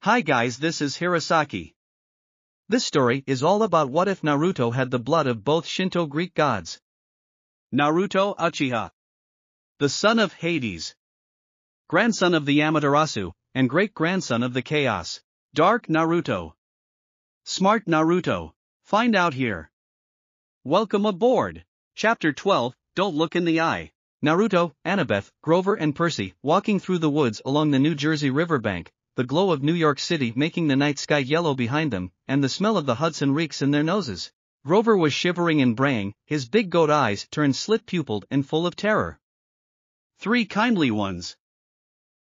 Hi guys, this is Hirosaki. This story is all about what if Naruto had the blood of both Shinto Greek gods. Naruto Uchiha, the son of Hades, grandson of the Amaterasu, and great-grandson of the Chaos. Dark Naruto, smart Naruto. Find out here. Welcome aboard. Chapter 12, Don't Look in the Eye. Naruto, Annabeth, Grover and Percy, walking through the woods along the New Jersey riverbank, the glow of New York City making the night sky yellow behind them, and the smell of the Hudson reeks in their noses. Grover was shivering and braying, his big goat eyes turned slit-pupiled and full of terror. Three kindly ones.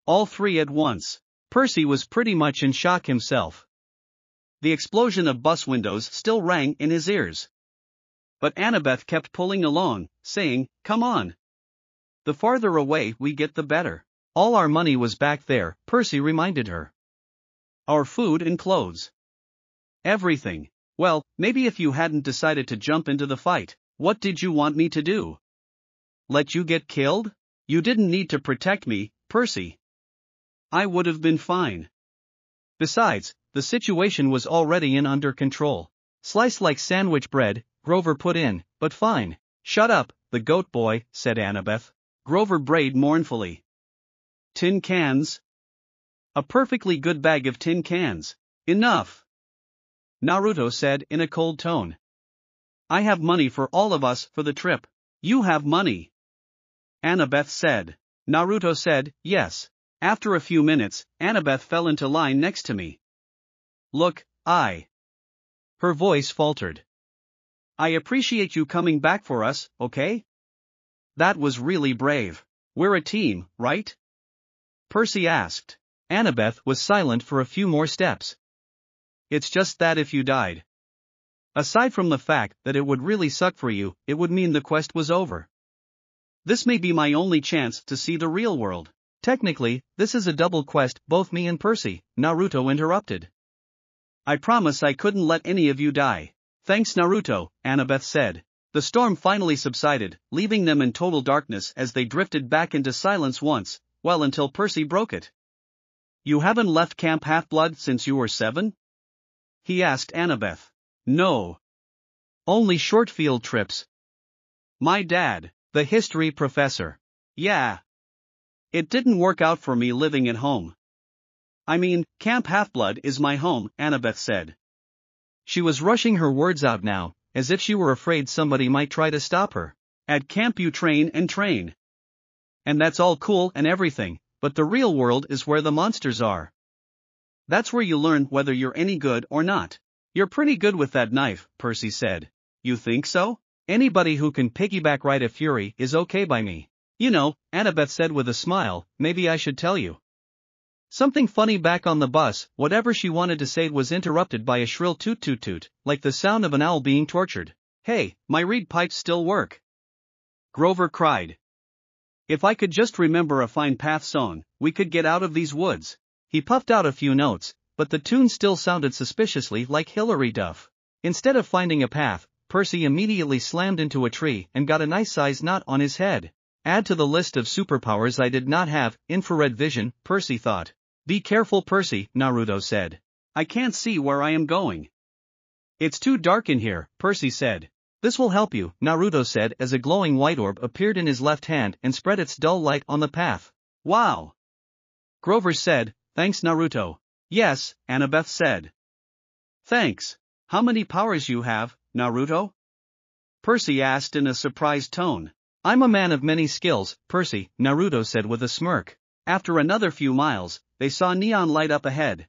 All three at once. Percy was pretty much in shock himself. The explosion of bus windows still rang in his ears. But Annabeth kept pulling along, saying, "Come on. The farther away we get the better." All our money was back there, Percy reminded her. Our food and clothes. Everything. Well, maybe if you hadn't decided to jump into the fight, what did you want me to do? Let you get killed? You didn't need to protect me, Percy. I would have been fine. Besides, the situation was already under control. Sliced like sandwich bread, Grover put in, but fine. Shut up, the goat boy, said Annabeth. Grover brayed mournfully. Tin cans? A perfectly good bag of tin cans. Enough. Naruto said in a cold tone. I have money for all of us for the trip. You have money. Annabeth said. Naruto said, yes. After a few minutes, Annabeth fell into line next to me. Look, Her voice faltered. I appreciate you coming back for us, okay? That was really brave. We're a team, right? Percy asked. Annabeth was silent for a few more steps. It's just that if you died. Aside from the fact that it would really suck for you, it would mean the quest was over. This may be my only chance to see the real world. Technically, this is a double quest, both me and Percy, Naruto interrupted. I promise I couldn't let any of you die. Thanks Naruto, Annabeth said. The storm finally subsided, leaving them in total darkness as they drifted back into silence once, well until Percy broke it. You haven't left Camp Half-Blood since you were 7? He asked Annabeth. No. Only short field trips. My dad, the history professor. Yeah. It didn't work out for me living at home. I mean, Camp Half-Blood is my home, Annabeth said. She was rushing her words out now, as if she were afraid somebody might try to stop her. At camp you train and train. And that's all cool and everything, but the real world is where the monsters are. That's where you learn whether you're any good or not. You're pretty good with that knife, Percy said. You think so? Anybody who can piggyback ride a Fury is okay by me. You know, Annabeth said with a smile, maybe I should tell you. Something funny back on the bus, whatever she wanted to say was interrupted by a shrill toot toot toot, like the sound of an owl being tortured. Hey, my reed pipes still work. Grover cried. If I could just remember a fine path song, we could get out of these woods. He puffed out a few notes, but the tune still sounded suspiciously like Hilary Duff. Instead of finding a path, Percy immediately slammed into a tree and got a nice-sized knot on his head. Add to the list of superpowers I did not have, infrared vision, Percy thought. Be careful Percy, Naruto said. I can't see where I am going. It's too dark in here, Percy said. This will help you, Naruto said as a glowing white orb appeared in his left hand and spread its dull light on the path. Wow! Grover said, thanks Naruto. Yes, Annabeth said. Thanks. How many powers you have, Naruto? Percy asked in a surprised tone. I'm a man of many skills, Percy, Naruto said with a smirk. After another few miles, they saw neon light up ahead.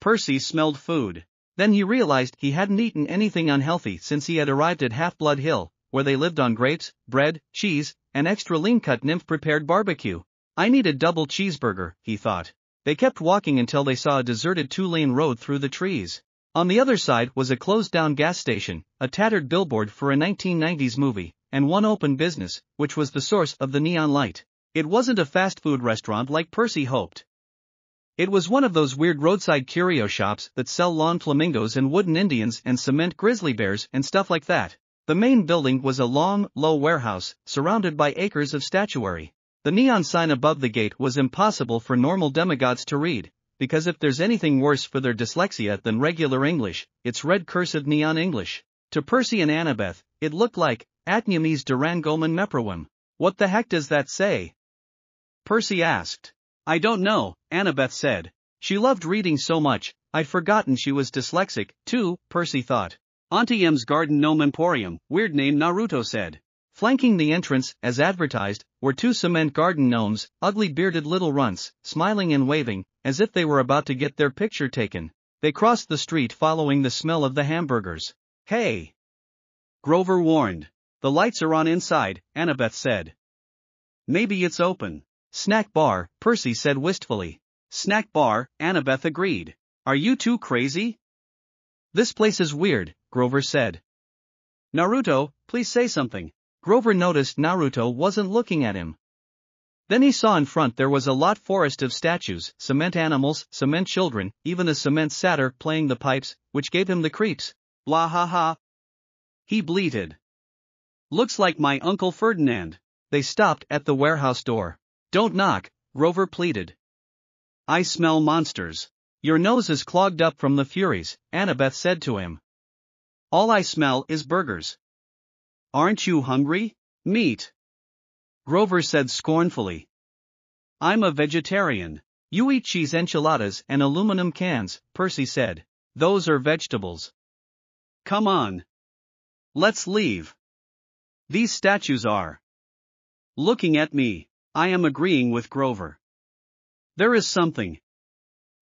Percy smelled food. Then he realized he hadn't eaten anything unhealthy since he had arrived at Half-Blood Hill, where they lived on grapes, bread, cheese, and extra lean-cut nymph-prepared barbecue. I need a double cheeseburger, he thought. They kept walking until they saw a deserted two-lane road through the trees. On the other side was a closed-down gas station, a tattered billboard for a 1990s movie, and one open business, which was the source of the neon light. It wasn't a fast food restaurant like Percy hoped. It was one of those weird roadside curio shops that sell lawn flamingos and wooden Indians and cement grizzly bears and stuff like that. The main building was a long, low warehouse, surrounded by acres of statuary. The neon sign above the gate was impossible for normal demigods to read. because if there's anything worse for their dyslexia than regular English, it's red cursive neon English. To Percy and Annabeth, it looked like Atnyamese Durangoman Meprawim. What the heck does that say? Percy asked. I don't know, Annabeth said. She loved reading so much, I'd forgotten she was dyslexic, too, Percy thought. Auntie M's Garden Gnome Emporium, weird name, Naruto said. Flanking the entrance, as advertised, were 2 cement garden gnomes, ugly bearded little runts, smiling and waving, as if they were about to get their picture taken. They crossed the street following the smell of the hamburgers. Hey! Grover warned. The lights are on inside, Annabeth said. Maybe it's open. Snack bar, Percy said wistfully. Snack bar, Annabeth agreed. Are you two crazy? This place is weird, Grover said. Naruto, please say something. Grover noticed Naruto wasn't looking at him. Then he saw in front there was a lot forest of statues, cement animals, cement children, even a cement satyr playing the pipes, which gave him the creeps. Blah ha ha. He bleated. Looks like my Uncle Ferdinand. They stopped at the warehouse door. Don't knock, Grover pleaded. I smell monsters. Your nose is clogged up from the Furies, Annabeth said to him. All I smell is burgers. Aren't you hungry? Meat. Grover said scornfully. I'm a vegetarian. You eat cheese enchiladas and aluminum cans, Percy said. Those are vegetables. Come on. Let's leave. These statues are looking at me. I am agreeing with Grover. There is something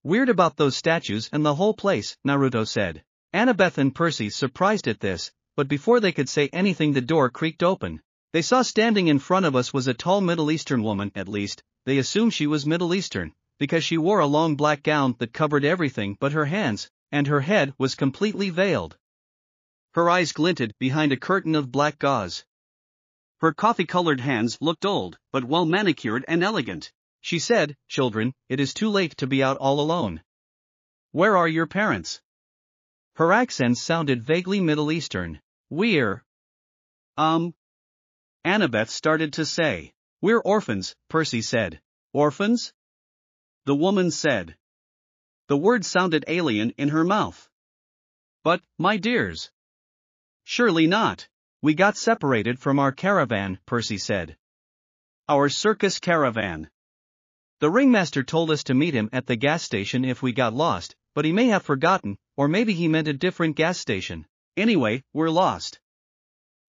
weird about those statues and the whole place, Naruto said. Annabeth and Percy surprised at this, but before they could say anything the door creaked open. They saw standing in front of us was a tall Middle Eastern woman, at least, they assumed she was Middle Eastern, because she wore a long black gown that covered everything but her hands, and her head was completely veiled. Her eyes glinted behind a curtain of black gauze. Her coffee-colored hands looked old, but well manicured and elegant. She said, Children, it is too late to be out all alone. Where are your parents? Her accent sounded vaguely Middle Eastern. We're Annabeth started to say. We're orphans, Percy said. Orphans? The woman said. The word sounded alien in her mouth. But, my dears. Surely not. We got separated from our caravan, Percy said. Our circus caravan. The ringmaster told us to meet him at the gas station if we got lost, but he may have forgotten, or maybe he meant a different gas station. Anyway, we're lost.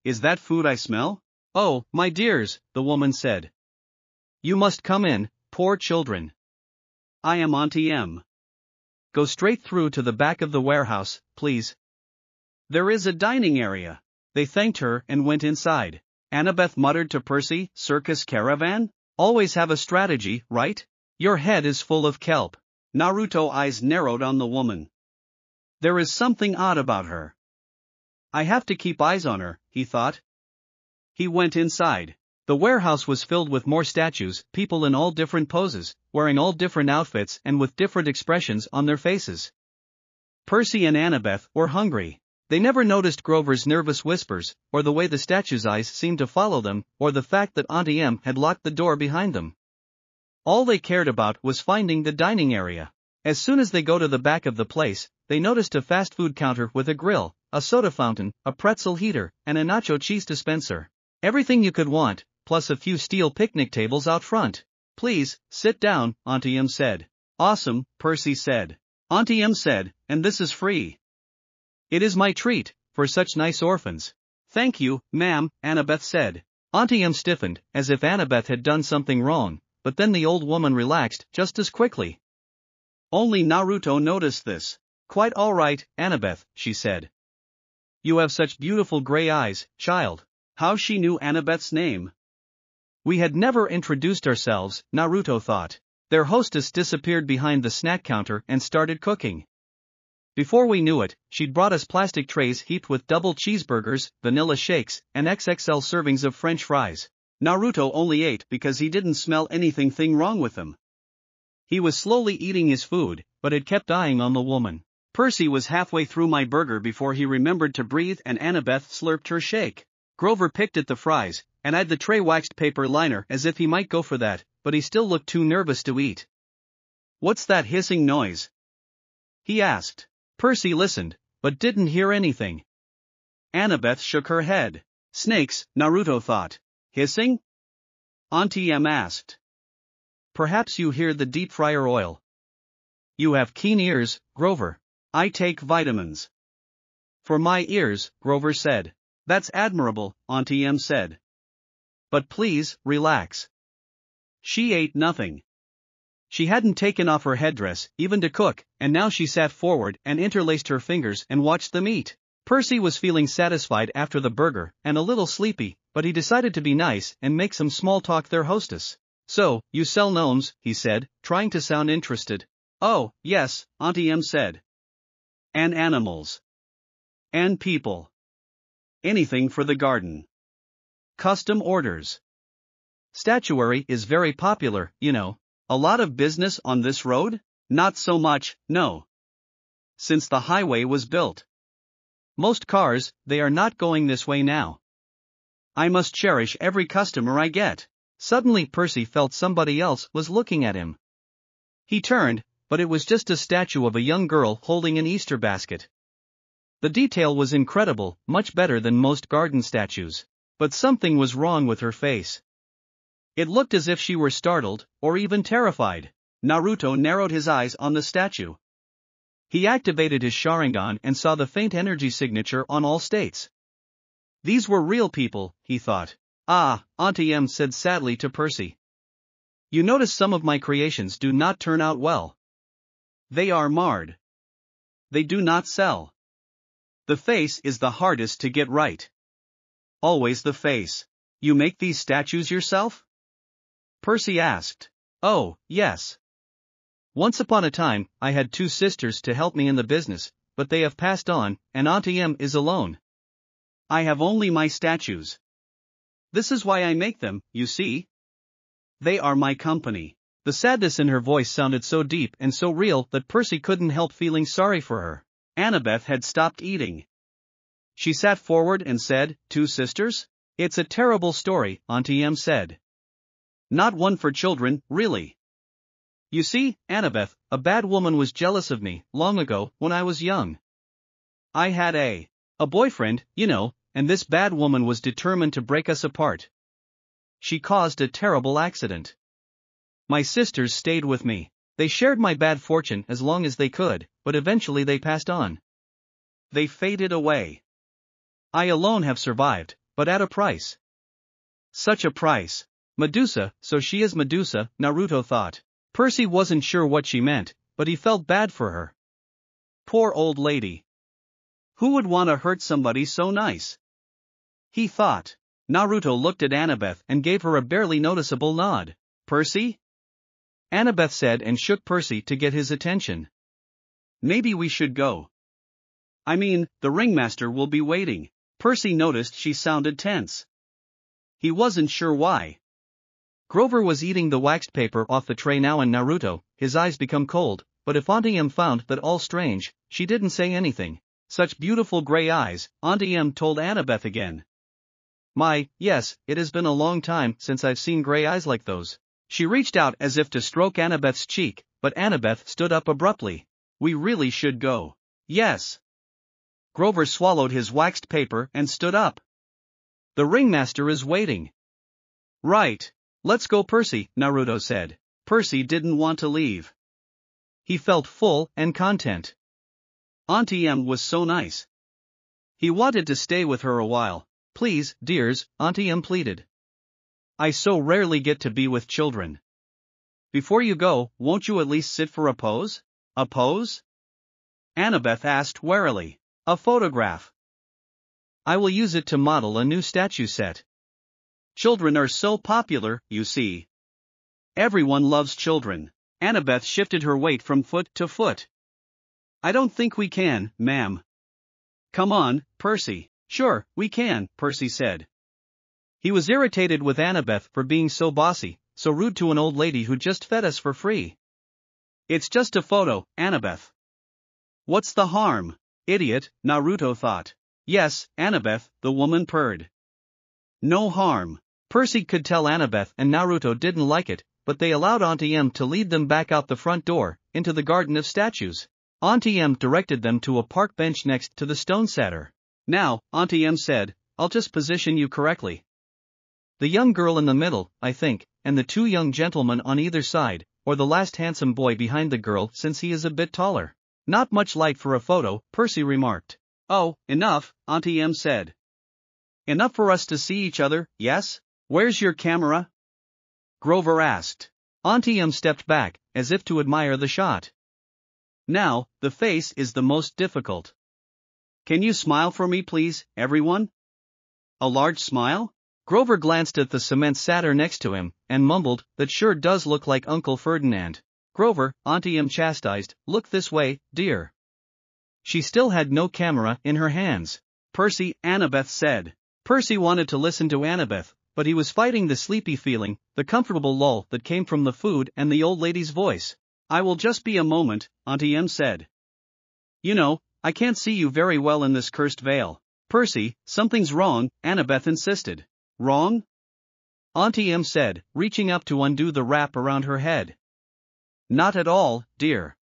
Is that food I smell? Oh, my dears, the woman said. You must come in, poor children. I am Auntie M. Go straight through to the back of the warehouse, please. There is a dining area. They thanked her and went inside. Annabeth muttered to Percy, Circus caravan? Always have a strategy, right? Your head is full of kelp. Naruto's eyes narrowed on the woman. There is something odd about her. I have to keep eyes on her, he thought. He went inside. The warehouse was filled with more statues, people in all different poses, wearing all different outfits and with different expressions on their faces. Percy and Annabeth were hungry. They never noticed Grover's nervous whispers, or the way the statues' eyes seemed to follow them, or the fact that Auntie M had locked the door behind them. All they cared about was finding the dining area. As soon as they go to the back of the place, they noticed a fast food counter with a grill, a soda fountain, a pretzel heater, and a nacho cheese dispenser. Everything you could want, plus a few steel picnic tables out front. Please, sit down, Auntie M said. Awesome, Percy said. Auntie M said, and this is free. It is my treat, for such nice orphans. Thank you, ma'am, Annabeth said. Auntie M stiffened, as if Annabeth had done something wrong, but then the old woman relaxed just as quickly. Only Naruto noticed this. Quite all right, Annabeth, she said. You have such beautiful gray eyes, child. How she knew Annabeth's name. We had never introduced ourselves, Naruto thought. Their hostess disappeared behind the snack counter and started cooking. Before we knew it, she'd brought us plastic trays heaped with double cheeseburgers, vanilla shakes, and XXL servings of French fries. Naruto only ate because he didn't smell anything wrong with him. He was slowly eating his food, but had kept eyeing on the woman. Percy was halfway through my burger before he remembered to breathe and Annabeth slurped her shake. Grover picked at the fries, and eyed the tray waxed paper liner as if he might go for that, but he still looked too nervous to eat. What's that hissing noise? He asked. Percy listened, but didn't hear anything. Annabeth shook her head. Snakes, Naruto thought. Hissing? Auntie M asked. Perhaps you hear the deep fryer oil. You have keen ears, Grover. I take vitamins. For my ears, Grover said. That's admirable, Auntie M said. But please, relax. She ate nothing. She hadn't taken off her headdress, even to cook, and now she sat forward and interlaced her fingers and watched them eat. Percy was feeling satisfied after the burger and a little sleepy, but he decided to be nice and make some small talk their hostess. So, you sell gnomes, he said, trying to sound interested. Oh, yes, Auntie M said. And animals. And people. Anything for the garden. Custom orders. Statuary is very popular, you know. A lot of business on this road? Not so much, no. Since the highway was built. Most cars, they are not going this way now. I must cherish every customer I get. Suddenly Percy felt somebody else was looking at him. He turned, but it was just a statue of a young girl holding an Easter basket. The detail was incredible, much better than most garden statues. But something was wrong with her face. It looked as if she were startled, or even terrified. Naruto narrowed his eyes on the statue. He activated his Sharingan and saw the faint energy signature on all states. These were real people, he thought. Ah, Auntie M said sadly to Percy. You notice some of my creations do not turn out well. They are marred. They do not sell. The face is the hardest to get right. Always the face. You make these statues yourself? Percy asked. Oh, yes. Once upon a time, I had 2 sisters to help me in the business, but they have passed on, and Auntie M is alone. I have only my statues. This is why I make them, you see. They are my company. The sadness in her voice sounded so deep and so real that Percy couldn't help feeling sorry for her. Annabeth had stopped eating. She sat forward and said, 2 sisters? It's a terrible story, Auntie M said. Not one for children, really. You see, Annabeth, a bad woman was jealous of me, long ago, when I was young. I had a boyfriend, you know, and this bad woman was determined to break us apart. She caused a terrible accident. My sisters stayed with me. They shared my bad fortune as long as they could, but eventually they passed on. They faded away. I alone have survived, but at a price. Such a price. Medusa, so she is Medusa, Naruto thought. Percy wasn't sure what she meant, but he felt bad for her. Poor old lady. Who would want to hurt somebody so nice? He thought. Naruto looked at Annabeth and gave her a barely noticeable nod. Percy? Annabeth said and shook Percy to get his attention. Maybe we should go. I mean, the ringmaster will be waiting. Percy noticed she sounded tense. He wasn't sure why. Grover was eating the waxed paper off the tray now and Naruto, his eyes become cold, but if Auntie M found that all strange, she didn't say anything. Such beautiful gray eyes, Auntie M told Annabeth again. Yes, it has been a long time since I've seen gray eyes like those. She reached out as if to stroke Annabeth's cheek, but Annabeth stood up abruptly. We really should go. Yes. Grover swallowed his waxed paper and stood up. The ringmaster is waiting. Right. Let's go, Percy, Naruto said. Percy didn't want to leave. He felt full and content. Auntie M was so nice. He wanted to stay with her a while. Please, dears, Auntie M pleaded. I so rarely get to be with children. Before you go, won't you at least sit for a pose? A pose? Annabeth asked warily. A photograph. I will use it to model a new statue set. Children are so popular, you see. Everyone loves children. Annabeth shifted her weight from foot to foot. I don't think we can, ma'am. Come on, Percy. Sure, we can, Percy said. He was irritated with Annabeth for being so bossy, so rude to an old lady who just fed us for free. It's just a photo, Annabeth. What's the harm? Idiot, Naruto thought. Yes, Annabeth, the woman purred. No harm. Percy could tell Annabeth and Naruto didn't like it, but they allowed Auntie M to lead them back out the front door, into the garden of statues. Auntie M directed them to a park bench next to the stone satyr. Now, Auntie M said, I'll just position you correctly. The young girl in the middle, I think, and the two young gentlemen on either side, or the last handsome boy behind the girl since he is a bit taller. Not much light for a photo, Percy remarked. Oh, enough, Auntie M said. Enough for us to see each other, yes? Where's your camera? Grover asked. Auntie M stepped back, as if to admire the shot. Now, the face is the most difficult. Can you smile for me please, everyone? A large smile? Grover glanced at the cement satyr next to him, and mumbled, that sure does look like Uncle Ferdinand. Grover, Auntie M chastised, look this way, dear. She still had no camera in her hands. Percy, Annabeth said. Percy wanted to listen to Annabeth, but he was fighting the sleepy feeling, the comfortable lull that came from the food and the old lady's voice. I will just be a moment, Auntie M said. You know, I can't see you very well in this cursed veil. Percy, something's wrong, Annabeth insisted. Wrong? Auntie M said, reaching up to undo the wrap around her head. Not at all, dear.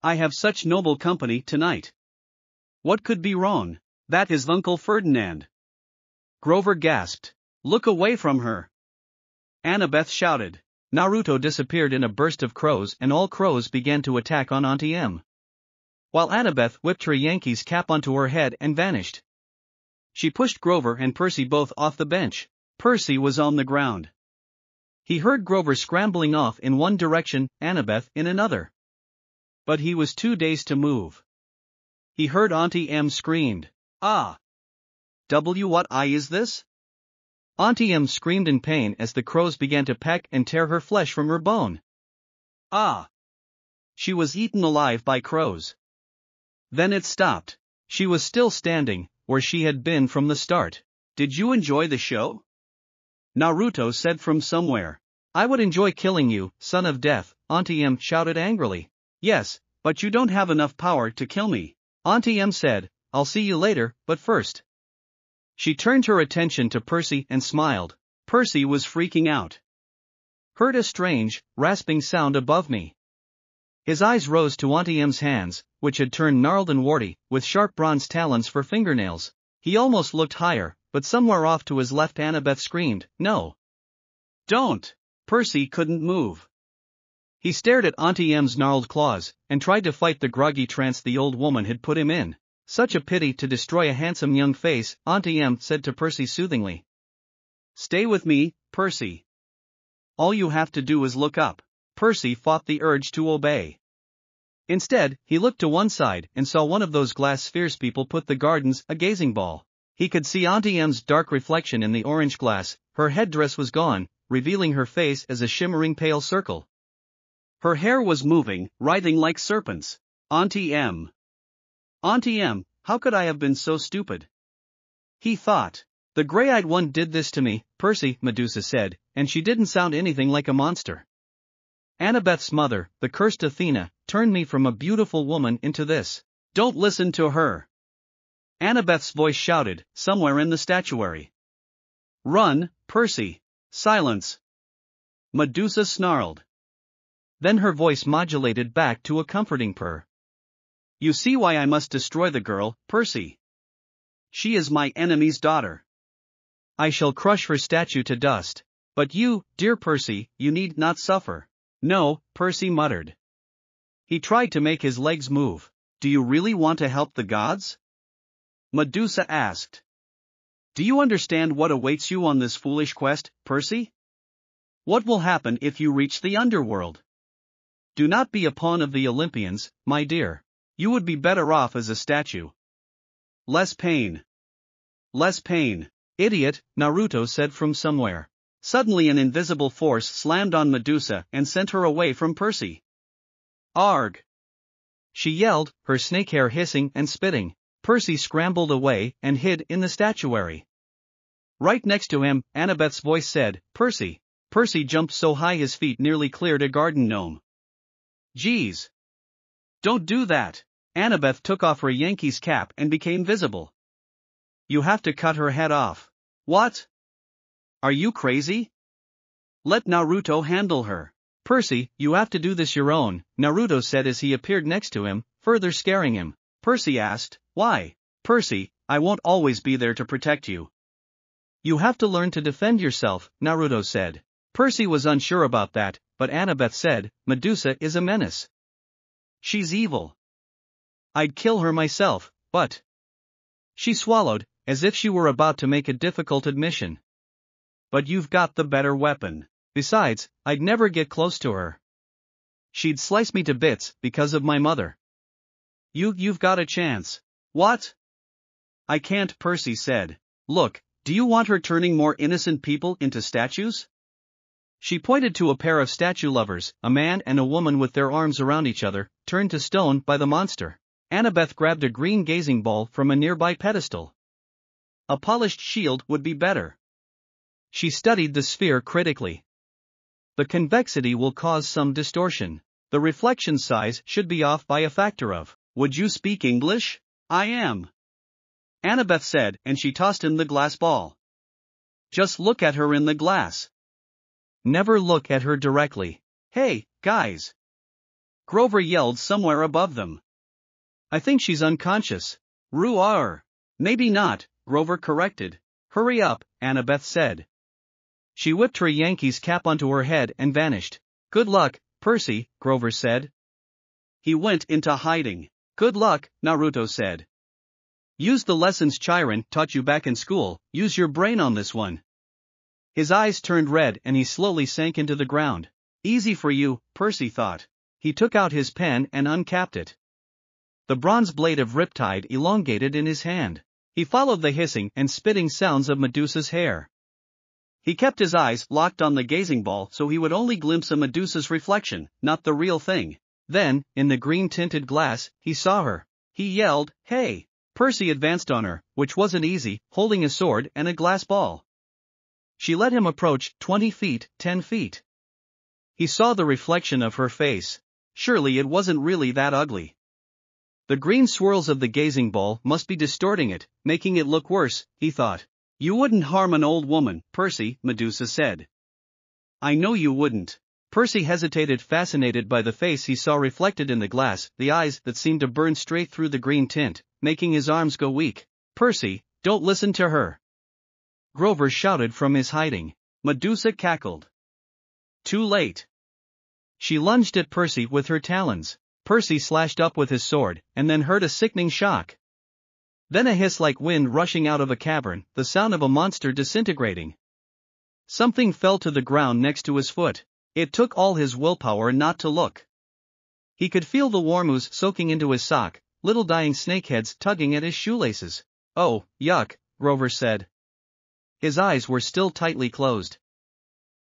I have such noble company tonight. What could be wrong? That is Uncle Ferdinand. Grover gasped. Look away from her. Annabeth shouted. Naruto disappeared in a burst of crows and all crows began to attack on Auntie M. While Annabeth whipped her Yankees cap onto her head and vanished. She pushed Grover and Percy both off the bench. Percy was on the ground. He heard Grover scrambling off in one direction, Annabeth in another. But he was too dazed to move. He heard Auntie M screamed, Ah! What is this? Auntie M screamed in pain as the crows began to peck and tear her flesh from her bone. Ah! She was eaten alive by crows. Then it stopped. She was still standing, where she had been from the start. Did you enjoy the show? Naruto said from somewhere. I would enjoy killing you, son of death, Auntie M shouted angrily. Yes, but you don't have enough power to kill me. Auntie M said, I'll see you later, but first. She turned her attention to Percy and smiled. Percy was freaking out. Heard a strange, rasping sound above me. His eyes rose to Auntie M's hands, which had turned gnarled and warty, with sharp bronze talons for fingernails. He almost looked higher, but somewhere off to his left Annabeth screamed, No! Don't! Percy couldn't move. He stared at Auntie M's gnarled claws, and tried to fight the groggy trance the old woman had put him in. Such a pity to destroy a handsome young face, Auntie M said to Percy soothingly. Stay with me, Percy. All you have to do is look up. Percy fought the urge to obey. Instead, he looked to one side and saw one of those glass spheres people put the gardens a gazing ball. He could see Auntie M's dark reflection in the orange glass, her headdress was gone, revealing her face as a shimmering pale circle. Her hair was moving, writhing like serpents. Auntie M. Auntie M, how could I have been so stupid? He thought. The gray-eyed one did this to me, Percy, Medusa said, and she didn't sound anything like a monster. Annabeth's mother, the cursed Athena, turned me from a beautiful woman into this. Don't listen to her. Annabeth's voice shouted, somewhere in the statuary. Run, Percy. Silence. Medusa snarled. Then her voice modulated back to a comforting purr. You see why I must destroy the girl, Percy. She is my enemy's daughter. I shall crush her statue to dust. But you, dear Percy, you need not suffer. No, Percy muttered. He tried to make his legs move. Do you really want to help the gods? Medusa asked. Do you understand what awaits you on this foolish quest, Percy? What will happen if you reach the underworld? Do not be a pawn of the Olympians, my dear. You would be better off as a statue. Less pain. Less pain. Idiot, Naruto said from somewhere. Suddenly an invisible force slammed on Medusa and sent her away from Percy. Arg! She yelled, her snake hair hissing and spitting. Percy scrambled away and hid in the statuary. Right next to him, Annabeth's voice said, Percy. Percy jumped so high his feet nearly cleared a garden gnome. Geez! Don't do that! Annabeth took off her Yankees cap and became visible. You have to cut her head off. What? Are you crazy? Let Naruto handle her. Percy, you have to do this your own, Naruto said as he appeared next to him, further scaring him. Percy asked, why? Percy, I won't always be there to protect you. You have to learn to defend yourself, Naruto said. Percy was unsure about that, but Annabeth said, Medusa is a menace. She's evil. I'd kill her myself, but... She swallowed, as if she were about to make a difficult admission. But you've got the better weapon. Besides, I'd never get close to her. She'd slice me to bits because of my mother. You've got a chance. What? I can't, Percy said. Look, do you want her turning more innocent people into statues? She pointed to a pair of statue lovers, a man and a woman with their arms around each other, turned to stone by the monster. Annabeth grabbed a green gazing ball from a nearby pedestal. A polished shield would be better. She studied the sphere critically. The convexity will cause some distortion. The reflection size should be off by a factor of. Would you speak English? I am. Annabeth said, and she tossed him the glass ball. Just look at her in the glass. Never look at her directly. Hey, guys! Grover yelled somewhere above them. I think she's unconscious. Roar! Maybe not, Grover corrected. Hurry up, Annabeth said. She whipped her Yankees cap onto her head and vanished. Good luck, Percy, Grover said. He went into hiding. Good luck, Naruto said. Use the lessons Chiron taught you back in school, use your brain on this one. His eyes turned red and he slowly sank into the ground. Easy for you, Percy thought. He took out his pen and uncapped it. The bronze blade of Riptide elongated in his hand. He followed the hissing and spitting sounds of Medusa's hair. He kept his eyes locked on the gazing ball so he would only glimpse a Medusa's reflection, not the real thing. Then, in the green-tinted glass, he saw her. He yelled, hey! Percy advanced on her, which wasn't easy, holding a sword and a glass ball. She let him approach 20 feet, 10 feet. He saw the reflection of her face. Surely it wasn't really that ugly. The green swirls of the gazing ball must be distorting it, making it look worse, he thought. You wouldn't harm an old woman, Percy, Medusa said. I know you wouldn't. Percy hesitated, fascinated by the face he saw reflected in the glass, the eyes that seemed to burn straight through the green tint, making his arms go weak. Percy, don't listen to her. Grover shouted from his hiding. Medusa cackled. Too late. She lunged at Percy with her talons. Percy slashed up with his sword, and then heard a sickening shock. Then a hiss like wind rushing out of a cavern, the sound of a monster disintegrating. Something fell to the ground next to his foot. It took all his willpower not to look. He could feel the warm ooze soaking into his sock, little dying snakeheads tugging at his shoelaces. Oh, yuck, Grover said. His eyes were still tightly closed.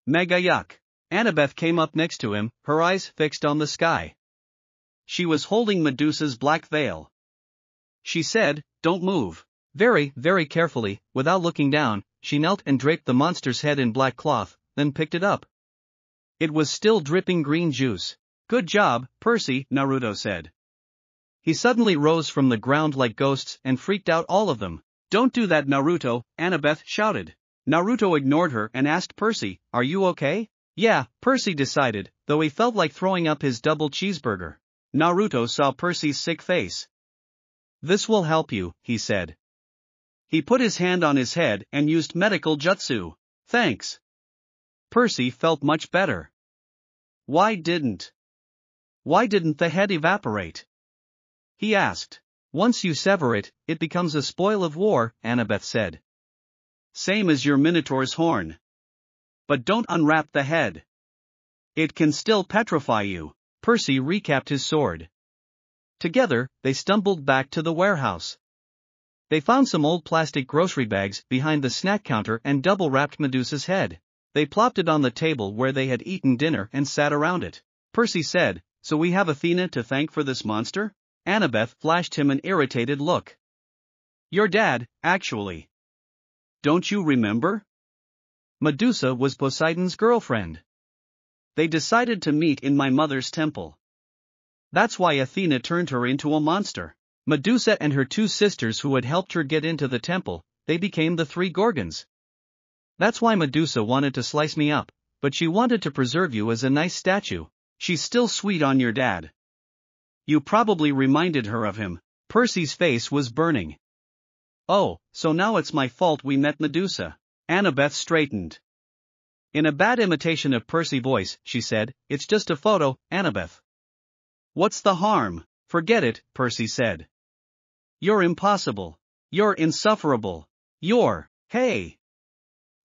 Mega yuck. Annabeth came up next to him, her eyes fixed on the sky. She was holding Medusa's black veil. She said, don't move. Very, very carefully, without looking down, she knelt and draped the monster's head in black cloth, then picked it up. It was still dripping green juice. Good job, Percy, Naruto said. He suddenly rose from the ground like ghosts and freaked out all of them. Don't do that, Naruto, Annabeth shouted. Naruto ignored her and asked Percy, are you okay? Yeah, Percy decided, though he felt like throwing up his double cheeseburger. Naruto saw Percy's sick face. This will help you, he said. He put his hand on his head and used medical jutsu. Thanks. Percy felt much better. Why didn't the head evaporate? He asked. Once you sever it, it becomes a spoil of war, Annabeth said. Same as your Minotaur's horn. But don't unwrap the head. It can still petrify you. Percy recapped his sword. Together, they stumbled back to the warehouse. They found some old plastic grocery bags behind the snack counter and double-wrapped Medusa's head. They plopped it on the table where they had eaten dinner and sat around it. Percy said, so we have Athena to thank for this monster? Annabeth flashed him an irritated look. Your dad, actually. Don't you remember? Medusa was Poseidon's girlfriend. They decided to meet in my mother's temple. That's why Athena turned her into a monster. Medusa and her two sisters who had helped her get into the temple, they became the three Gorgons. That's why Medusa wanted to slice me up, but she wanted to preserve you as a nice statue. She's still sweet on your dad. You probably reminded her of him. Percy's face was burning. Oh, so now it's my fault we met Medusa. Annabeth straightened. In a bad imitation of Percy's voice, she said, "It's just a photo, Annabeth." "What's the harm?" "Forget it," Percy said. "You're impossible. You're insufferable. Hey!"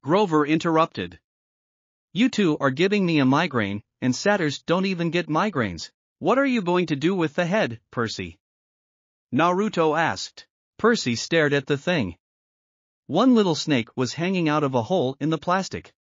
Grover interrupted. "You two are giving me a migraine, and satyrs don't even get migraines. What are you going to do with the head, Percy?" Naruto asked. Percy stared at the thing. One little snake was hanging out of a hole in the plastic.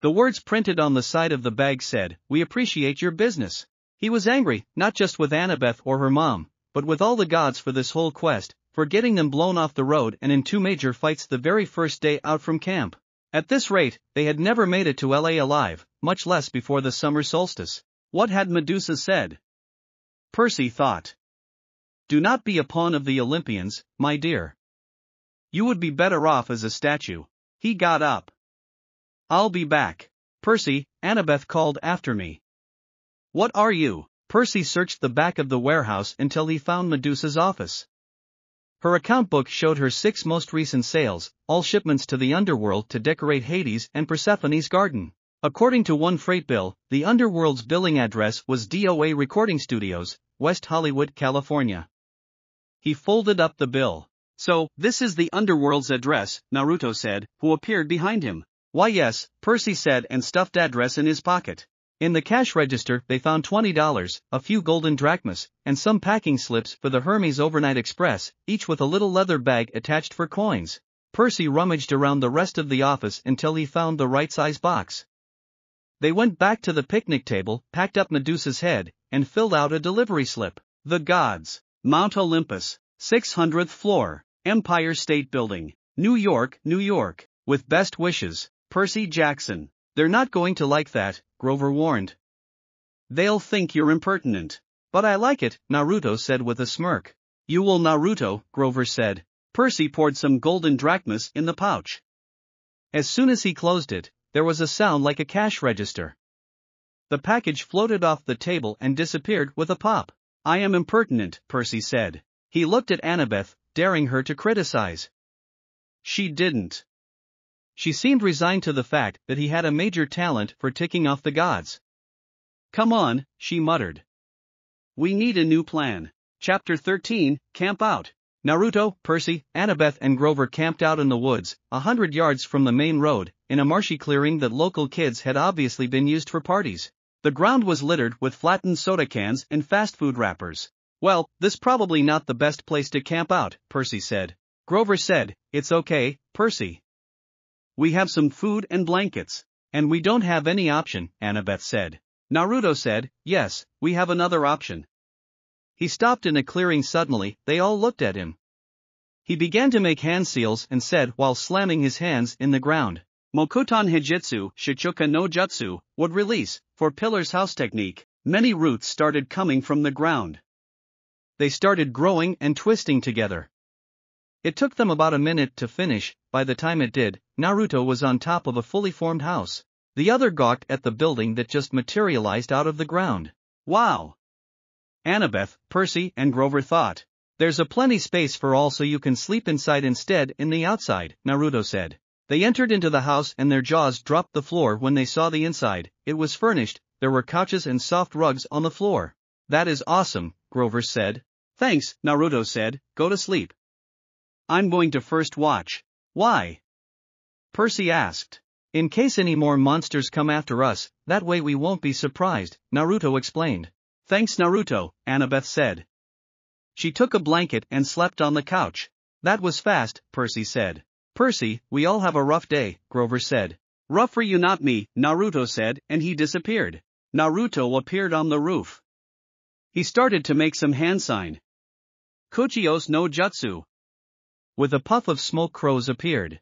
The words printed on the side of the bag said, "We appreciate your business." He was angry, not just with Annabeth or her mom, but with all the gods for this whole quest, for getting them blown off the road and in 2 major fights the very first day out from camp. At this rate, they had never made it to LA alive, much less before the summer solstice. What had Medusa said? Percy thought. "Do not be a pawn of the Olympians, my dear. You would be better off as a statue." He got up. "I'll be back. Percy," Annabeth called after me. "What are you?" Percy searched the back of the warehouse until he found Medusa's office. Her account book showed her 6 most recent sales, all shipments to the underworld to decorate Hades and Persephone's garden. According to one freight bill, the underworld's billing address was DOA Recording Studios, West Hollywood, California. He folded up the bill. "So, this is the underworld's address," Naruto said, who appeared behind him. "Why yes," Percy said and stuffed address in his pocket. In the cash register they found $20, a few golden drachmas, and some packing slips for the Hermes Overnight Express, each with a little leather bag attached for coins. Percy rummaged around the rest of the office until he found the right size box. They went back to the picnic table, packed up Medusa's head, and filled out a delivery slip. The gods. Mount Olympus, 600th floor, Empire State Building, New York, New York. With best wishes, Percy Jackson. "They're not going to like that," Grover warned. "They'll think you're impertinent." "But I like it," Naruto said with a smirk. "You will, Naruto," Grover said. Percy poured some golden drachmas in the pouch. As soon as he closed it, there was a sound like a cash register. The package floated off the table and disappeared with a pop. "I am impertinent," Percy said. He looked at Annabeth, daring her to criticize. She didn't. She seemed resigned to the fact that he had a major talent for ticking off the gods. "Come on," she muttered. "We need a new plan." Chapter 13, Camp Out. Naruto, Percy, Annabeth and Grover camped out in the woods, 100 yards from the main road, in a marshy clearing that local kids had obviously been used for parties. The ground was littered with flattened soda cans and fast food wrappers. "Well, this probably not the best place to camp out," Percy said. Grover said, "It's okay, Percy. We have some food and blankets." "And we don't have any option," Annabeth said. Naruto said, "Yes, we have another option." He stopped in a clearing suddenly. They all looked at him. He began to make hand seals and said while slamming his hands in the ground, "Mokuton Hijitsu, Shichuka no Jutsu, would release." For Pillar's house technique, many roots started coming from the ground. They started growing and twisting together. It took them about a minute to finish. By the time it did, Naruto was on top of a fully formed house. The other gawked at the building that just materialized out of the ground. "Wow!" Annabeth, Percy and Grover thought. "There's a plenty space for all so you can sleep inside instead in the outside," Naruto said. They entered into the house and their jaws dropped the floor when they saw the inside. It was furnished, there were couches and soft rugs on the floor. "That is awesome," Grover said. "Thanks," Naruto said, "go to sleep. I'm going to first watch." "Why?" Percy asked. "In case any more monsters come after us, that way we won't be surprised," Naruto explained. "Thanks Naruto," Annabeth said. She took a blanket and slept on the couch. "That was fast," Percy said. "Percy, we all have a rough day," Grover said. "Rough for you not me," Naruto said, and he disappeared. Naruto appeared on the roof. He started to make some hand sign. "Kuchios no Jutsu." With a puff of smoke crows appeared.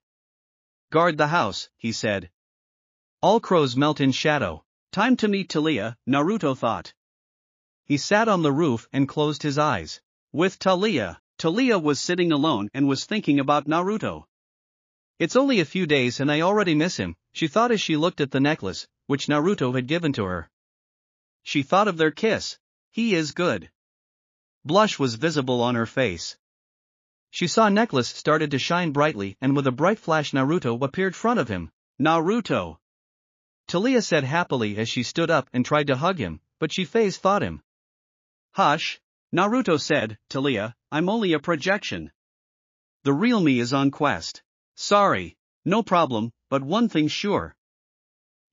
"Guard the house," he said. All crows melt in shadow. Time to meet Taliah, Naruto thought. He sat on the roof and closed his eyes. With Taliah was sitting alone and was thinking about Naruto. It's only a few days and I already miss him, she thought as she looked at the necklace, which Naruto had given to her. She thought of their kiss. He is good. Blush was visible on her face. She saw necklace started to shine brightly and with a bright flash Naruto appeared front of him. Naruto! Taliah said happily as she stood up and tried to hug him, but she thought him. Hush, Naruto said, Taliah, I'm only a projection. The real me is on quest. Sorry, no problem, but one thing's sure.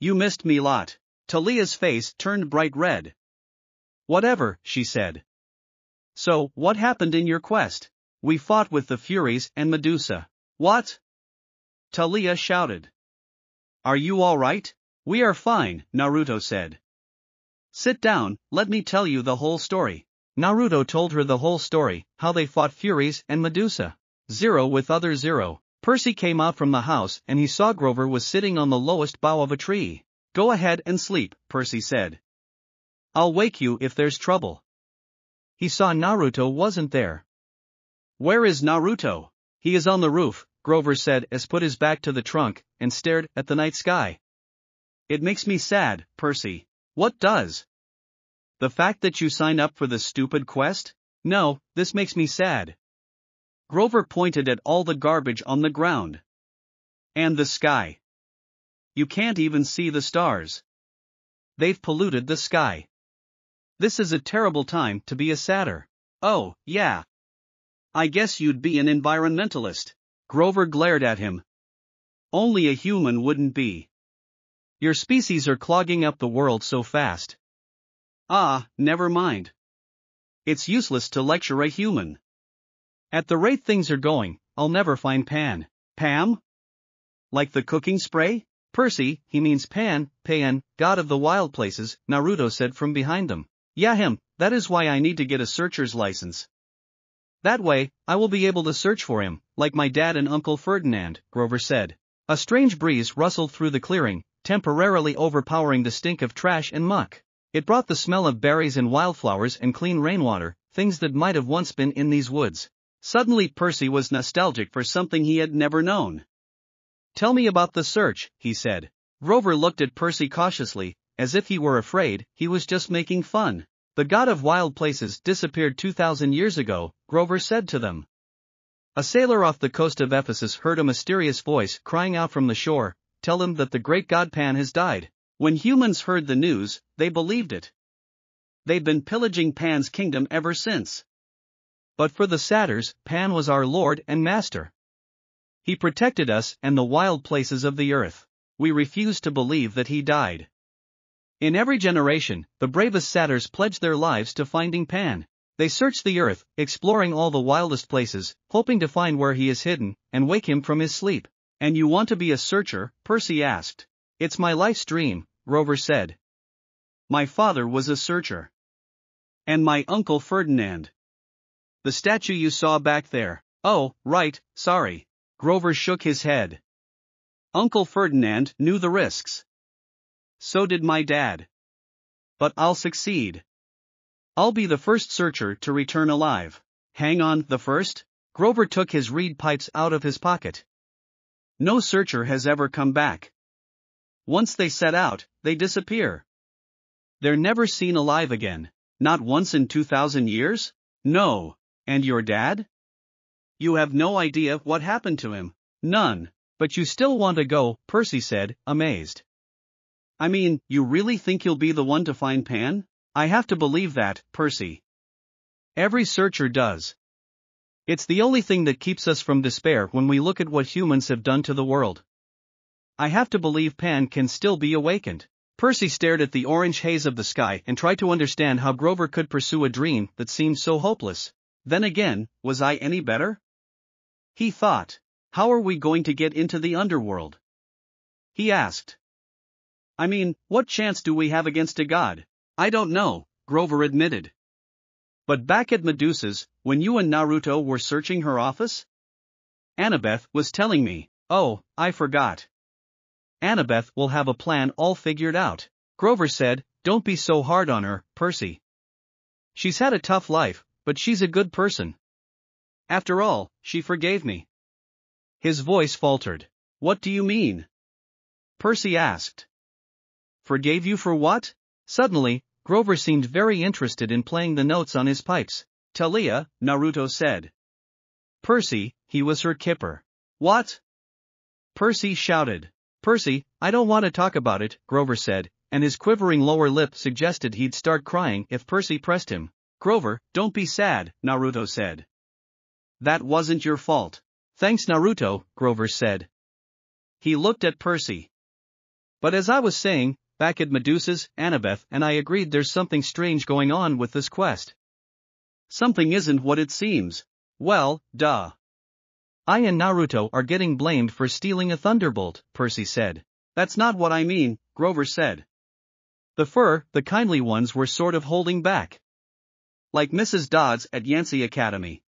You missed me lot. Taliah's face turned bright red. Whatever, she said. So, what happened in your quest? We fought with the Furies and Medusa. What? Taliah shouted. Are you alright? We are fine, Naruto said. Sit down, let me tell you the whole story. Naruto told her the whole story, how they fought Furies and Medusa. Zero with other Zero. Percy came out from the house and he saw Grover was sitting on the lowest bough of a tree. Go ahead and sleep, Percy said. I'll wake you if there's trouble. He saw Naruto wasn't there. Where is Naruto? He is on the roof, Grover said as put his back to the trunk and stared at the night sky. It makes me sad, Percy. What does? The fact that you signed up for this stupid quest? No, this makes me sad. Grover pointed at all the garbage on the ground. And the sky. You can't even see the stars. They've polluted the sky. This is a terrible time to be a satyr. Oh, yeah. I guess you'd be an environmentalist. Grover glared at him. Only a human wouldn't be. Your species are clogging up the world so fast. Ah, never mind. It's useless to lecture a human. At the rate things are going, I'll never find Pan. Pam? Like the cooking spray? Percy, he means Pan, god of the wild places, Naruto said from behind them. Yeah him, that is why I need to get a searcher's license. That way, I will be able to search for him, like my dad and Uncle Ferdinand, Grover said. A strange breeze rustled through the clearing, temporarily overpowering the stink of trash and muck. It brought the smell of berries and wildflowers and clean rainwater, things that might have once been in these woods. Suddenly Percy was nostalgic for something he had never known. Tell me about the search, he said. Grover looked at Percy cautiously, as if he were afraid he was just making fun. The god of wild places disappeared 2,000 years ago, Grover said to them. A sailor off the coast of Ephesus heard a mysterious voice crying out from the shore, tell him that the great god Pan has died. When humans heard the news, they believed it. They've been pillaging Pan's kingdom ever since. But for the satyrs, Pan was our lord and master. He protected us and the wild places of the earth. We refuse to believe that he died. In every generation, the bravest satyrs pledged their lives to finding Pan. They search the earth, exploring all the wildest places, hoping to find where he is hidden, and wake him from his sleep. And you want to be a searcher? Percy asked. It's my life's dream, Grover said. My father was a searcher. And my Uncle Ferdinand. The statue you saw back there. Oh, right, sorry. Grover shook his head. Uncle Ferdinand knew the risks. So did my dad. But I'll succeed. I'll be the first searcher to return alive. Hang on, the first? Grover took his reed pipes out of his pocket. No searcher has ever come back. Once they set out, they disappear. They're never seen alive again. Not once in 2,000 years? No. And your dad? You have no idea what happened to him. None. But you still want to go, Percy said, amazed. I mean, you really think you'll be the one to find Pan? I have to believe that, Percy. Every searcher does. It's the only thing that keeps us from despair when we look at what humans have done to the world. I have to believe Pan can still be awakened. Percy stared at the orange haze of the sky and tried to understand how Grover could pursue a dream that seemed so hopeless. Then again, was I any better? He thought. How are we going to get into the underworld? He asked. I mean, what chance do we have against a god? I don't know, Grover admitted. But back at Medusa's, when you and Naruto were searching her office? Annabeth was telling me. Oh, I forgot. Annabeth will have a plan all figured out. Grover said, don't be so hard on her, Percy. She's had a tough life, but she's a good person. After all, she forgave me. His voice faltered. What do you mean? Percy asked. Forgave you for what? Suddenly, Grover seemed very interested in playing the notes on his pipes. Talia, Naruto said. Percy, he was her kipper. What? Percy shouted. Percy, I don't want to talk about it, Grover said, and his quivering lower lip suggested he'd start crying if Percy pressed him. Grover, don't be sad, Naruto said. That wasn't your fault. Thanks, Naruto, Grover said. He looked at Percy. But as I was saying, back at Medusa's, Annabeth and I agreed there's something strange going on with this quest. Something isn't what it seems. Well, duh. I and Naruto are getting blamed for stealing a thunderbolt, Percy said. That's not what I mean, Grover said. The kindly ones were sort of holding back. Like Mrs. Dodds at Yancey Academy.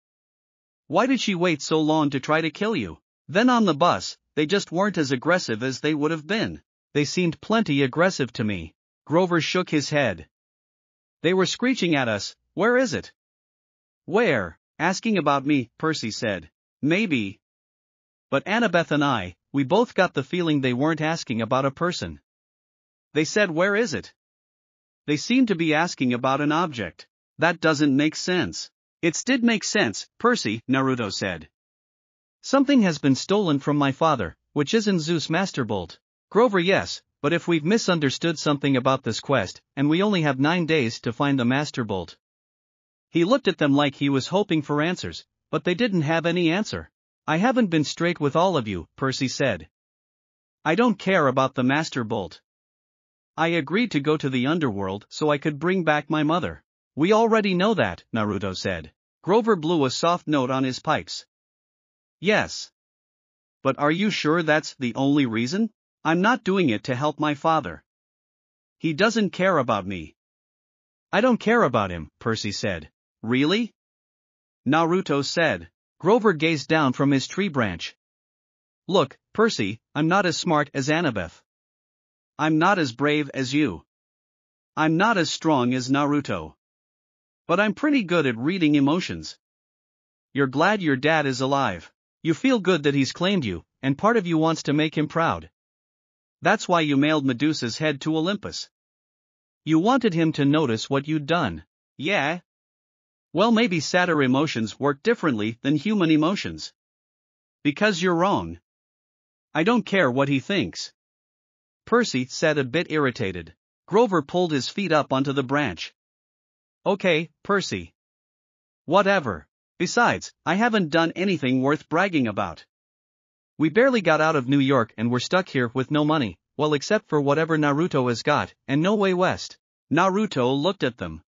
Why did she wait so long to try to kill you? Then on the bus, they just weren't as aggressive as they would have been. They seemed plenty aggressive to me. Grover shook his head. They were screeching at us, where is it? Where? Asking about me, Percy said. Maybe. But Annabeth and we both got the feeling they weren't asking about a person. They said where is it? They seemed to be asking about an object. That doesn't make sense. It did make sense, Percy, Naruto said. Something has been stolen from my father, which isn't Zeus Masterbolt. Grover, yes, but if we've misunderstood something about this quest, and we only have 9 days to find the Masterbolt. He looked at them like he was hoping for answers, but they didn't have any answer. I haven't been straight with all of you, Percy said. I don't care about the Masterbolt. I agreed to go to the underworld so I could bring back my mother. We already know that, Naruto said. Grover blew a soft note on his pipes. Yes. But are you sure that's the only reason? I'm not doing it to help my father. He doesn't care about me. I don't care about him, Percy said. Really? Naruto said. Grover gazed down from his tree branch. Look, Percy, I'm not as smart as Annabeth. I'm not as brave as you. I'm not as strong as Naruto. But I'm pretty good at reading emotions. You're glad your dad is alive. You feel good that he's claimed you, and part of you wants to make him proud. That's why you mailed Medusa's head to Olympus. You wanted him to notice what you'd done. Yeah? Well, maybe satyr emotions work differently than human emotions. Because you're wrong. I don't care what he thinks. Percy said, a bit irritated. Grover pulled his feet up onto the branch. Okay, Percy. Whatever. Besides, I haven't done anything worth bragging about. We barely got out of New York and we're stuck here with no money, well except for whatever Naruto has got, and no way west. Naruto looked at them.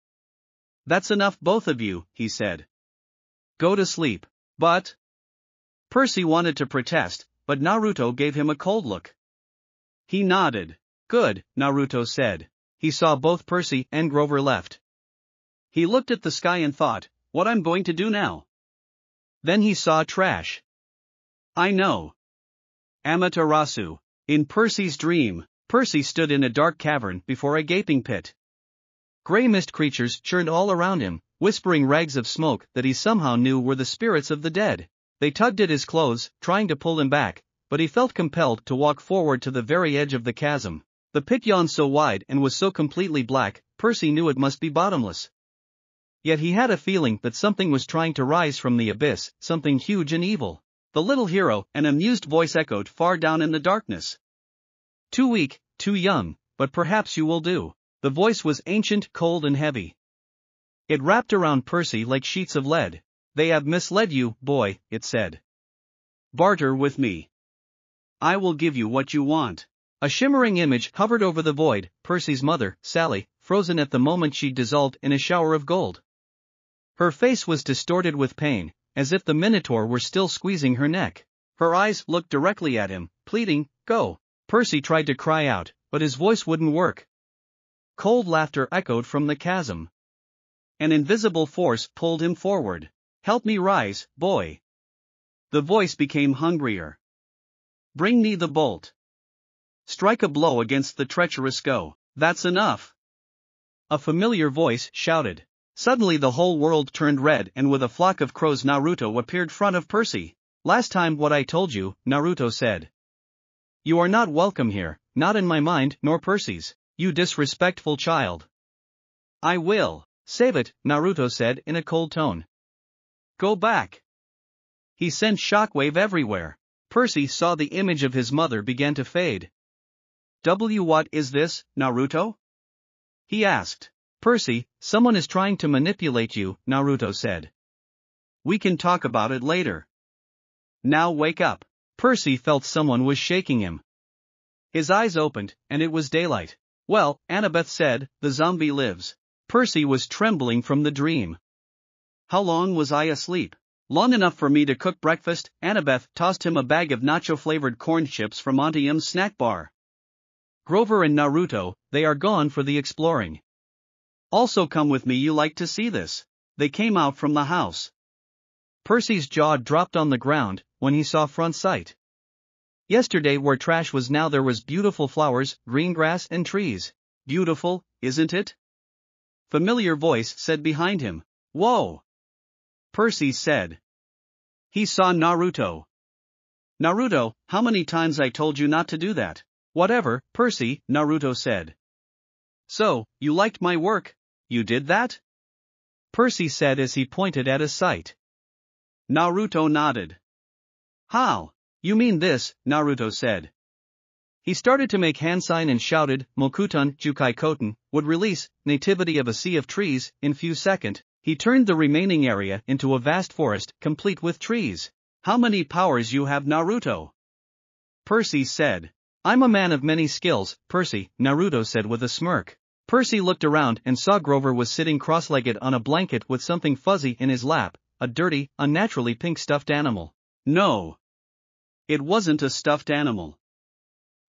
That's enough, both of you, he said. Go to sleep. But... Percy wanted to protest, but Naruto gave him a cold look. He nodded. Good, Naruto said. He saw both Percy and Grover left. He looked at the sky and thought, what I'm going to do now? Then he saw trash. I know. Amaterasu. In Percy's dream, Percy stood in a dark cavern before a gaping pit. Gray mist creatures churned all around him, whispering rags of smoke that he somehow knew were the spirits of the dead. They tugged at his clothes, trying to pull him back, but he felt compelled to walk forward to the very edge of the chasm. The pit yawned so wide and was so completely black, Percy knew it must be bottomless. Yet he had a feeling that something was trying to rise from the abyss, something huge and evil. The little hero, an amused voice echoed far down in the darkness. Too weak, too young, but perhaps you will do. The voice was ancient, cold and heavy. It wrapped around Percy like sheets of lead. They have misled you, boy, it said. Barter with me. I will give you what you want. A shimmering image hovered over the void, Percy's mother, Sally, frozen at the moment she dissolved in a shower of gold. Her face was distorted with pain, as if the Minotaur were still squeezing her neck. Her eyes looked directly at him, pleading, go. Percy tried to cry out, but his voice wouldn't work. Cold laughter echoed from the chasm. An invisible force pulled him forward. Help me rise, boy. The voice became hungrier. Bring me the bolt. Strike a blow against the treacherous go. That's enough. A familiar voice shouted. Suddenly the whole world turned red and with a flock of crows Naruto appeared front of Percy. Last time what I told you, Naruto said. You are not welcome here, not in my mind nor Percy's, you disrespectful child. I will. Save it, Naruto said in a cold tone. Go back. He sent shockwave everywhere. Percy saw the image of his mother began to fade. What is this, Naruto? He asked. Percy, someone is trying to manipulate you, Naruto said. We can talk about it later. Now wake up. Percy felt someone was shaking him. His eyes opened, and it was daylight. Well, Annabeth said, the zombie lives. Percy was trembling from the dream. How long was I asleep? Long enough for me to cook breakfast. Annabeth tossed him a bag of nacho-flavored corn chips from Auntie M's snack bar. Grover and Naruto, they are gone for the exploring. Also come with me, you like to see this. They came out from the house. Percy's jaw dropped on the ground when he saw front sight. Yesterday where trash was now there was beautiful flowers, green grass and trees. Beautiful, isn't it? Familiar voice said behind him. Whoa! Percy said. He saw Naruto. Naruto, how many times I told you not to do that? Whatever, Percy, Naruto said. So, you liked my work? You did that? Percy said as he pointed at his sight. Naruto nodded. How? You mean this, Naruto said. He started to make hand sign and shouted, Mokuton Jukai Koten, would release, nativity of a sea of trees, in few seconds. He turned the remaining area into a vast forest, complete with trees. How many powers you have, Naruto? Percy said. I'm a man of many skills, Percy, Naruto said with a smirk. Percy looked around and saw Grover was sitting cross-legged on a blanket with something fuzzy in his lap, a dirty, unnaturally pink stuffed animal. No. It wasn't a stuffed animal.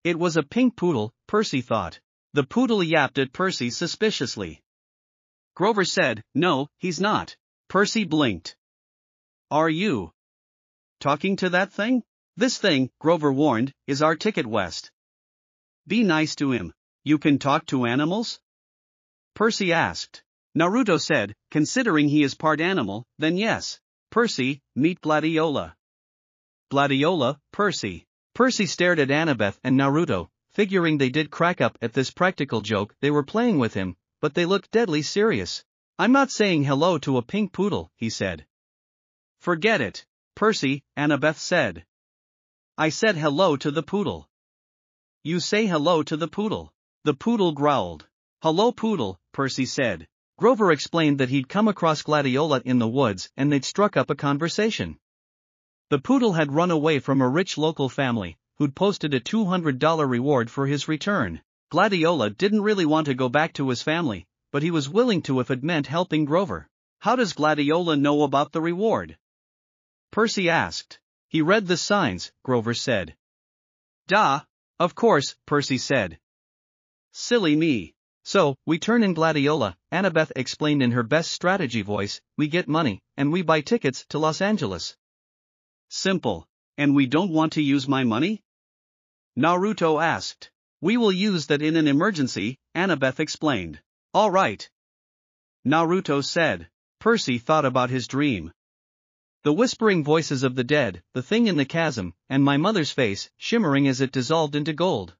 It was a pink poodle, Percy thought. The poodle yapped at Percy suspiciously. Grover said, no, he's not. Percy blinked. Are you talking to that thing? This thing, Grover warned, is our ticket west. Be nice to him. You can talk to animals? Percy asked. Naruto said, considering he is part animal, then yes. Percy, meet Gladiola. Gladiola, Percy. Percy stared at Annabeth and Naruto, figuring they did crack up at this practical joke they were playing with him, but they looked deadly serious. I'm not saying hello to a pink poodle, he said. Forget it, Percy, Annabeth said. I said hello to the poodle. You say hello to the poodle. The poodle growled. Hello poodle, Percy said. Grover explained that he'd come across Gladiola in the woods and they'd struck up a conversation. The poodle had run away from a rich local family, who'd posted a $200 reward for his return. Gladiola didn't really want to go back to his family, but he was willing to if it meant helping Grover. How does Gladiola know about the reward? Percy asked. He read the signs, Grover said. Duh. Of course, Percy said. Silly me. So, we turn in Gladiola, Annabeth explained in her best strategy voice, we get money, and we buy tickets to Los Angeles. Simple. And we don't want to use my money? Naruto asked. We will use that in an emergency, Annabeth explained. All right. Naruto said. Percy thought about his dream. The whispering voices of the dead, the thing in the chasm, and my mother's face, shimmering as it dissolved into gold.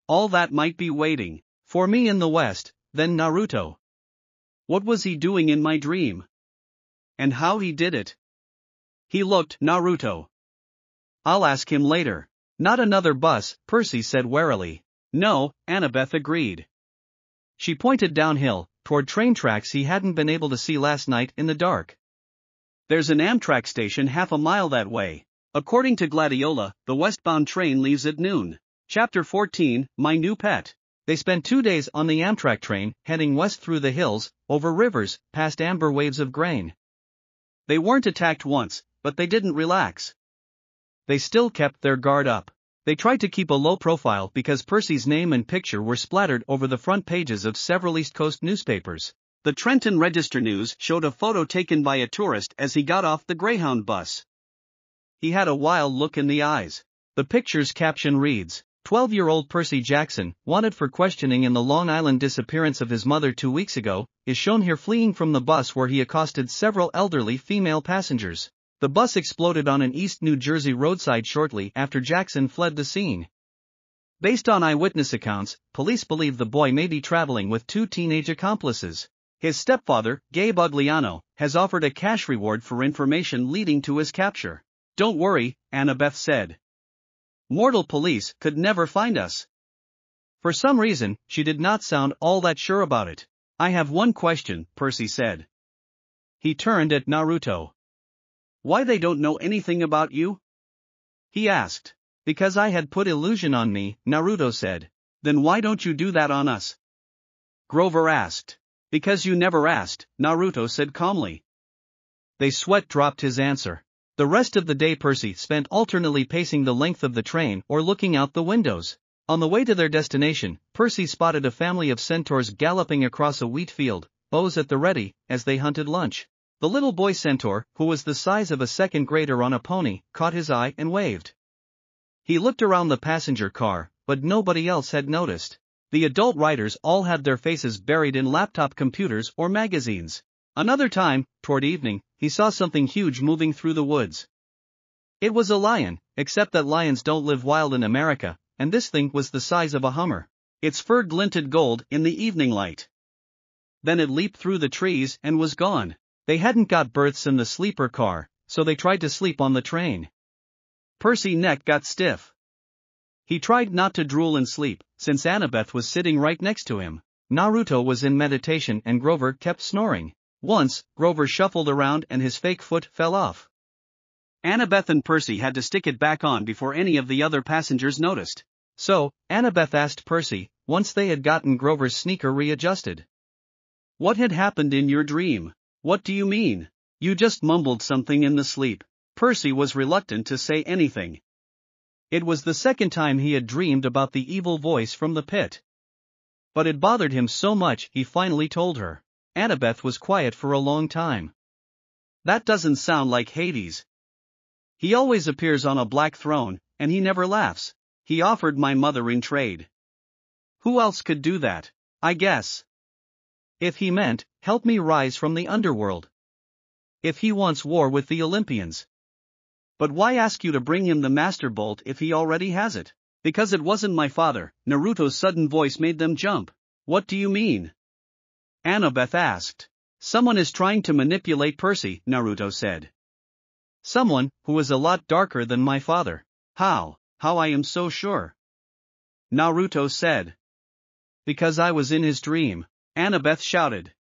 All that might be waiting for me in the West, then Naruto. What was he doing in my dream? And how he did it? He looked, Naruto. I'll ask him later. Not another bus, Percy said warily. No, Annabeth agreed. She pointed downhill, toward train tracks he hadn't been able to see last night in the dark. There's an Amtrak station half a mile that way. According to Gladiola, the westbound train leaves at noon. Chapter 14, My New Pet. They spent 2 days on the Amtrak train, heading west through the hills, over rivers, past amber waves of grain. They weren't attacked once, but they didn't relax. They still kept their guard up. They tried to keep a low profile because Percy's name and picture were splattered over the front pages of several East Coast newspapers. The Trenton Register News showed a photo taken by a tourist as he got off the Greyhound bus. He had a wild look in the eyes. The picture's caption reads, 12-year-old Percy Jackson, wanted for questioning in the Long Island disappearance of his mother 2 weeks ago, is shown here fleeing from the bus where he accosted several elderly female passengers. The bus exploded on an East New Jersey roadside shortly after Jackson fled the scene. Based on eyewitness accounts, police believe the boy may be traveling with 2 teenage accomplices. His stepfather, Gabe Ugliano, has offered a cash reward for information leading to his capture. "Don't worry," Annabeth said. "Mortal police could never find us." For some reason, she did not sound all that sure about it. "I have one question," Percy said. He turned at Naruto. "Why they don't know anything about you?" he asked. "Because I had put illusion on me," Naruto said. "Then why don't you do that on us?" Grover asked. "Because you never asked," Naruto said calmly. They sweat dropped his answer. The rest of the day Percy spent alternately pacing the length of the train or looking out the windows. On the way to their destination, Percy spotted a family of centaurs galloping across a wheat field, bows at the ready, as they hunted lunch. The little boy centaur, who was the size of a second grader on a pony, caught his eye and waved. He looked around the passenger car, but nobody else had noticed. The adult riders all had their faces buried in laptop computers or magazines. Another time, toward evening, he saw something huge moving through the woods. It was a lion, except that lions don't live wild in America, and this thing was the size of a Hummer. Its fur glinted gold in the evening light. Then it leaped through the trees and was gone. They hadn't got berths in the sleeper car, so they tried to sleep on the train. Percy's neck got stiff. He tried not to drool in sleep, since Annabeth was sitting right next to him. Naruto was in meditation and Grover kept snoring. Once, Grover shuffled around and his fake foot fell off. Annabeth and Percy had to stick it back on before any of the other passengers noticed. So, Annabeth asked Percy, once they had gotten Grover's sneaker readjusted. "What had happened in your dream? What do you mean? You just mumbled something in the sleep." Percy was reluctant to say anything. It was the second time he had dreamed about the evil voice from the pit. But it bothered him so much he finally told her. Annabeth was quiet for a long time. "That doesn't sound like Hades. He always appears on a black throne, and he never laughs. He offered my mother in trade. Who else could do that? I guess. If he meant, help me rise from the underworld. If he wants war with the Olympians. But why ask you to bring him the Master Bolt if he already has it?" "Because it wasn't my father." Naruto's sudden voice made them jump. "What do you mean?" Annabeth asked. "Someone is trying to manipulate Percy," Naruto said. "Someone who is a lot darker than my father." How I am so sure?" Naruto said. "Because I was in his dream," Annabeth shouted.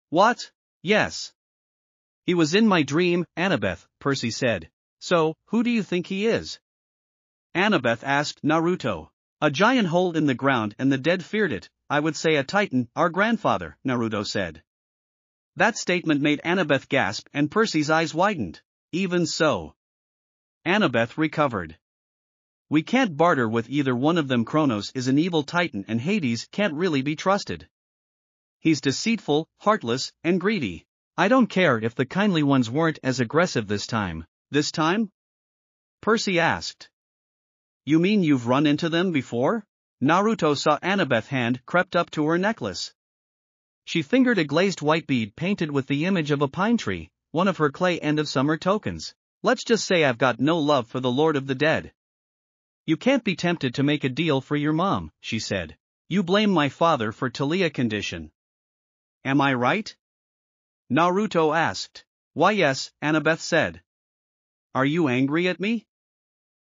"What?" "Yes. He was in my dream, Annabeth," Percy said. "So, who do you think he is?" Annabeth asked Naruto. "A giant hole in the ground and the dead feared it. I would say a titan, our grandfather," Naruto said. That statement made Annabeth gasp and Percy's eyes widened. "Even so." Annabeth recovered. "We can't barter with either one of them. Kronos is an evil titan and Hades can't really be trusted. He's deceitful, heartless, and greedy. I don't care if the kindly ones weren't as aggressive this time." "This time?" Percy asked. "You mean you've run into them before?" Naruto saw Annabeth's hand crept up to her necklace. She fingered a glazed white bead painted with the image of a pine tree, one of her clay end-of-summer tokens. "Let's just say I've got no love for the Lord of the Dead." "You can't be tempted to make a deal for your mom," she said. "You blame my father for Talia's condition. Am I right?" Naruto asked. "Why yes," Annabeth said. "Are you angry at me?"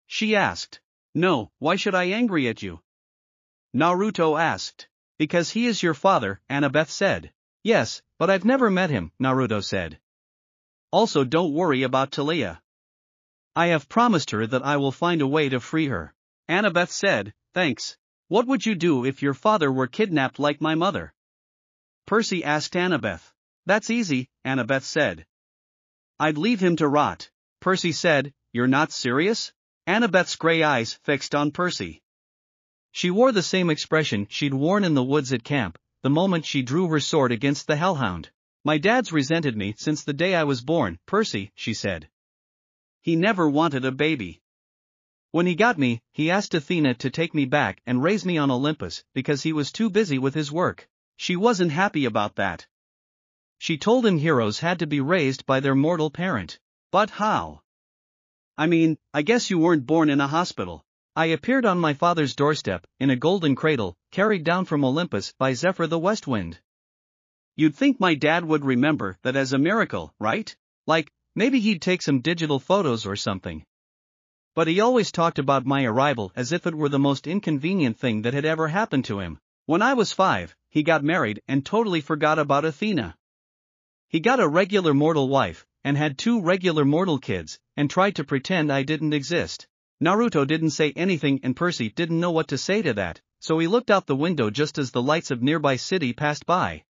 she asked. "No, why should I angry at you?" Naruto asked. "Because he is your father," Annabeth said. "Yes, but I've never met him," Naruto said. "Also don't worry about Talia. I have promised her that I will find a way to free her." Annabeth said, "Thanks. What would you do if your father were kidnapped like my mother?" Percy asked Annabeth. "That's easy," Annabeth said. "I'd leave him to rot." Percy said, "You're not serious?" Annabeth's gray eyes fixed on Percy. She wore the same expression she'd worn in the woods at camp, the moment she drew her sword against the hellhound. "My dad's resented me since the day I was born, Percy," she said. "He never wanted a baby. When he got me, he asked Athena to take me back and raise me on Olympus because he was too busy with his work. She wasn't happy about that. She told him heroes had to be raised by their mortal parent. But how? I mean, I guess you weren't born in a hospital." I appeared on my father's doorstep, in a golden cradle, carried down from Olympus by Zephyr the West Wind. You'd think my dad would remember that as a miracle, right? Like, maybe he'd take some digital photos or something. But he always talked about my arrival as if it were the most inconvenient thing that had ever happened to him. When I was 5, he got married and totally forgot about Athena. He got a regular mortal wife, and had 2 regular mortal kids, and tried to pretend I didn't exist. Naruto didn't say anything and Percy didn't know what to say to that, so he looked out the window just as the lights of nearby city passed by.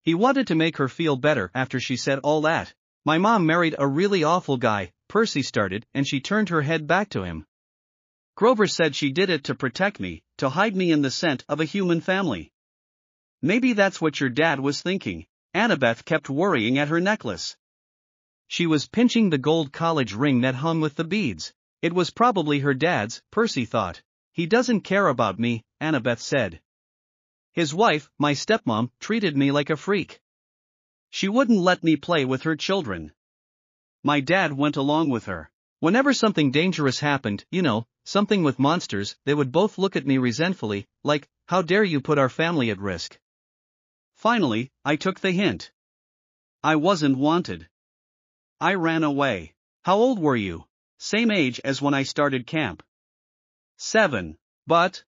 He wanted to make her feel better after she said all that. My mom married a really awful guy, Percy started, and she turned her head back to him. Grover said she did it to protect me, to hide me in the scent of a human family. Maybe that's what your dad was thinking. Annabeth kept worrying at her necklace. She was pinching the gold college ring that hung with the beads. It was probably her dad's, Percy thought. He doesn't care about me, Annabeth said. His wife, my stepmom, treated me like a freak. She wouldn't let me play with her children. My dad went along with her. Whenever something dangerous happened, something with monsters, they would both look at me resentfully, like, how dare you put our family at risk? Finally, I took the hint. I wasn't wanted. I ran away. How old were you? Same age as when I started camp. 7. But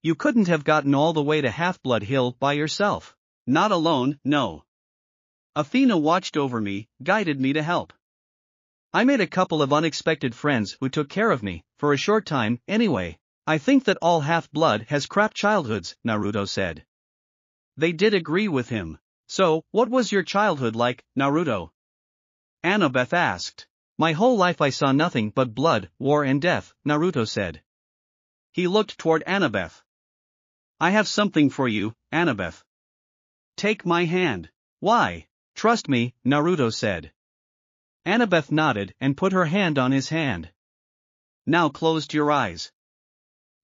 you couldn't have gotten all the way to Half-Blood Hill by yourself. Not alone, no. Athena watched over me, guided me to help. I made a couple of unexpected friends who took care of me, for a short time, anyway. I think that all half-blood has crap childhoods, Naruto said. They did agree with him. So, what was your childhood like, Naruto? Annabeth asked. My whole life I saw nothing but blood, war and death, Naruto said. He looked toward Annabeth. I have something for you, Annabeth. Take my hand. Why? Trust me, Naruto said. Annabeth nodded and put her hand on his hand. Now close your eyes.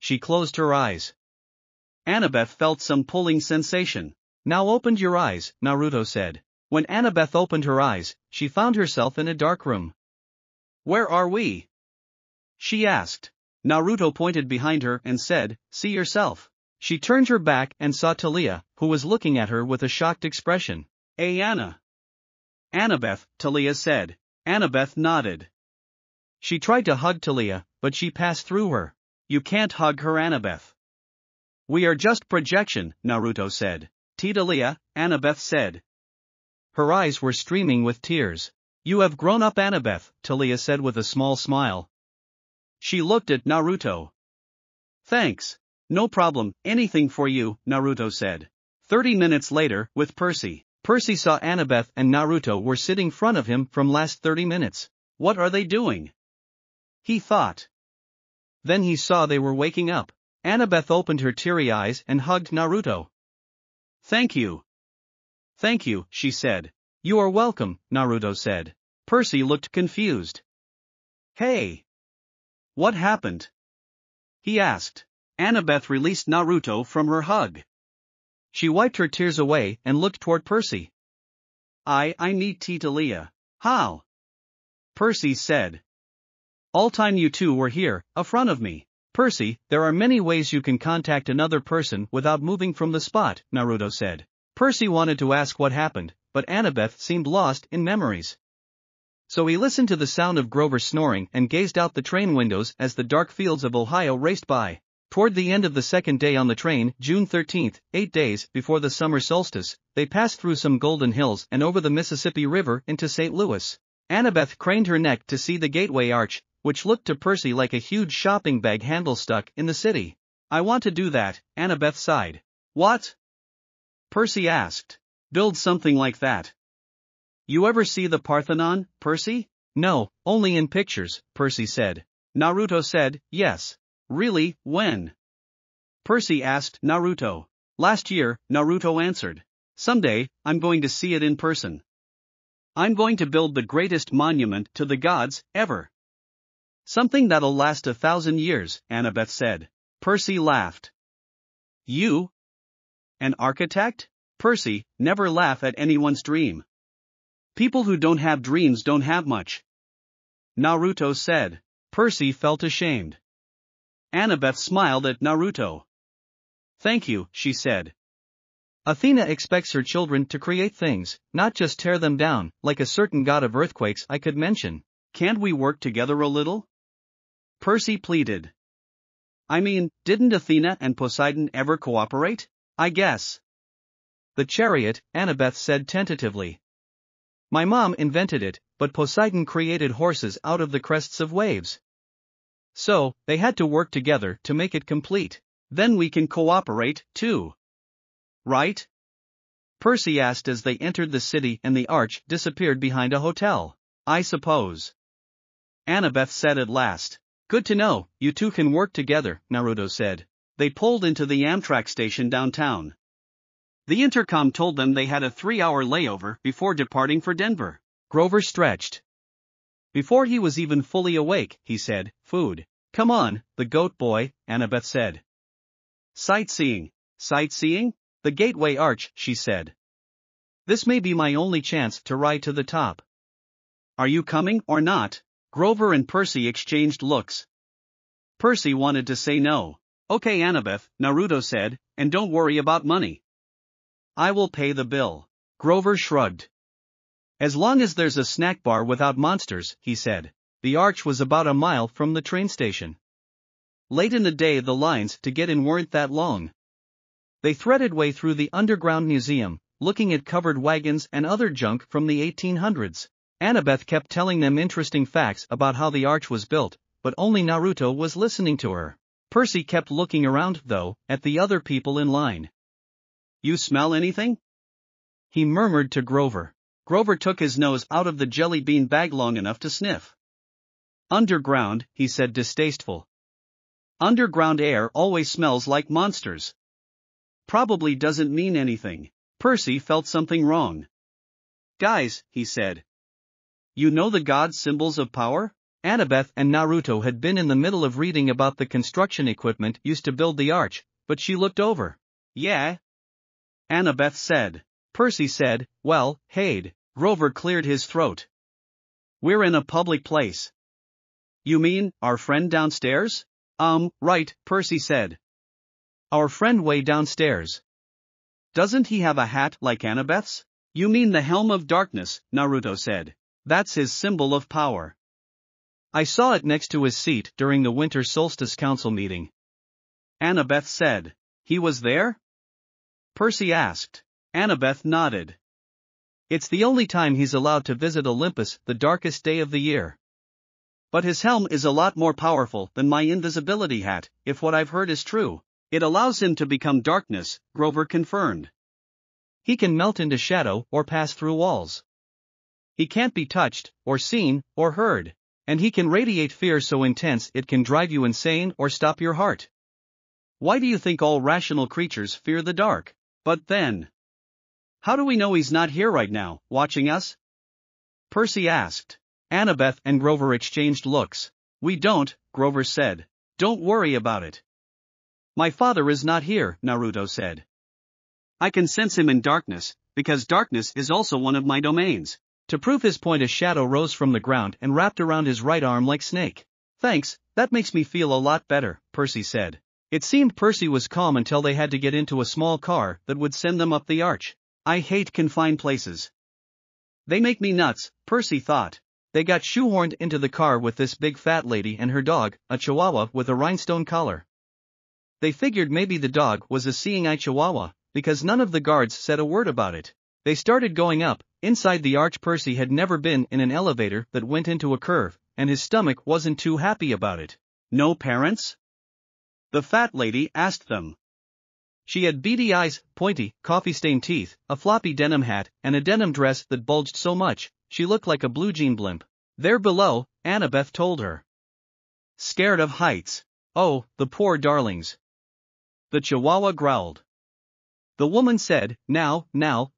She closed her eyes. Annabeth felt some pulling sensation. Now open your eyes, Naruto said. When Annabeth opened her eyes, she found herself in a dark room. Where are we? She asked. Naruto pointed behind her and said, see yourself. She turned her back and saw Talia, who was looking at her with a shocked expression. Hey Anna. Annabeth, Talia said. Annabeth nodded. She tried to hug Talia, but she passed through her. You can't hug her, Annabeth. We are just projection, Naruto said. Talia, Annabeth said. Her eyes were streaming with tears. You have grown up, Annabeth, Talia said with a small smile. She looked at Naruto. Thanks. No problem, anything for you, Naruto said. 30 minutes later, with Percy. Percy saw Annabeth and Naruto were sitting in front of him from last 30 minutes. What are they doing? He thought. Then he saw they were waking up. Annabeth opened her teary eyes and hugged Naruto. Thank you. Thank you, she said. You are welcome, Naruto said. Percy looked confused. Hey! What happened? He asked. Annabeth released Naruto from her hug. She wiped her tears away and looked toward Percy. I need Talia. How? Percy said. All time you two were here, in front of me. Percy, there are many ways you can contact another person without moving from the spot, Naruto said. Percy wanted to ask what happened, but Annabeth seemed lost in memories. So he listened to the sound of Grover snoring and gazed out the train windows as the dark fields of Ohio raced by. Toward the end of the second day on the train, June 13th, 8 days before the summer solstice, they passed through some golden hills and over the Mississippi River into St. Louis. Annabeth craned her neck to see the gateway arch, which looked to Percy like a huge shopping bag handle stuck in the city. I want to do that, Annabeth sighed. What? Percy asked. Build something like that. You ever see the Parthenon, Percy? No, only in pictures, Percy said. Naruto said, yes. Really, when? Percy asked Naruto. Last year, Naruto answered. Someday, I'm going to see it in person. I'm going to build the greatest monument to the gods, ever. Something that'll last 1,000 years, Annabeth said. Percy laughed. You? An architect? Percy, never laugh at anyone's dream. People who don't have dreams don't have much. Naruto said. Percy felt ashamed. Annabeth smiled at Naruto. Thank you, she said. Athena expects her children to create things, not just tear them down, like a certain god of earthquakes I could mention. Can't we work together a little? Percy pleaded. I mean, didn't Athena and Poseidon ever cooperate? I guess. The chariot, Annabeth said tentatively. My mom invented it, but Poseidon created horses out of the crests of waves. So, they had to work together to make it complete. Then we can cooperate, too. Right? Percy asked as they entered the city and the arch disappeared behind a hotel. I suppose. Annabeth said at last. Good to know, you two can work together, Naruto said. They pulled into the Amtrak station downtown. The intercom told them they had a 3-hour layover before departing for Denver. Grover stretched. Before he was even fully awake, he said, food. Come on, the goat boy, Annabeth said. Sightseeing. Sightseeing? The Gateway Arch, she said. This may be my only chance to ride to the top. Are you coming or not? Grover and Percy exchanged looks. Percy wanted to say no. Okay, Annabeth, Naruto said, and don't worry about money. I will pay the bill. Grover shrugged. As long as there's a snack bar without monsters, he said. The arch was about a mile from the train station. Late in the day the lines to get in weren't that long. They threaded way through the underground museum, looking at covered wagons and other junk from the 1800s. Annabeth kept telling them interesting facts about how the arch was built, but only Naruto was listening to her. Percy kept looking around, though, at the other people in line. You smell anything? He murmured to Grover. Grover took his nose out of the jelly bean bag long enough to sniff. Underground, he said distasteful. Underground air always smells like monsters. Probably doesn't mean anything. Percy felt something wrong. Guys, he said. You know the gods' symbols of power? Annabeth and Naruto had been in the middle of reading about the construction equipment used to build the arch, but she looked over. Yeah? Annabeth said. Percy said, well, Hade. Grover cleared his throat. We're in a public place. You mean, our friend downstairs? Right, Percy said. Our friend way downstairs. Doesn't he have a hat like Annabeth's? You mean the Helm of Darkness, Naruto said. That's his symbol of power. I saw it next to his seat during the Winter Solstice Council meeting. Annabeth said. He was there? Percy asked. Annabeth nodded. It's the only time he's allowed to visit Olympus the darkest day of the year. But his helm is a lot more powerful than my invisibility hat, if what I've heard is true. It allows him to become darkness, Grover confirmed. He can melt into shadow or pass through walls. He can't be touched, or seen, or heard. And he can radiate fear so intense it can drive you insane or stop your heart. Why do you think all rational creatures fear the dark? But then, how do we know he's not here right now, watching us? Percy asked. Annabeth and Grover exchanged looks. We don't, Grover said. Don't worry about it. My father is not here, Naruto said. I can sense him in darkness, because darkness is also one of my domains. To prove his point, a shadow rose from the ground and wrapped around his right arm like snake. Thanks, that makes me feel a lot better, Percy said. It seemed Percy was calm until they had to get into a small car that would send them up the arch. I hate confined places. They make me nuts, Percy thought. They got shoehorned into the car with this big fat lady and her dog, a chihuahua with a rhinestone collar. They figured maybe the dog was a seeing-eye chihuahua, because none of the guards said a word about it. They started going up. Inside the arch, Percy had never been in an elevator that went into a curve, and his stomach wasn't too happy about it. No parents? The fat lady asked them. She had beady eyes, pointy, coffee-stained teeth, a floppy denim hat, and a denim dress that bulged so much, she looked like a blue jean blimp. There below, Annabeth told her. Scared of heights. Oh, the poor darlings. The chihuahua growled. The woman said, now,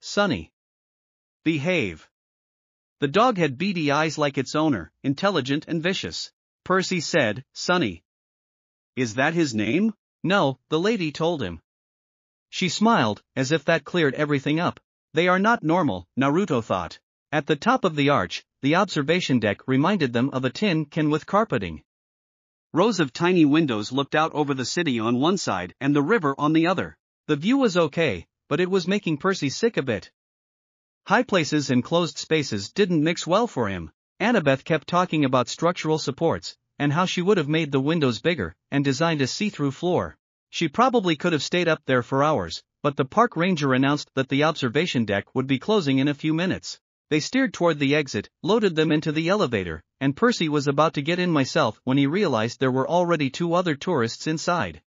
Sonny. Behave. The dog had beady eyes like its owner, intelligent and vicious. Percy said, Sonny. Is that his name? No, the lady told him. She smiled, as if that cleared everything up. They are not normal, Naruto thought. At the top of the arch, the observation deck reminded them of a tin can with carpeting. Rows of tiny windows looked out over the city on one side and the river on the other. The view was okay, but it was making Percy sick a bit. High places and closed spaces didn't mix well for him. Annabeth kept talking about structural supports, and how she would have made the windows bigger, and designed a see-through floor. She probably could have stayed up there for hours, but the park ranger announced that the observation deck would be closing in a few minutes. They steered toward the exit, loaded them into the elevator, and Percy was about to get in myself when he realized there were already 2 other tourists inside.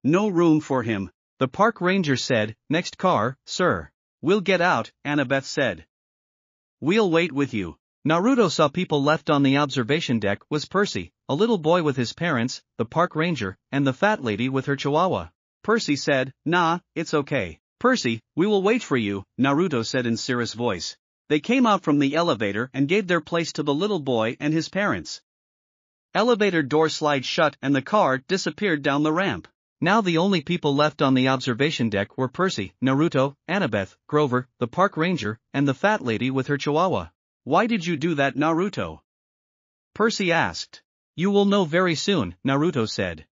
No room for him, the park ranger said. Next car, sir. We'll get out, Annabeth said. We'll wait with you. Naruto saw people left on the observation deck was Percy, a little boy with his parents, the park ranger, and the fat lady with her chihuahua. Percy said, "Nah, it's okay. Percy, we will wait for you," Naruto said in serious voice. They came out from the elevator and gave their place to the little boy and his parents. Elevator door slid shut and the car disappeared down the ramp. Now the only people left on the observation deck were Percy, Naruto, Annabeth, Grover, the park ranger, and the fat lady with her chihuahua. "Why did you do that, Naruto?" Percy asked. "You will know very soon," Naruto said.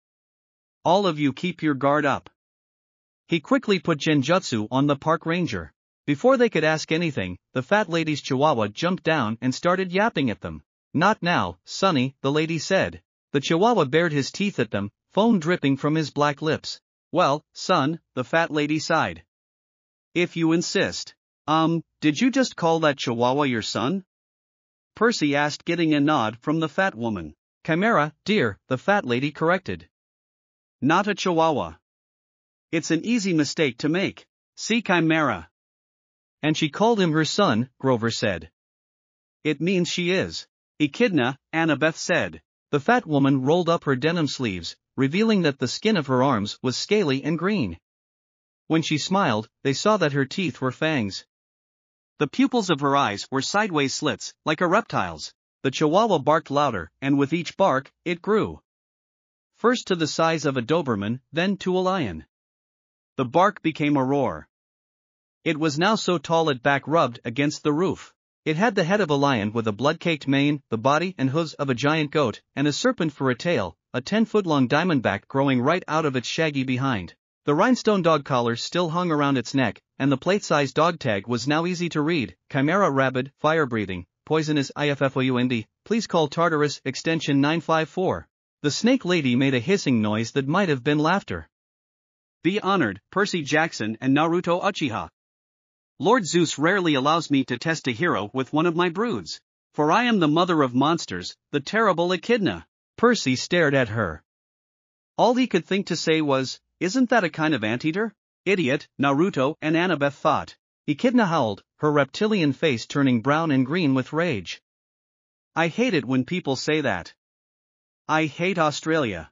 "All of you keep your guard up." He quickly put genjutsu on the park ranger. Before they could ask anything, the fat lady's chihuahua jumped down and started yapping at them. "Not now, Sonny," the lady said. The chihuahua bared his teeth at them, foam dripping from his black lips. "Well, son," the fat lady sighed. "If you insist. Did you just call that chihuahua your son?" Percy asked, getting a nod from the fat woman. "Chimera, dear," the fat lady corrected. "Not a chihuahua. It's an easy mistake to make. See, Chimera." "And she called him her son," Grover said. "It means she is. Echidna," Annabeth said. The fat woman rolled up her denim sleeves, revealing that the skin of her arms was scaly and green. When she smiled, they saw that her teeth were fangs. The pupils of her eyes were sideways slits, like a reptile's. The chihuahua barked louder, and with each bark, it grew. First to the size of a Doberman, then to a lion. The bark became a roar. It was now so tall it back rubbed against the roof. It had the head of a lion with a blood-caked mane, the body and hooves of a giant goat, and a serpent for a tail, a 10-foot-long diamondback growing right out of its shaggy behind. The rhinestone dog collar still hung around its neck, and the plate-sized dog tag was now easy to read: Chimera rabid, fire-breathing, poisonous IFFOUND, please call Tartarus extension 954. The snake lady made a hissing noise that might have been laughter. "Be honored, Percy Jackson and Naruto Uchiha. Lord Zeus rarely allows me to test a hero with one of my broods. For I am the mother of monsters, the terrible Echidna." Percy stared at her. All he could think to say was, "Isn't that a kind of anteater?" "Idiot," Naruto and Annabeth thought. Echidna howled, her reptilian face turning brown and green with rage. "I hate it when people say that. I hate Australia.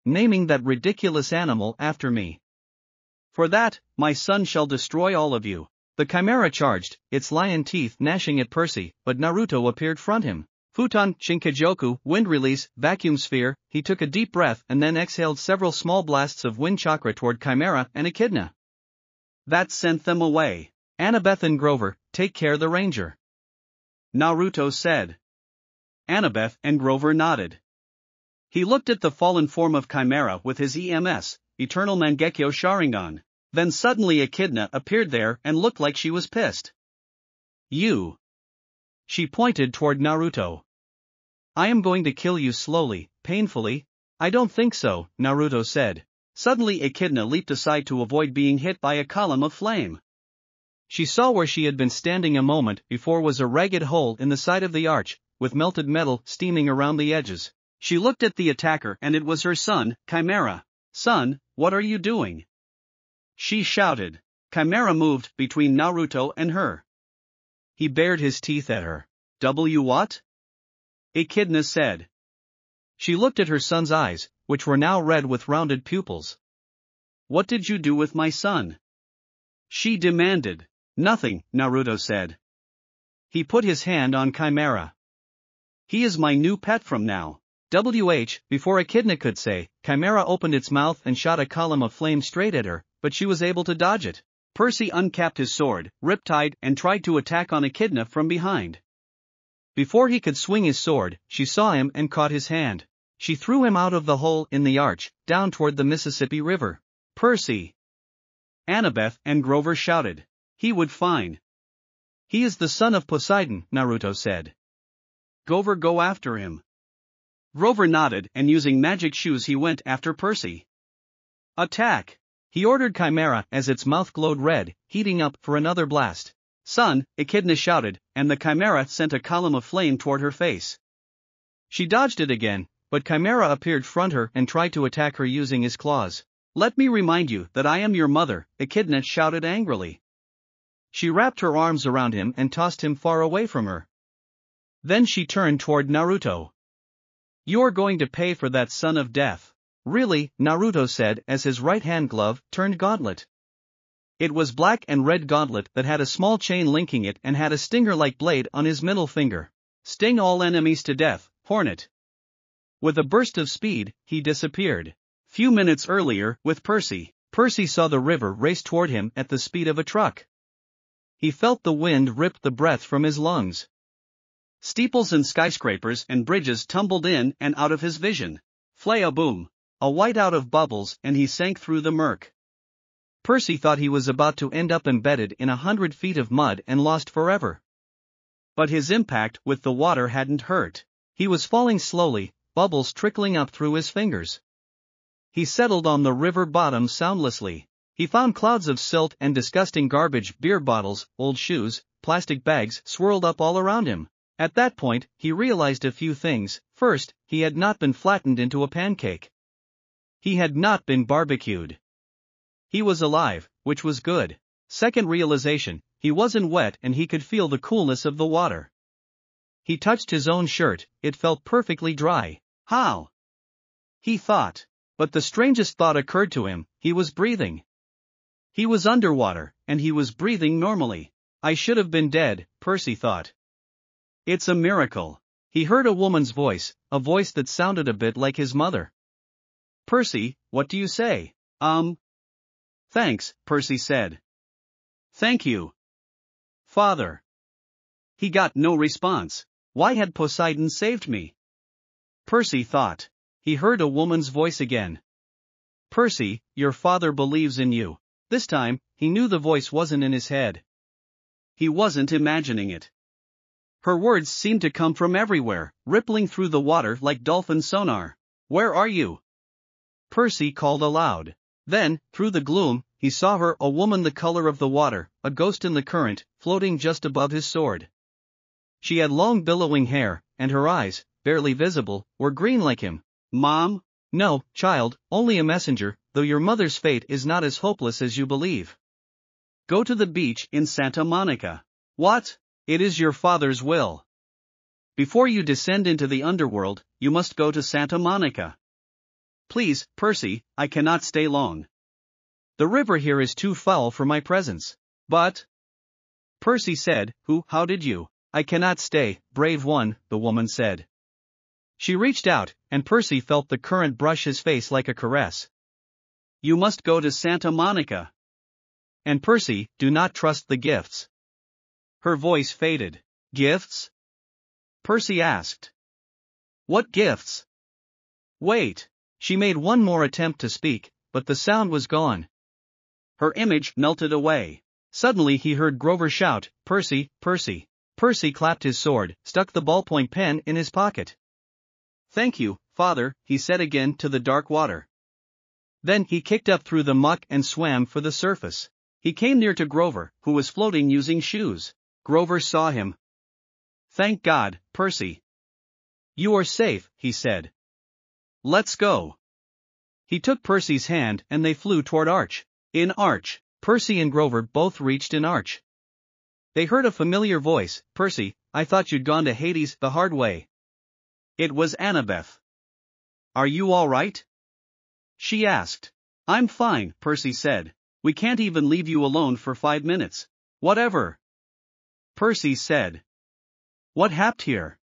Naming that ridiculous animal after me. For that, my son shall destroy all of you." The chimera charged, its lion teeth gnashing at Percy, but Naruto appeared front him. Futon, Shinkajoku, wind release, vacuum sphere. He took a deep breath and then exhaled several small blasts of wind chakra toward Chimera and Echidna. That sent them away. "Annabeth and Grover, take care the ranger," Naruto said. Annabeth and Grover nodded. He looked at the fallen form of Chimera with his EMS, Eternal Mangekyo Sharingan. Then suddenly Echidna appeared there and looked like she was pissed. "You." She pointed toward Naruto. "I am going to kill you slowly, painfully." "I don't think so," Naruto said. Suddenly Echidna leaped aside to avoid being hit by a column of flame. She saw where she had been standing a moment before was a ragged hole in the side of the arch, with melted metal steaming around the edges. She looked at the attacker and it was her son, Chimera. "Son, what are you doing?" she shouted. Chimera moved between Naruto and her. He bared his teeth at her. What?" Echidna said. She looked at her son's eyes, which were now red with rounded pupils. "What did you do with my son?" she demanded. "Nothing," Naruto said. He put his hand on Chimera. "He is my new pet from now." Before Echidna could say, Chimera opened its mouth and shot a column of flame straight at her, but she was able to dodge it. Percy uncapped his sword, riptide, and tried to attack on Echidna from behind. Before he could swing his sword, she saw him and caught his hand. She threw him out of the hole in the arch, down toward the Mississippi River. Percy! Annabeth and Grover shouted. He would fine. He is the son of Poseidon, Naruto said. Grover, go after him. Grover nodded, and using magic shoes he went after Percy. Attack! He ordered Chimera as its mouth glowed red, heating up for another blast. Son, Echidna shouted, and the Chimera sent a column of flame toward her face. She dodged it again, but Chimera appeared front her and tried to attack her using his claws. Let me remind you that I am your mother, Echidna shouted angrily. She wrapped her arms around him and tossed him far away from her. Then she turned toward Naruto. You're going to pay for that, son of death. Really, Naruto said as his right-hand glove turned gauntlet. It was black and red gauntlet that had a small chain linking it and had a stinger-like blade on his middle finger. Sting all enemies to death, Hornet. With a burst of speed, he disappeared. Few minutes earlier, with Percy, Percy saw the river race toward him at the speed of a truck. He felt the wind rip the breath from his lungs. Steeples and skyscrapers and bridges tumbled in and out of his vision. Flea-boom! A whiteout of bubbles, and he sank through the murk. Percy thought he was about to end up embedded in 100 feet of mud and lost forever. But his impact with the water hadn't hurt. He was falling slowly, bubbles trickling up through his fingers. He settled on the river bottom soundlessly. He found clouds of silt and disgusting garbage, beer bottles, old shoes, plastic bags swirled up all around him. At that point, he realized a few things. First, he had not been flattened into a pancake. He had not been barbecued. He was alive, which was good. Second realization, he wasn't wet and he could feel the coolness of the water. He touched his own shirt, it felt perfectly dry. How? He thought. But the strangest thought occurred to him, he was breathing. He was underwater, and he was breathing normally. I should have been dead, Percy thought. It's a miracle. He heard a woman's voice, a voice that sounded a bit like his mother. Percy, what do you say? Thanks, Percy said. Thank you, Father. He got no response. Why had Poseidon saved me? Percy thought. He heard a woman's voice again. Percy, your father believes in you. This time, he knew the voice wasn't in his head. He wasn't imagining it. Her words seemed to come from everywhere, rippling through the water like dolphin sonar. Where are you? Percy called aloud. Then, through the gloom, he saw her, a woman the color of the water, a ghost in the current, floating just above his sword. She had long billowing hair, and her eyes, barely visible, were green like him. Mom? No, child, only a messenger, though your mother's fate is not as hopeless as you believe. Go to the beach in Santa Monica. What? It is your father's will. Before you descend into the underworld, you must go to Santa Monica. Please, Percy, I cannot stay long. The river here is too foul for my presence. But? Percy said, how did you? I cannot stay, brave one, the woman said. She reached out, and Percy felt the current brush his face like a caress. You must go to Santa Monica. And Percy, do not trust the gifts. Her voice faded. Gifts? Percy asked. What gifts? Wait. She made one more attempt to speak, but the sound was gone. Her image melted away. Suddenly he heard Grover shout, Percy, Percy. Percy clapped his sword, stuck the ballpoint pen in his pocket. Thank you, Father, he said again to the dark water. Then he kicked up through the muck and swam for the surface. He came near to Grover, who was floating using shoes. Grover saw him. Thank God, Percy. You are safe, he said. Let's go. He took Percy's hand and they flew toward Arch. In Arch, Percy and Grover both reached an arch. They heard a familiar voice, Percy, I thought you'd gone to Hades the hard way. It was Annabeth. Are you all right? She asked. I'm fine, Percy said. We can't even leave you alone for 5 minutes. Whatever. Percy said. What happened here?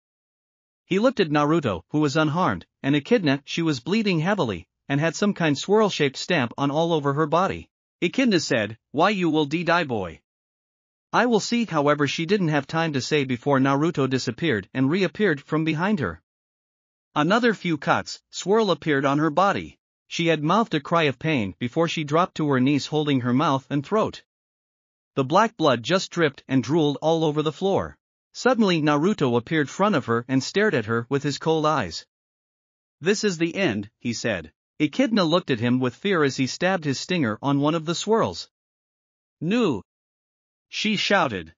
He looked at Naruto, who was unharmed, and Echidna, she was bleeding heavily, and had some kind swirl-shaped stamp on all over her body. Echidna said, Why you will die boy. I will see. However, she didn't have time to say before Naruto disappeared and reappeared from behind her. Another few cuts, swirl appeared on her body. She had mouthed a cry of pain before she dropped to her knees holding her mouth and throat. The black blood just dripped and drooled all over the floor. Suddenly Naruto appeared in front of her and stared at her with his cold eyes. "This is the end," he said. Echidna looked at him with fear as he stabbed his stinger on one of the swirls. "Nu!" she shouted.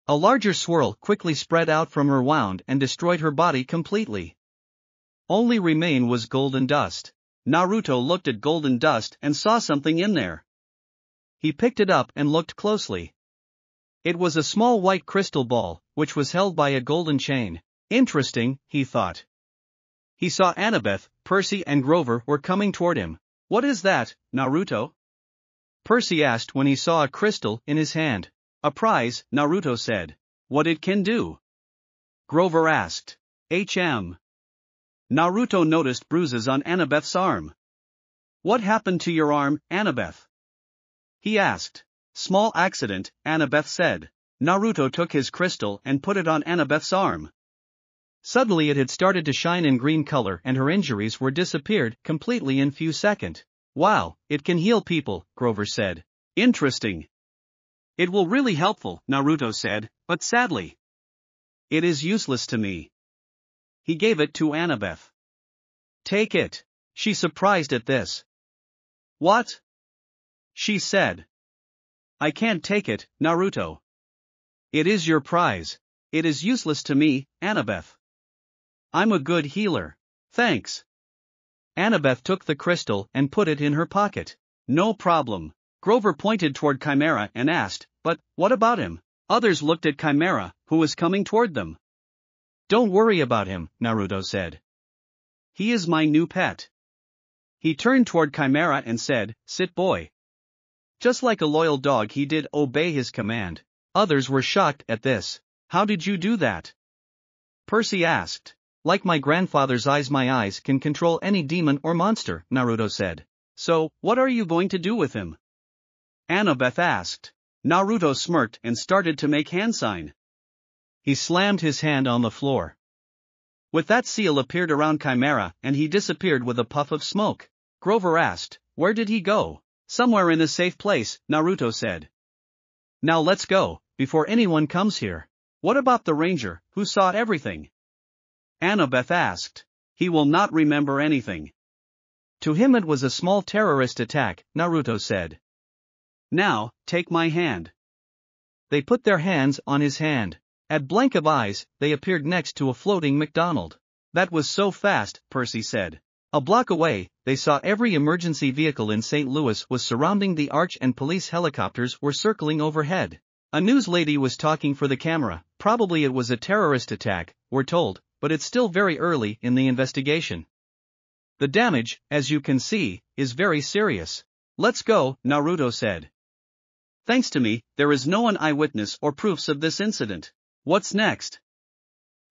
A larger swirl quickly spread out from her wound and destroyed her body completely. Only remain was golden dust. Naruto looked at golden dust and saw something in there. He picked it up and looked closely. It was a small white crystal ball, which was held by a golden chain. Interesting, he thought. He saw Annabeth, Percy and Grover were coming toward him. "What is that, Naruto?" Percy asked when he saw a crystal in his hand. "A prize," Naruto said. "What it can do?" Grover asked. Naruto noticed bruises on Annabeth's arm. "What happened to your arm, Annabeth?" he asked. "Small accident," Annabeth said. Naruto took his crystal and put it on Annabeth's arm. Suddenly it had started to shine in green color and her injuries were disappeared completely in few seconds. "Wow, it can heal people," Grover said. "Interesting. It will really helpful," Naruto said, "but sadly, it is useless to me." He gave it to Annabeth. "Take it." She surprised at this. "What?" she said. "I can't take it, Naruto. It is your prize. It is useless to me, Annabeth. I'm a good healer. Thanks." Annabeth took the crystal and put it in her pocket. "No problem." Grover pointed toward Chimera and asked, "But, what about him?" Others looked at Chimera, who was coming toward them. "Don't worry about him," Naruto said. "He is my new pet." He turned toward Chimera and said, "Sit boy." Just like a loyal dog he did obey his command. Others were shocked at this. "How did you do that?" Percy asked. "Like my grandfather's eyes, my eyes can control any demon or monster," Naruto said. "So, what are you going to do with him?" Annabeth asked. Naruto smirked and started to make hand sign. He slammed his hand on the floor. With that, seal appeared around Chimera and he disappeared with a puff of smoke. Grover asked, "Where did he go?" "Somewhere in a safe place," Naruto said. "Now let's go, before anyone comes here." "What about the ranger, who saw everything?" Annabeth asked. "He will not remember anything. To him it was a small terrorist attack," Naruto said. "Now, take my hand." They put their hands on his hand. At blink of eyes, they appeared next to a floating McDonald. "That was so fast," Percy said. A block away, they saw every emergency vehicle in St. Louis was surrounding the arch and police helicopters were circling overhead. A news lady was talking for the camera. Probably it was a terrorist attack, we're told, but it's still very early in the investigation. The damage, as you can see, is very serious. "Let's go," Naruto said. "Thanks to me, there is no one eyewitness or proofs of this incident." "What's next?"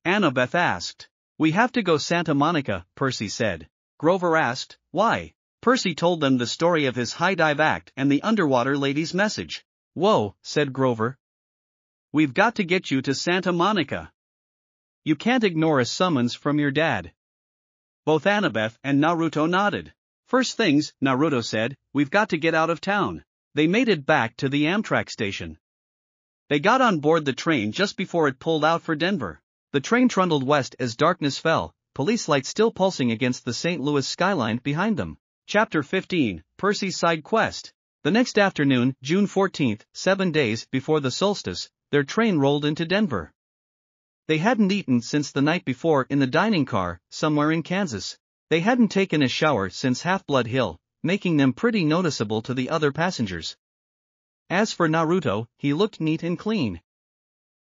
Annabeth asked. "We have to go Santa Monica," Percy said. Grover asked, "Why?" Percy told them the story of his high dive act and the underwater lady's message. "Whoa," said Grover. "We've got to get you to Santa Monica. You can't ignore a summons from your dad." Both Annabeth and Naruto nodded. "First things," Naruto said, "we've got to get out of town." They made it back to the Amtrak station. They got on board the train just before it pulled out for Denver. The train trundled west as darkness fell, police lights still pulsing against the St. Louis skyline behind them. Chapter 15, Percy's Side Quest. The next afternoon, June 14th, 7 days before the solstice, their train rolled into Denver. They hadn't eaten since the night before in the dining car, somewhere in Kansas. They hadn't taken a shower since Half-Blood Hill, making them pretty noticeable to the other passengers. As for Naruto, he looked neat and clean.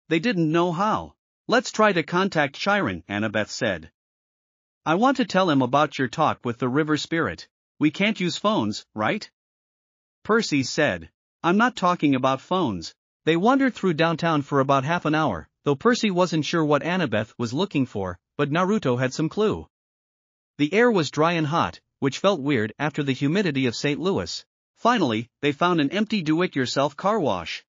They didn't know how. "Let's try to contact Chiron," Annabeth said. "I want to tell him about your talk with the river spirit." "We can't use phones, right?" Percy said. "I'm not talking about phones." They wandered through downtown for about half an hour, though Percy wasn't sure what Annabeth was looking for, but Naruto had some clue. The air was dry and hot, which felt weird after the humidity of St. Louis. Finally, they found an empty do-it-yourself car wash.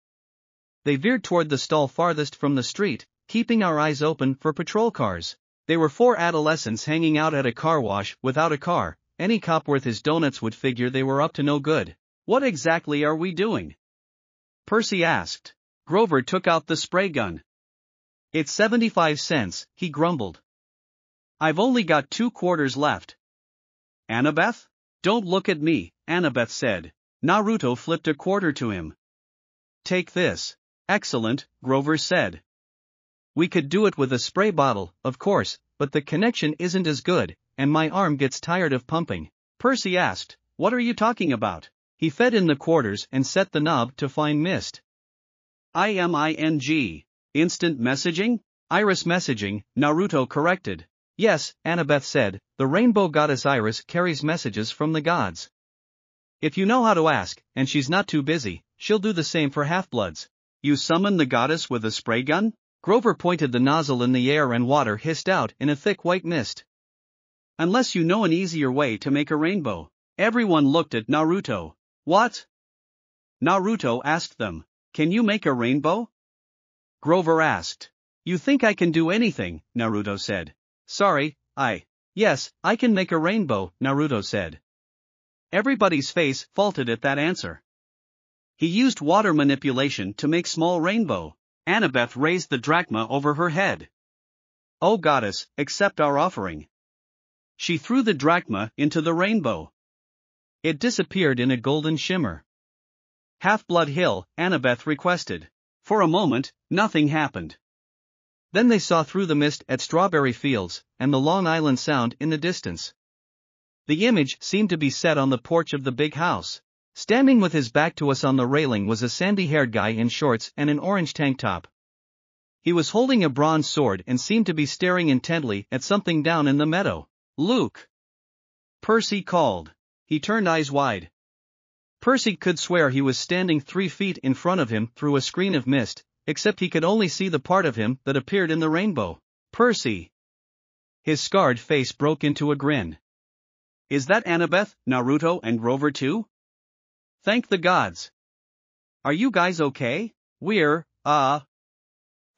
They veered toward the stall farthest from the street, keeping our eyes open for patrol cars. They were four adolescents hanging out at a car wash without a car. Any cop worth his donuts would figure they were up to no good. What exactly are we doing? Percy asked. Grover took out the spray gun. It's 75 cents, he grumbled. I've only got 2 quarters left. Annabeth? Don't look at me, Annabeth said. Naruto flipped a quarter to him. Take this. Excellent, Grover said. We could do it with a spray bottle, of course, but the connection isn't as good, and my arm gets tired of pumping. Percy asked, what are you talking about? He fed in the quarters and set the knob to find mist. IMING. Instant messaging? Iris messaging, Naruto corrected. Yes, Annabeth said, the rainbow goddess Iris carries messages from the gods. If you know how to ask, and she's not too busy, she'll do the same for half-bloods. You summon the goddess with a spray gun? Grover pointed the nozzle in the air and water hissed out in a thick white mist. Unless you know an easier way to make a rainbow. Everyone looked at Naruto. What? Naruto asked them. Can you make a rainbow? Grover asked. You think I can do anything, Naruto said. Sorry, Yes, I can make a rainbow, Naruto said. Everybody's face faltered at that answer. He used water manipulation to make small rainbow. Annabeth raised the drachma over her head. Oh goddess, accept our offering. She threw the drachma into the rainbow. It disappeared in a golden shimmer. Half-Blood Hill, Annabeth requested. For a moment, nothing happened. Then they saw through the mist at Strawberry Fields, and the Long Island Sound in the distance. The image seemed to be set on the porch of the big house. Standing with his back to us on the railing was a sandy-haired guy in shorts and an orange tank top. He was holding a bronze sword and seemed to be staring intently at something down in the meadow. Luke! Percy called. He turned eyes wide. Percy could swear he was standing 3 feet in front of him through a screen of mist, except he could only see the part of him that appeared in the rainbow. Percy! His scarred face broke into a grin. Is that Annabeth, Naruto and Grover too? Thank the gods. Are you guys okay? We're,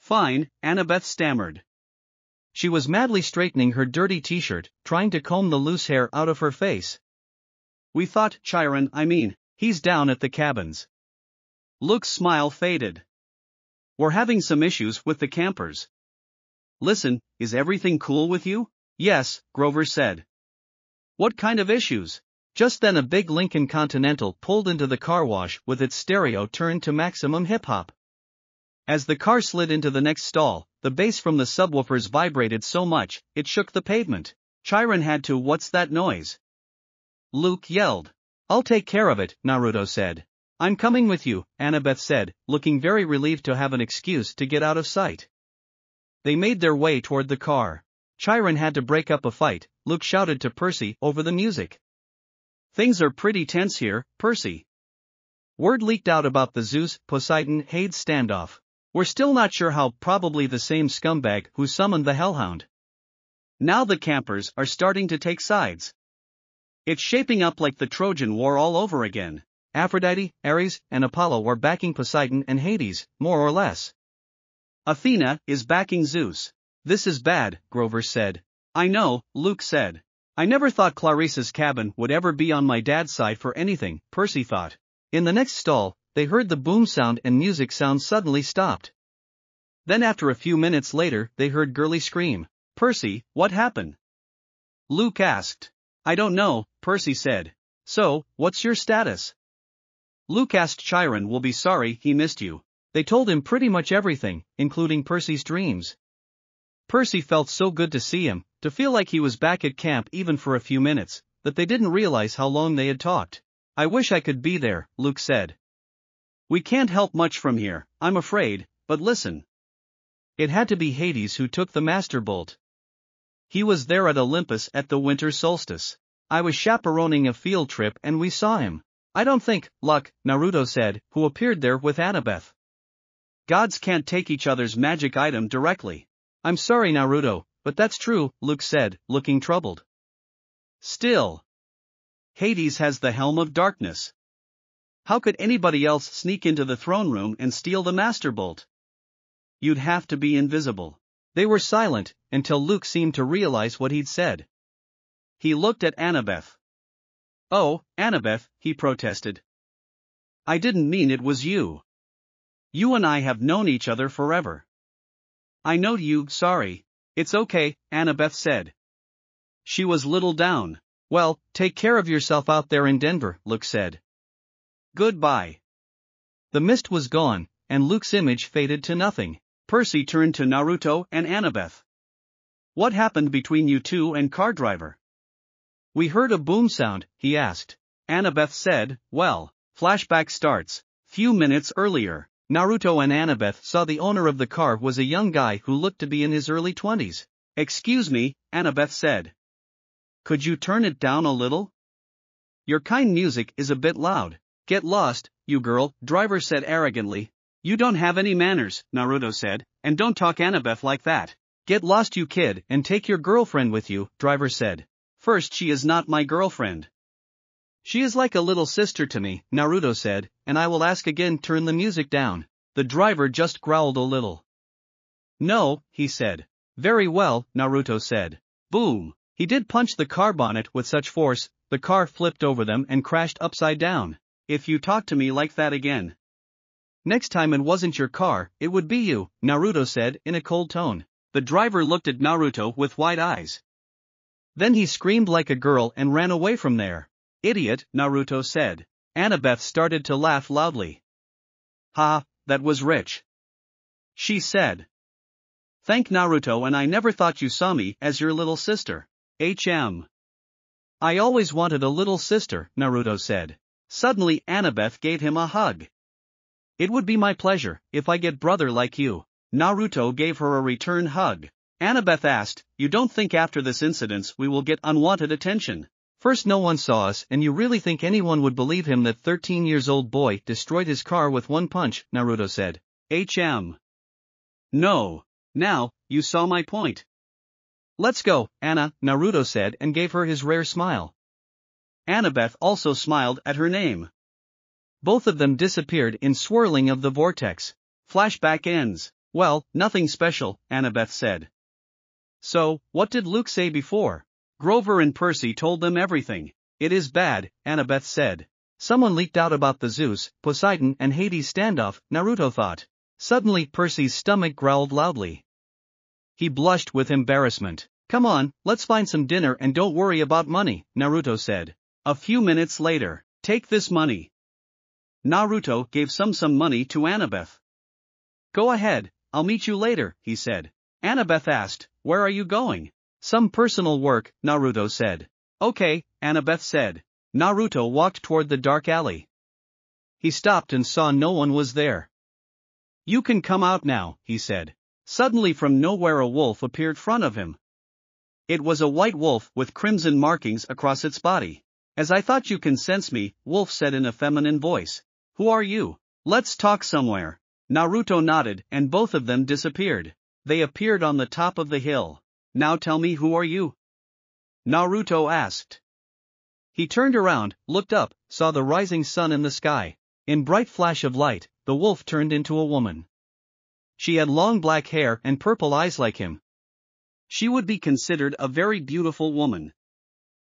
fine, Annabeth stammered. She was madly straightening her dirty t-shirt, trying to comb the loose hair out of her face. We thought, Chiron, he's down at the cabins. Luke's smile faded. We're having some issues with the campers. Listen, is everything cool with you? Yes, Grover said. What kind of issues? Just then a big Lincoln Continental pulled into the car wash with its stereo turned to maximum hip-hop. As the car slid into the next stall, the bass from the subwoofers vibrated so much, it shook the pavement. Chiron had to "What's that noise?" Luke yelled. I'll take care of it, Naruto said. I'm coming with you, Annabeth said, looking very relieved to have an excuse to get out of sight. They made their way toward the car. Chiron had to break up a fight, Luke shouted to Percy over the music. Things are pretty tense here, Percy. Word leaked out about the Zeus-Poseidon-Hades standoff. We're still not sure how, probably the same scumbag who summoned the Hellhound. Now the campers are starting to take sides. It's shaping up like the Trojan War all over again. Aphrodite, Ares, and Apollo are backing Poseidon and Hades, more or less. Athena is backing Zeus. This is bad, Grover said. I know, Luke said. I never thought Clarissa's cabin would ever be on my dad's side for anything, Percy thought. In the next stall, they heard the boom sound and music sound suddenly stopped. Then after a few minutes later they heard Girly scream. Percy, what happened? Luke asked. I don't know, Percy said. So, what's your status? Luke asked Chiron will be sorry he missed you. They told him pretty much everything, including Percy's dreams. Percy felt so good to see him, to feel like he was back at camp even for a few minutes, that they didn't realize how long they had talked. I wish I could be there, Luke said. We can't help much from here, I'm afraid, but listen. It had to be Hades who took the Master Bolt. He was there at Olympus at the winter solstice. I was chaperoning a field trip and we saw him. I don't think, Luck, Naruto said, who appeared there with Annabeth. Gods can't take each other's magic item directly. I'm sorry, Naruto, but that's true, Luke said, looking troubled. Still. Hades has the Helm of Darkness. How could anybody else sneak into the throne room and steal the Master Bolt? You'd have to be invisible. They were silent, until Luke seemed to realize what he'd said. He looked at Annabeth. "Oh, Annabeth," he protested. "I didn't mean it was you. You and I have known each other forever." "I know you, sorry." "It's okay," Annabeth said. She was little down. "Well, take care of yourself out there in Denver," Luke said. "Goodbye." The mist was gone, and Luke's image faded to nothing. Percy turned to Naruto and Annabeth. "What happened between you two and car driver?" "We heard a boom sound," he asked. Annabeth said, "Well." Flashback starts. Few minutes earlier, Naruto and Annabeth saw the owner of the car was a young guy who looked to be in his early 20s. "Excuse me," Annabeth said. "Could you turn it down a little? Your kind music is a bit loud." "Get lost, you girl," driver said arrogantly. "You don't have any manners," Naruto said, "and don't talk Annabeth like that." "Get lost, you kid, and take your girlfriend with you," driver said. "First, she is not my girlfriend. She is like a little sister to me," Naruto said, "and I will ask again, turn the music down." The driver just growled a little. "No," he said. "Very well," Naruto said. Boom! He did punch the car bonnet with such force, the car flipped over them and crashed upside down. "If you talk to me like that again, next time it wasn't your car, it would be you," Naruto said in a cold tone. The driver looked at Naruto with wide eyes. Then he screamed like a girl and ran away from there. "Idiot," Naruto said. Annabeth started to laugh loudly. "Ha, that was rich," she said. "Thank Naruto, and I never thought you saw me as your little sister." "I always wanted a little sister," Naruto said. Suddenly Annabeth gave him a hug. "It would be my pleasure, if I get brother like you." Naruto gave her a return hug. Annabeth asked, "You don't think after this incident we will get unwanted attention?" "First, no one saw us, and you really think anyone would believe him that 13-year-old boy destroyed his car with one punch," Naruto said. "No. Now, you saw my point." "Let's go, Anna," Naruto said and gave her his rare smile. Annabeth also smiled at her name. Both of them disappeared in swirling of the vortex. Flashback ends. "Well, nothing special," Annabeth said. "So, what did Luke say before?" "Grover and Percy told them everything." "It is bad," Annabeth said. Someone leaked out about the Zeus, Poseidon and Hades standoff, Naruto thought. Suddenly Percy's stomach growled loudly. He blushed with embarrassment. "Come on, let's find some dinner and don't worry about money," Naruto said. A few minutes later, "Take this money." Naruto gave some money to Annabeth. "Go ahead, I'll meet you later," he said. Annabeth asked, "Where are you going?" "Some personal work," Naruto said. "Okay," Annabeth said. Naruto walked toward the dark alley. He stopped and saw no one was there. "You can come out now," he said. Suddenly from nowhere a wolf appeared in front of him. It was a white wolf with crimson markings across its body. "As I thought you can sense me," Wolf said in a feminine voice. "Who are you? Let's talk somewhere." Naruto nodded and both of them disappeared. They appeared on the top of the hill. "Now tell me, who are you?" Naruto asked. He turned around, looked up, saw the rising sun in the sky. In bright flash of light, the wolf turned into a woman. She had long black hair and purple eyes like him. She would be considered a very beautiful woman.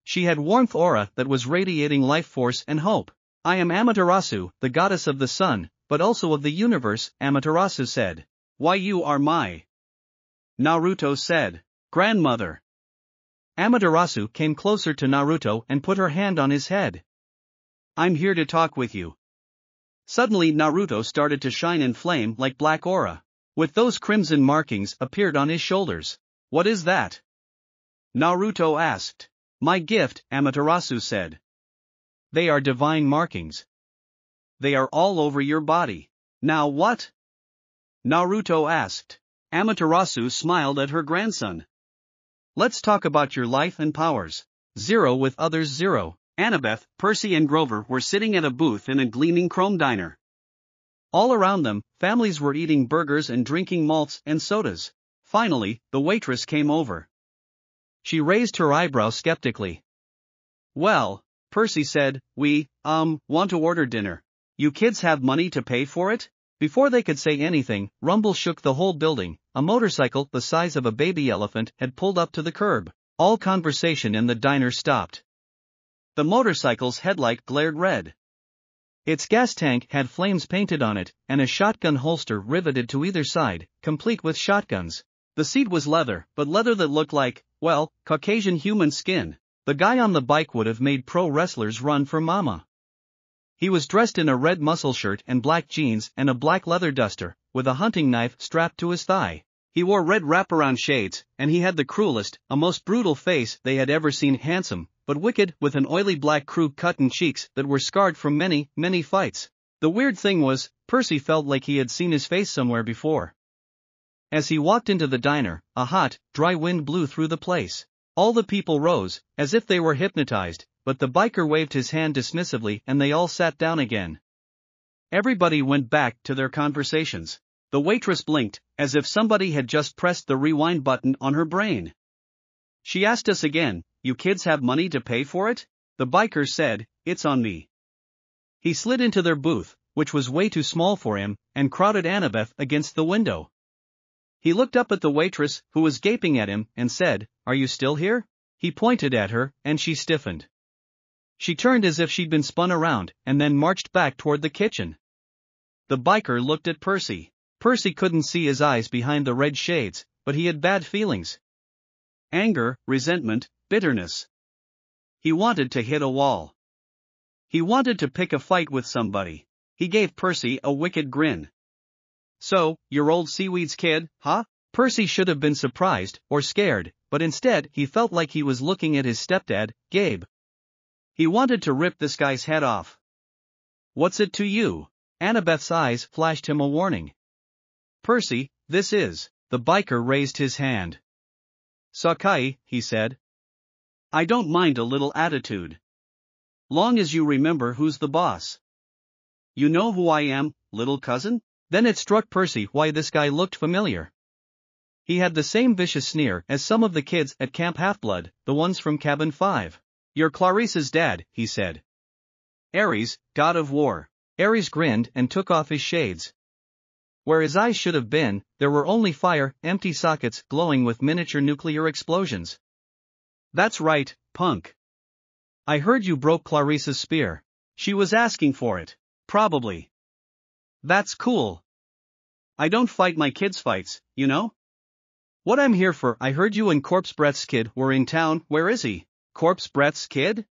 She had warmth aura that was radiating life force and hope. "I am Amaterasu, the goddess of the sun, but also of the universe," Amaterasu said. "Why, you are my..." Naruto said. "Grandmother." Amaterasu came closer to Naruto and put her hand on his head. "I'm here to talk with you." Suddenly Naruto started to shine and flame like black aura. With those crimson markings appeared on his shoulders. "What is that?" Naruto asked. "My gift," Amaterasu said. "They are divine markings. They are all over your body." "Now what?" Naruto asked. Amaterasu smiled at her grandson. "Let's talk about your life and powers." Zero with others 0. Annabeth, Percy and Grover were sitting at a booth in a gleaming chrome diner. All around them, families were eating burgers and drinking malts and sodas. Finally, the waitress came over. She raised her eyebrows skeptically. "Well," Percy said, "we want to order dinner. You kids have money to pay for it?" Before they could say anything, rumble shook the whole building. A motorcycle the size of a baby elephant had pulled up to the curb. All conversation in the diner stopped. The motorcycle's headlight glared red. Its gas tank had flames painted on it, and a shotgun holster riveted to either side, complete with shotguns. The seat was leather, but leather that looked like, well, Caucasian human skin. The guy on the bike would have made pro wrestlers run for mama. He was dressed in a red muscle shirt and black jeans and a black leather duster, with a hunting knife strapped to his thigh. He wore red wraparound shades, and he had the cruelest, a most brutal face they had ever seen. Handsome, but wicked, with an oily black crew-cut cheeks that were scarred from many, many fights. The weird thing was, Percy felt like he had seen his face somewhere before. As he walked into the diner, a hot, dry wind blew through the place. All the people rose, as if they were hypnotized, but the biker waved his hand dismissively and they all sat down again. Everybody went back to their conversations. The waitress blinked, as if somebody had just pressed the rewind button on her brain. She asked us again, "You kids have money to pay for it?" The biker said, "It's on me." He slid into their booth, which was way too small for him, and crowded Annabeth against the window. He looked up at the waitress, who was gaping at him, and said, "Are you still here?" He pointed at her, and she stiffened. She turned as if she'd been spun around, and then marched back toward the kitchen. The biker looked at Percy. Percy couldn't see his eyes behind the red shades, but he had bad feelings. Anger, resentment, bitterness. He wanted to hit a wall. He wanted to pick a fight with somebody. He gave Percy a wicked grin. "So, you're old Seaweed's kid, huh?" Percy should have been surprised, or scared, but instead he felt like he was looking at his stepdad, Gabe. He wanted to rip this guy's head off. "What's it to you?" Annabeth's eyes flashed him a warning. "Percy, this is..." The biker raised his hand. "Sakai," he said. "I don't mind a little attitude. Long as you remember who's the boss. You know who I am, little cousin?" Then it struck Percy why this guy looked familiar. He had the same vicious sneer as some of the kids at Camp Half-Blood, the ones from Cabin 5. "You're Clarice's dad," he said. "Ares, god of war." Ares grinned and took off his shades. Where his eyes should have been, there were only fire, empty sockets glowing with miniature nuclear explosions. "That's right, punk. I heard you broke Clarice's spear. She was asking for it. Probably. That's cool. I don't fight my kids' fights, you know? What I'm here for." "I heard you and Corpse Breath's kid were in town. Where is he?" "Corpse Breath's kid?"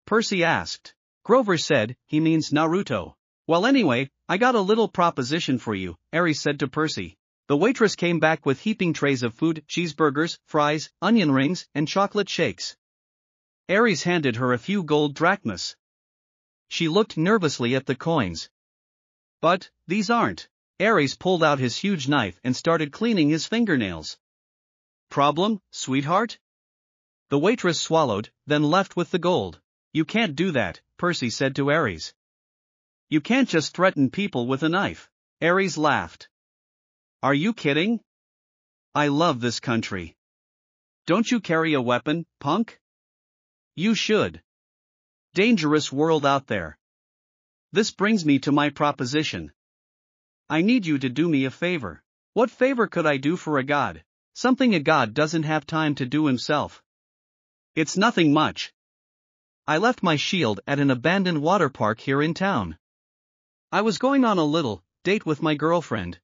Percy asked. "Grover said, he means Naruto." "Well anyway, I got a little proposition for you," Ares said to Percy. The waitress came back with heaping trays of food, cheeseburgers, fries, onion rings, and chocolate shakes. Ares handed her a few gold drachmas. She looked nervously at the coins. "But, these aren't." Ares pulled out his huge knife and started cleaning his fingernails. "Problem, sweetheart?" The waitress swallowed, then left with the gold. "You can't do that," Percy said to Ares. "You can't just threaten people with a knife." Ares laughed. "Are you kidding? I love this country. Don't you carry a weapon, punk? You should. Dangerous world out there. This brings me to my proposition. I need you to do me a favor." "What favor could I do for a god?" "Something a god doesn't have time to do himself. It's nothing much. I left my shield at an abandoned water park here in town. I was going on a little date with my girlfriend.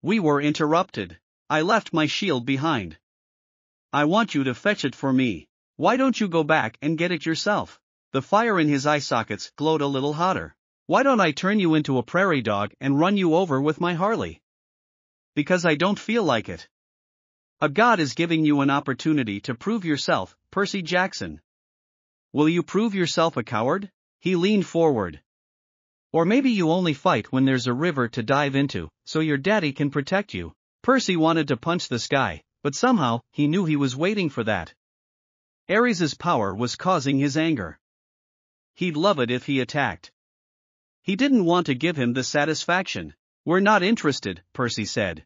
We were interrupted. I left my shield behind. I want you to fetch it for me. Why don't you go back and get it yourself?" The fire in his eye sockets glowed a little hotter. "Why don't I turn you into a prairie dog and run you over with my Harley?" "Because I don't feel like it. A god is giving you an opportunity to prove yourself, Percy Jackson. Will you prove yourself a coward?" He leaned forward. "Or maybe you only fight when there's a river to dive into, so your daddy can protect you." Percy wanted to punch the sky, but somehow, he knew he was waiting for that. Ares's power was causing his anger. He'd love it if he attacked. He didn't want to give him the satisfaction. "We're not interested," Percy said.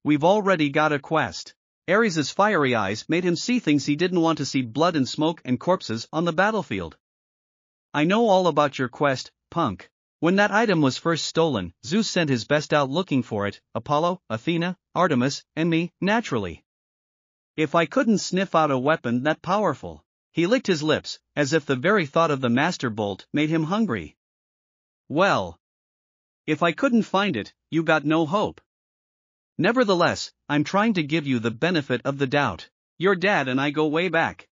"We've already got a quest." Ares's fiery eyes made him see things he didn't want to see: blood and smoke and corpses on the battlefield. "I know all about your quest, punk. When that item was first stolen, Zeus sent his best out looking for it, Apollo, Athena, Artemis, and me, naturally. If I couldn't sniff out a weapon that powerful. He licked his lips, as if the very thought of the master bolt made him hungry. Well, if I couldn't find it, you got no hope. Nevertheless, I'm trying to give you the benefit of the doubt. Your dad and I go way back.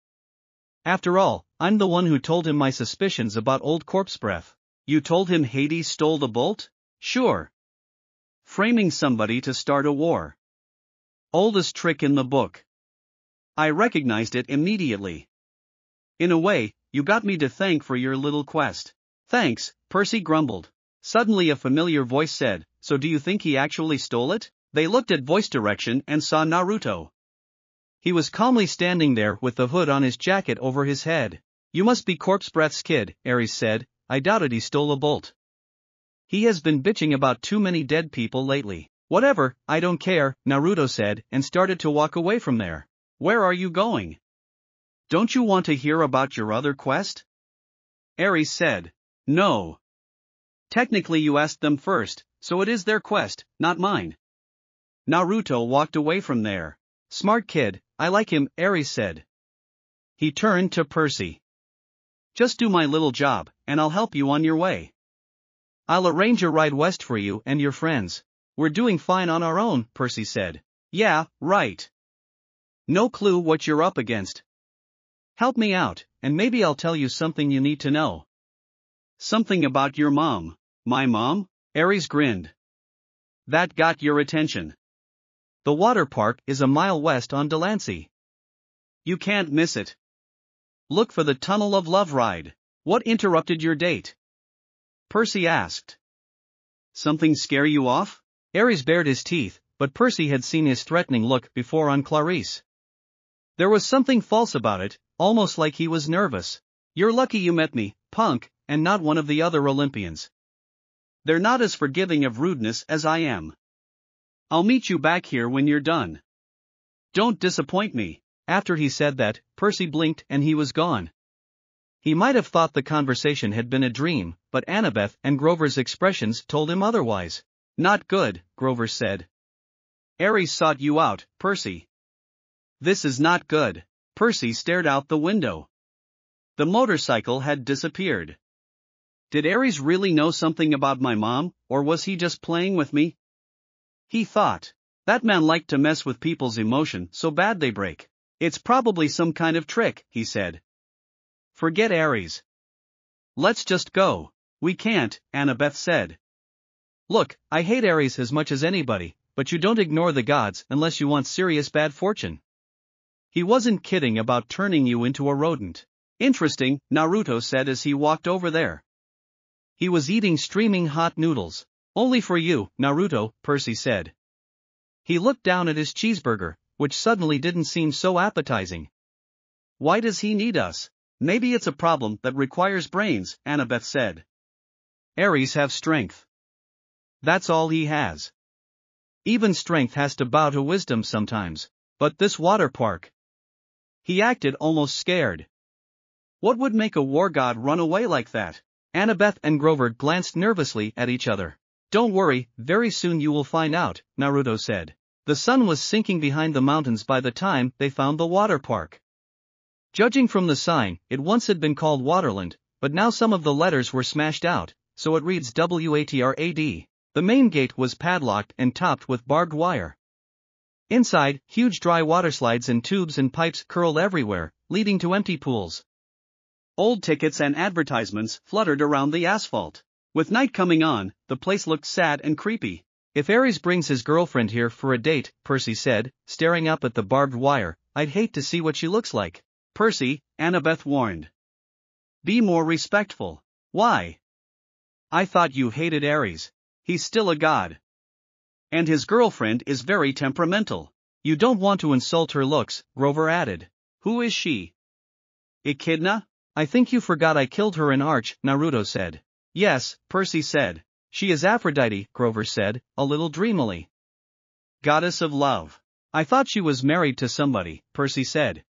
After all, I'm the one who told him my suspicions about old corpse breath. You told him Hades stole the bolt? Sure. Framing somebody to start a war. Oldest trick in the book. I recognized it immediately. In a way, you got me to thank for your little quest. Thanks, Percy grumbled. Suddenly a familiar voice said, so do you think he actually stole it? They looked at voice direction and saw Naruto. He was calmly standing there with the hood on his jacket over his head. You must be Corpse Breath's kid, Ares said. I doubted he stole a bolt. He has been bitching about too many dead people lately. Whatever, I don't care, Naruto said and started to walk away from there. Where are you going? Don't you want to hear about your other quest? Ares said. No. Technically you asked them first, so it is their quest, not mine. Naruto walked away from there. Smart kid, I like him, Ares said. He turned to Percy. Just do my little job, and I'll help you on your way. I'll arrange a ride west for you and your friends. We're doing fine on our own, Percy said. Yeah, right. No clue what you're up against. Help me out, and maybe I'll tell you something you need to know. Something about your mom. My mom? Ares grinned. That got your attention. The water park is a mile west on Delancey. You can't miss it. Look for the Tunnel of Love ride. What interrupted your date? Percy asked. Something scare you off? Ares bared his teeth, but Percy had seen his threatening look before on Clarice. There was something false about it, almost like he was nervous. You're lucky you met me, punk, and not one of the other Olympians. They're not as forgiving of rudeness as I am. I'll meet you back here when you're done. Don't disappoint me. After he said that, Percy blinked and he was gone. He might have thought the conversation had been a dream, but Annabeth and Grover's expressions told him otherwise. Not good, Grover said. Ares sought you out, Percy. This is not good. Percy stared out the window. The motorcycle had disappeared. Did Ares really know something about my mom, or was he just playing with me? He thought. That man liked to mess with people's emotion so bad they break. It's probably some kind of trick, he said. Forget Ares. Let's just go. We can't, Annabeth said. Look, I hate Ares as much as anybody, but you don't ignore the gods unless you want serious bad fortune. He wasn't kidding about turning you into a rodent. Interesting, Naruto said as he walked over there. He was eating streaming hot noodles. Only for you, Naruto, Percy said. He looked down at his cheeseburger, which suddenly didn't seem so appetizing. Why does he need us? Maybe it's a problem that requires brains, Annabeth said. Ares have strength. That's all he has. Even strength has to bow to wisdom sometimes. But this water park. He acted almost scared. What would make a war god run away like that? Annabeth and Grover glanced nervously at each other. Don't worry, very soon you will find out, Naruto said. The sun was sinking behind the mountains by the time they found the water park. Judging from the sign, it once had been called Waterland, but now some of the letters were smashed out, so it reads WATRAD. The main gate was padlocked and topped with barbed wire. Inside, huge dry water slides and tubes and pipes curled everywhere, leading to empty pools. Old tickets and advertisements fluttered around the asphalt. With night coming on, the place looked sad and creepy. If Ares brings his girlfriend here for a date, Percy said, staring up at the barbed wire, I'd hate to see what she looks like. Percy, Annabeth warned. Be more respectful. Why? I thought you hated Ares. He's still a god. And his girlfriend is very temperamental. You don't want to insult her looks, Grover added. Who is she? Echidna? I think you forgot I killed her in Arch, Naruto said. Yes, Percy said. She is Aphrodite, Grover said, a little dreamily. Goddess of love. I thought she was married to somebody, Percy said.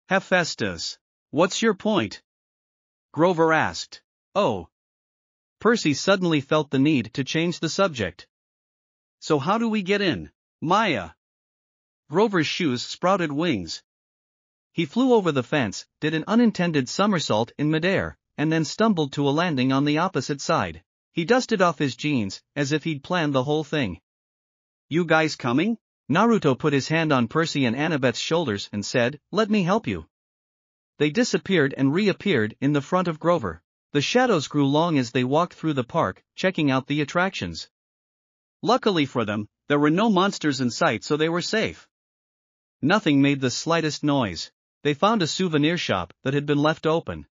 Hephaestus. What's your point? Grover asked. Oh. Percy suddenly felt the need to change the subject. So how do we get in, Maya? Grover's shoes sprouted wings. He flew over the fence, did an unintended somersault in midair, and then stumbled to a landing on the opposite side. He dusted off his jeans, as if he'd planned the whole thing. You guys coming? Naruto put his hand on Percy and Annabeth's shoulders and said, "Let me help you." They disappeared and reappeared in the front of Grover. The shadows grew long as they walked through the park, checking out the attractions. Luckily for them, there were no monsters in sight, so they were safe. Nothing made the slightest noise. They found a souvenir shop that had been left open.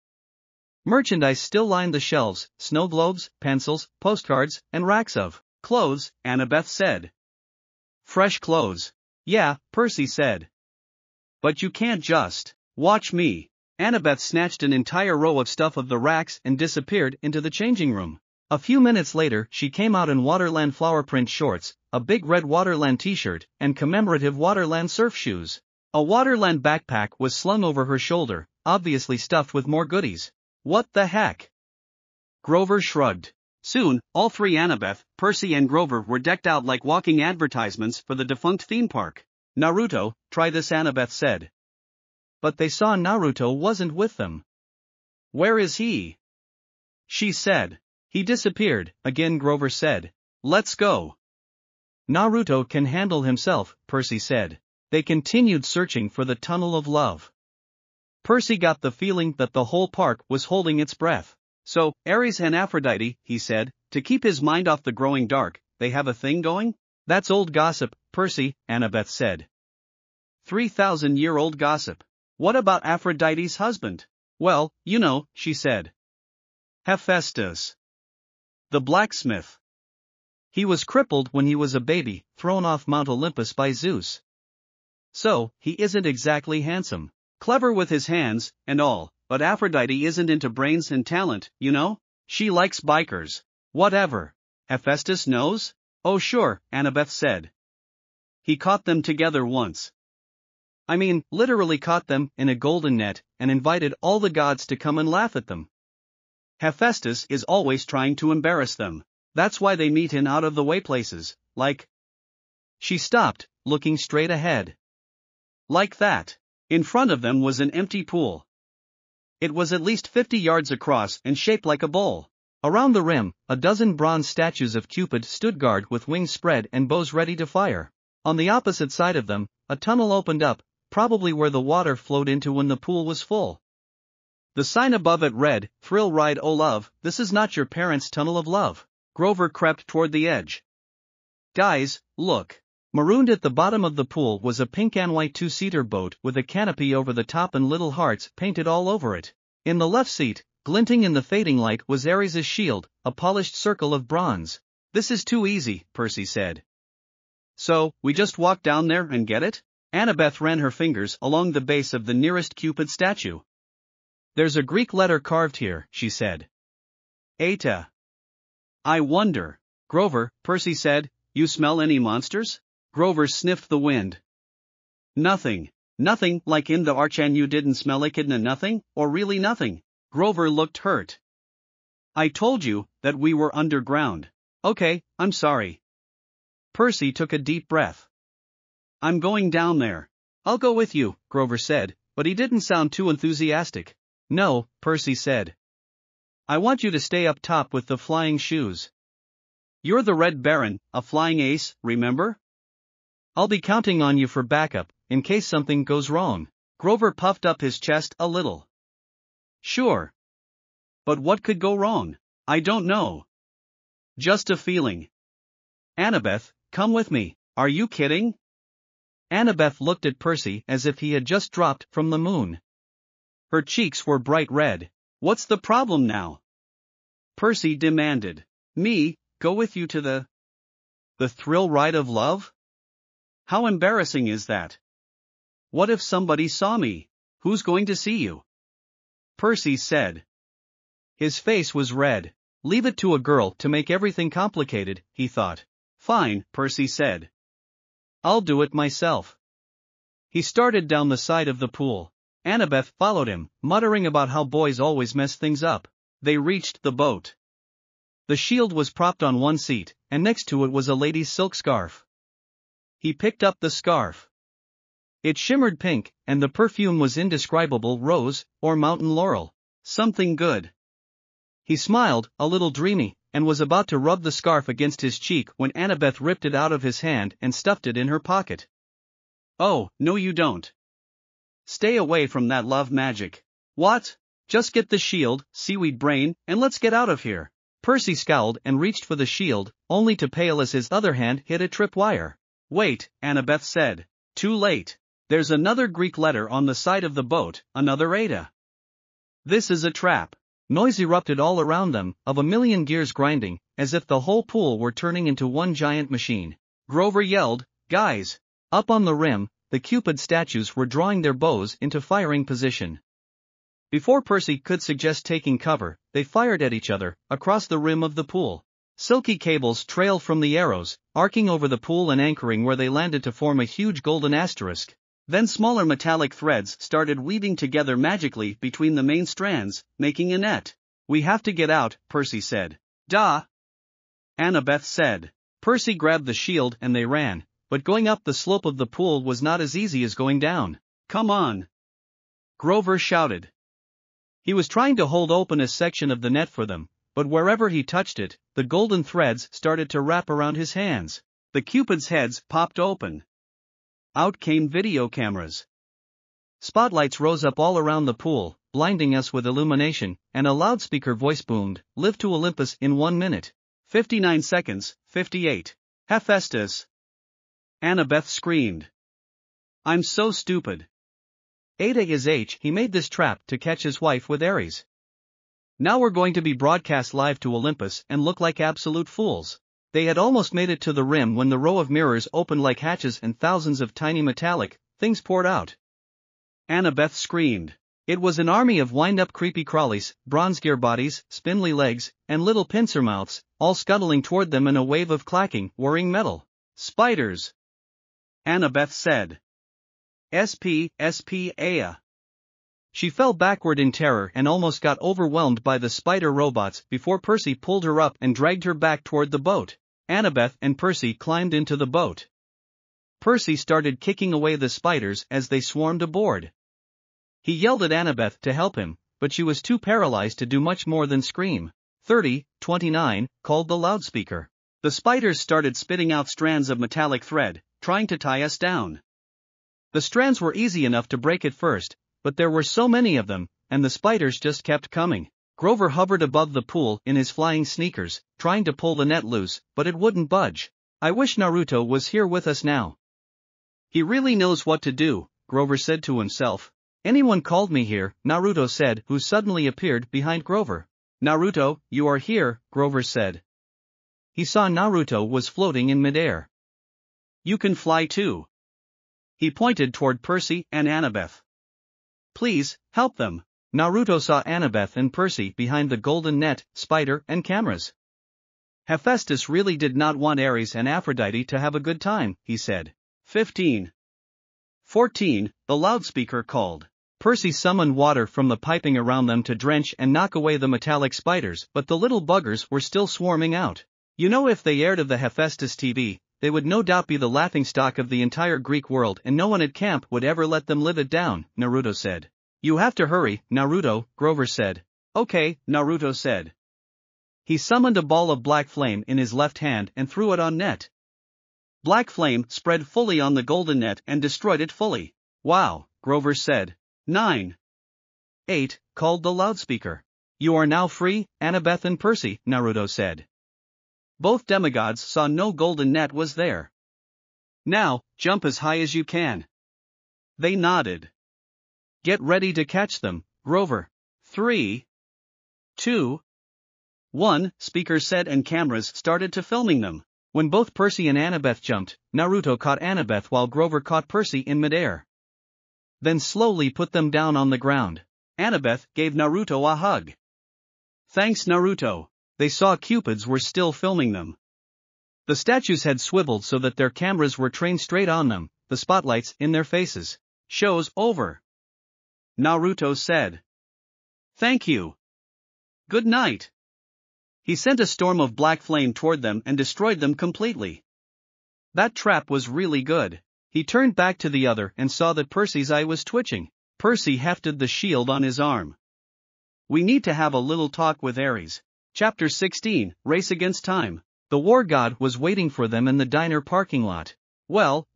Merchandise still lined the shelves: snow globes, pencils, postcards, and racks of clothes, Annabeth said. Fresh clothes. Yeah, Percy said. But you can't just watch me. Annabeth snatched an entire row of stuff of the racks and disappeared into the changing room. A few minutes later, she came out in Waterland flower print shorts, a big red Waterland t-shirt, and commemorative Waterland surf shoes. A Waterland backpack was slung over her shoulder, obviously stuffed with more goodies. What the heck? Grover shrugged. Soon, all three, Annabeth, Percy and Grover, were decked out like walking advertisements for the defunct theme park. Naruto, try this, Annabeth said. But they saw Naruto wasn't with them. Where is he? She said. He disappeared, again, Grover said. Let's go. Naruto can handle himself, Percy said. They continued searching for the tunnel of love. Percy got the feeling that the whole park was holding its breath. So, Ares and Aphrodite, he said, to keep his mind off the growing dark, they have a thing going? That's old gossip, Percy, Annabeth said. 3,000-year-old gossip. What about Aphrodite's husband? Well, you know, she said. Hephaestus. The blacksmith. He was crippled when he was a baby, thrown off Mount Olympus by Zeus. So, he isn't exactly handsome. Clever with his hands, and all, but Aphrodite isn't into brains and talent, you know? She likes bikers. Whatever. Hephaestus knows? Oh sure, Annabeth said. He caught them together once. I mean, literally caught them in a golden net, and invited all the gods to come and laugh at them. Hephaestus is always trying to embarrass them. That's why they meet in out-of-the-way places, like... She stopped, looking straight ahead. Like that. In front of them was an empty pool. It was at least 50 yards across and shaped like a bowl. Around the rim, a dozen bronze statues of Cupid stood guard with wings spread and bows ready to fire. On the opposite side of them, a tunnel opened up, probably where the water flowed into when the pool was full. The sign above it read, "Thrill Ride O Love, this is not your parents' tunnel of love." Grover crept toward the edge. Guys, look. Marooned at the bottom of the pool was a pink and white two-seater boat with a canopy over the top and little hearts painted all over it. In the left seat, glinting in the fading light, was Ares' shield, a polished circle of bronze. This is too easy, Percy said. So, we just walk down there and get it? Annabeth ran her fingers along the base of the nearest Cupid statue. There's a Greek letter carved here, she said. Eta. I wonder. Grover, Percy said, you smell any monsters? Grover sniffed the wind. Nothing. Nothing, like in the arch, and you didn't smell echidna? Nothing, or really nothing? Grover looked hurt. I told you that we were underground. Okay, I'm sorry. Percy took a deep breath. I'm going down there. I'll go with you, Grover said, but he didn't sound too enthusiastic. No, Percy said. I want you to stay up top with the flying shoes. You're the Red Baron, a flying ace, remember? I'll be counting on you for backup, in case something goes wrong. Grover puffed up his chest a little. Sure. But what could go wrong? I don't know. Just a feeling. Annabeth, come with me. Are you kidding? Annabeth looked at Percy as if he had just dropped from the moon. Her cheeks were bright red. What's the problem now? Percy demanded. Me, go with you to the thrill ride of love? How embarrassing is that? What if somebody saw me? Who's going to see you? Percy said. His face was red. Leave it to a girl to make everything complicated, he thought. Fine, Percy said. I'll do it myself. He started down the side of the pool. Annabeth followed him, muttering about how boys always mess things up. They reached the boat. The shield was propped on one seat, and next to it was a lady's silk scarf. He picked up the scarf. It shimmered pink, and the perfume was indescribable rose, or mountain laurel. Something good. He smiled, a little dreamy, and was about to rub the scarf against his cheek when Annabeth ripped it out of his hand and stuffed it in her pocket. Oh, no you don't. Stay away from that love magic. What? Just get the shield, seaweed brain, and let's get out of here. Percy scowled and reached for the shield, only to pale as his other hand hit a tripwire. Wait, Annabeth said. Too late. There's another Greek letter on the side of the boat, another Eta. This is a trap. Noise erupted all around them, of a million gears grinding, as if the whole pool were turning into one giant machine. Grover yelled, Guys! Up on the rim, the Cupid statues were drawing their bows into firing position. Before Percy could suggest taking cover, they fired at each other, across the rim of the pool. Silky cables trailed from the arrows, arcing over the pool and anchoring where they landed to form a huge golden asterisk. Then smaller metallic threads started weaving together magically between the main strands, making a net. We have to get out, Percy said. Duh! Annabeth said. Percy grabbed the shield and they ran, but going up the slope of the pool was not as easy as going down. Come on! Grover shouted. He was trying to hold open a section of the net for them, but wherever he touched it, the golden threads started to wrap around his hands. The Cupids' heads popped open. Out came video cameras. Spotlights rose up all around the pool, blinding us with illumination, and a loudspeaker voice boomed, Live to Olympus in 1 minute. 59 seconds, 58. Hephaestus! Annabeth screamed. I'm so stupid. Eta is H. He made this trap to catch his wife with Ares. Now we're going to be broadcast live to Olympus and look like absolute fools. They had almost made it to the rim when the row of mirrors opened like hatches and thousands of tiny metallic things poured out. Annabeth screamed. It was an army of wind-up creepy crawlies, bronze gear bodies, spindly legs, and little pincer mouths, all scuttling toward them in a wave of clacking, whirring metal. Spiders! Annabeth said. SP, Aya. She fell backward in terror and almost got overwhelmed by the spider robots before Percy pulled her up and dragged her back toward the boat. Annabeth and Percy climbed into the boat. Percy started kicking away the spiders as they swarmed aboard. He yelled at Annabeth to help him, but she was too paralyzed to do much more than scream. 3029, called the loudspeaker. The spiders started spitting out strands of metallic thread, trying to tie us down. The strands were easy enough to break at first, but there were so many of them, and the spiders just kept coming. Grover hovered above the pool in his flying sneakers, trying to pull the net loose, but it wouldn't budge. I wish Naruto was here with us now. He really knows what to do, Grover said to himself. Anyone called me here, Naruto said, who suddenly appeared behind Grover. Naruto, you are here, Grover said. He saw Naruto was floating in midair. You can fly too. He pointed toward Percy and Annabeth. Please, help them. Naruto saw Annabeth and Percy behind the golden net, spider, and cameras. Hephaestus really did not want Ares and Aphrodite to have a good time, he said. 15. 14, the loudspeaker called. Percy summoned water from the piping around them to drench and knock away the metallic spiders, but the little buggers were still swarming out. You know, if they aired of the Hephaestus TV, they would no doubt be the laughingstock of the entire Greek world and no one at camp would ever let them live it down, Naruto said. You have to hurry, Naruto, Grover said. Okay, Naruto said. He summoned a ball of black flame in his left hand and threw it on net. Black flame spread fully on the golden net and destroyed it fully. Wow, Grover said. 9. 8, called the loudspeaker. You are now free, Annabeth and Percy, Naruto said. Both demigods saw no golden net was there. Now, jump as high as you can. They nodded. Get ready to catch them, Grover. 3. 2. 1, speakers said and cameras started to filming them. When both Percy and Annabeth jumped, Naruto caught Annabeth while Grover caught Percy in midair. Then slowly put them down on the ground. Annabeth gave Naruto a hug. Thanks, Naruto. They saw Cupids were still filming them. The statues had swiveled so that their cameras were trained straight on them, the spotlights in their faces. Show's over. Naruto said. Thank you. Good night. He sent a storm of black flame toward them and destroyed them completely. That trap was really good. He turned back to the other and saw that Percy's eye was twitching. Percy hefted the shield on his arm. We need to have a little talk with Ares. Chapter 16, Race Against Time. The war god was waiting for them in the diner parking lot. Well,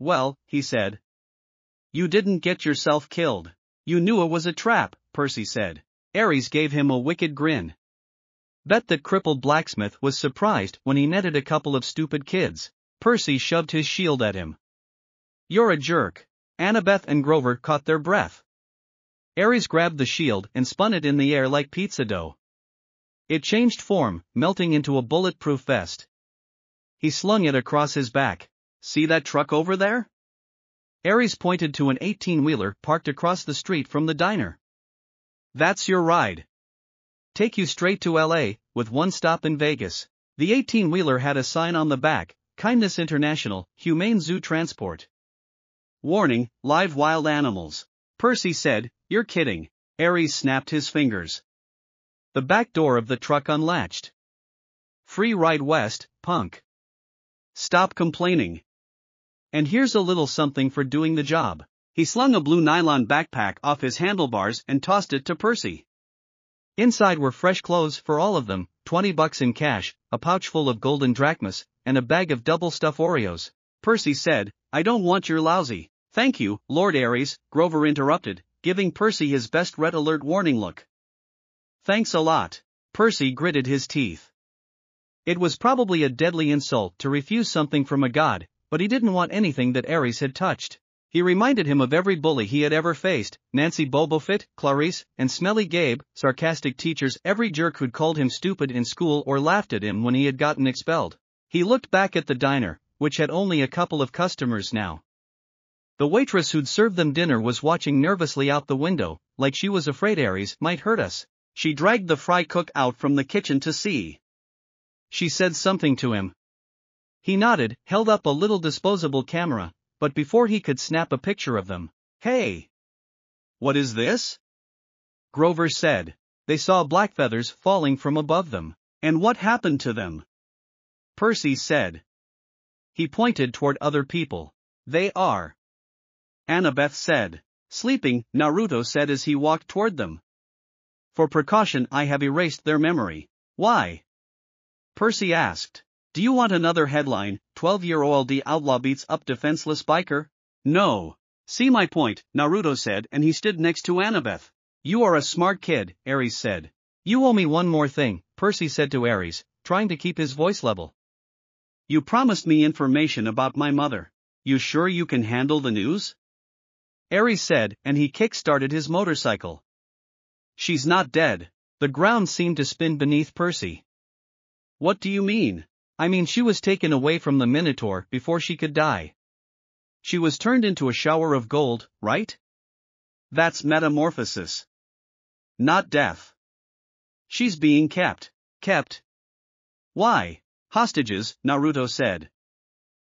he said. You didn't get yourself killed. You knew it was a trap, Percy said. Ares gave him a wicked grin. Bet that crippled blacksmith was surprised when he netted a couple of stupid kids. Percy shoved his shield at him. You're a jerk. Annabeth and Grover caught their breath. Ares grabbed the shield and spun it in the air like pizza dough. It changed form, melting into a bulletproof vest. He slung it across his back. See that truck over there? Ares pointed to an 18-wheeler parked across the street from the diner. That's your ride. Take you straight to LA, with one stop in Vegas. The 18-wheeler had a sign on the back, Kindness International, Humane Zoo Transport. Warning, live wild animals. Percy said, You're kidding. Ares snapped his fingers. The back door of the truck unlatched. Free ride west, punk. Stop complaining. And here's a little something for doing the job. He slung a blue nylon backpack off his handlebars and tossed it to Percy. Inside were fresh clothes for all of them, $20 in cash, a pouch full of golden drachmas, and a bag of double-stuff Oreos. Percy said, I don't want your lousy. Thank you, Lord Ares, Grover interrupted, giving Percy his best red alert warning look. Thanks a lot. Percy gritted his teeth. It was probably a deadly insult to refuse something from a god, but he didn't want anything that Ares had touched. He reminded him of every bully he had ever faced, Nancy Bobofit, Clarice, and Smelly Gabe, sarcastic teachers, every jerk who'd called him stupid in school or laughed at him when he had gotten expelled. He looked back at the diner, which had only a couple of customers now. The waitress who'd served them dinner was watching nervously out the window, like she was afraid Ares might hurt us. She dragged the fry cook out from the kitchen to see. She said something to him. He nodded, held up a little disposable camera, but before he could snap a picture of them, Hey! What is this? Grover said. They saw black feathers falling from above them. And what happened to them? Percy said. He pointed toward other people. They are. Annabeth said. Sleeping, Naruto said as he walked toward them. For precaution I have erased their memory. Why? Percy asked. Do you want another headline, 12-year-old outlaw beats up defenseless biker? No. See my point, Naruto said, and he stood next to Annabeth. You are a smart kid, Ares said. You owe me one more thing, Percy said to Ares, trying to keep his voice level. You promised me information about my mother. You sure you can handle the news? Ares said, and he kick-started his motorcycle. She's not dead. The ground seemed to spin beneath Percy. What do you mean? I mean she was taken away from the Minotaur before she could die. She was turned into a shower of gold, right? That's metamorphosis. Not death. She's being kept. Kept? Why? Hostages, Naruto said.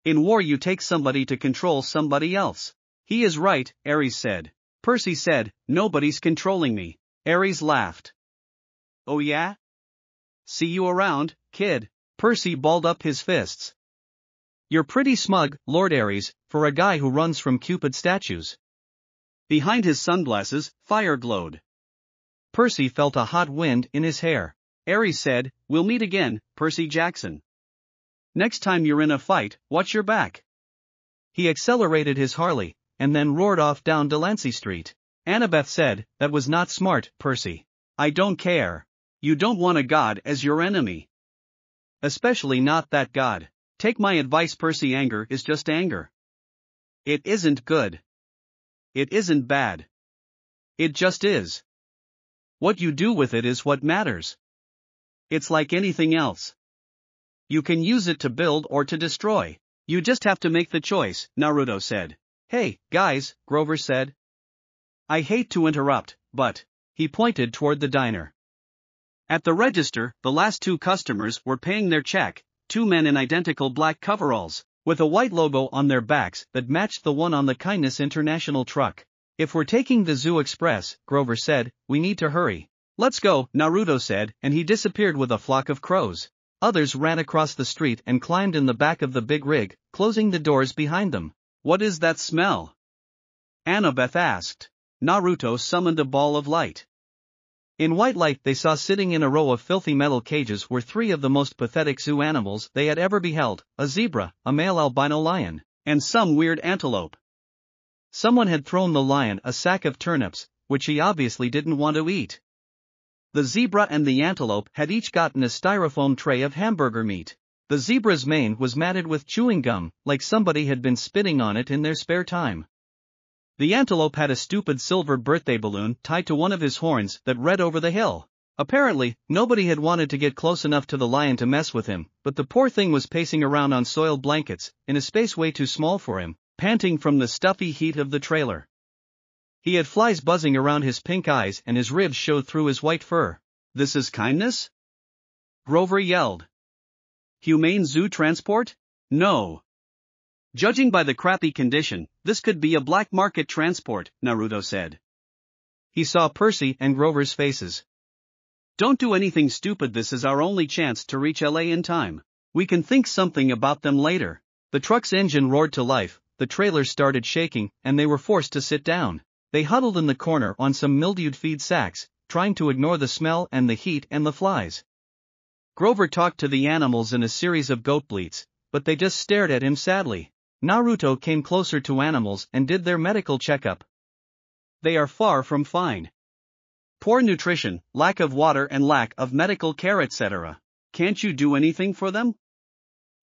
In war you take somebody to control somebody else. He is right, Ares said. Percy said, nobody's controlling me. Ares laughed. Oh yeah? See you around, kid. Percy balled up his fists. You're pretty smug, Lord Ares, for a guy who runs from Cupid statues. Behind his sunglasses, fire glowed. Percy felt a hot wind in his hair. Ares said, We'll meet again, Percy Jackson. Next time you're in a fight, watch your back. He accelerated his Harley, and then roared off down Delancey Street. Annabeth said, That was not smart, Percy. I don't care. You don't want a god as your enemy. Especially not that god. Take my advice, Percy. Anger is just anger. It isn't good. It isn't bad. It just is. What you do with it is what matters. It's like anything else. You can use it to build or to destroy. You just have to make the choice, Naruto said. Hey, guys, Grover said. I hate to interrupt, but... He pointed toward the diner. At the register, the last two customers were paying their check, two men in identical black coveralls, with a white logo on their backs that matched the one on the Kindness International truck. If we're taking the Zoo Express, Grover said, we need to hurry. Let's go, Naruto said, and he disappeared with a flock of crows. Others ran across the street and climbed in the back of the big rig, closing the doors behind them. What is that smell? Annabeth asked. Naruto summoned a ball of light. In white light they saw sitting in a row of filthy metal cages were three of the most pathetic zoo animals they had ever beheld, a zebra, a male albino lion, and some weird antelope. Someone had thrown the lion a sack of turnips, which he obviously didn't want to eat. The zebra and the antelope had each gotten a styrofoam tray of hamburger meat. The zebra's mane was matted with chewing gum, like somebody had been spitting on it in their spare time. The antelope had a stupid silver birthday balloon tied to one of his horns that read over the hill. Apparently, nobody had wanted to get close enough to the lion to mess with him, but the poor thing was pacing around on soiled blankets, in a space way too small for him, panting from the stuffy heat of the trailer. He had flies buzzing around his pink eyes and his ribs showed through his white fur. This is kindness? Grover yelled. Humane zoo transport? No. Judging by the crappy condition, this could be a black market transport, Naruto said. He saw Percy and Grover's faces. Don't do anything stupid, this is our only chance to reach LA in time. We can think something about them later. The truck's engine roared to life, the trailer started shaking, and they were forced to sit down. They huddled in the corner on some mildewed feed sacks, trying to ignore the smell and the heat and the flies. Grover talked to the animals in a series of goat bleats, but they just stared at him sadly. Naruto came closer to animals and did their medical checkup. They are far from fine. Poor nutrition, lack of water and lack of medical care, etc. Can't you do anything for them?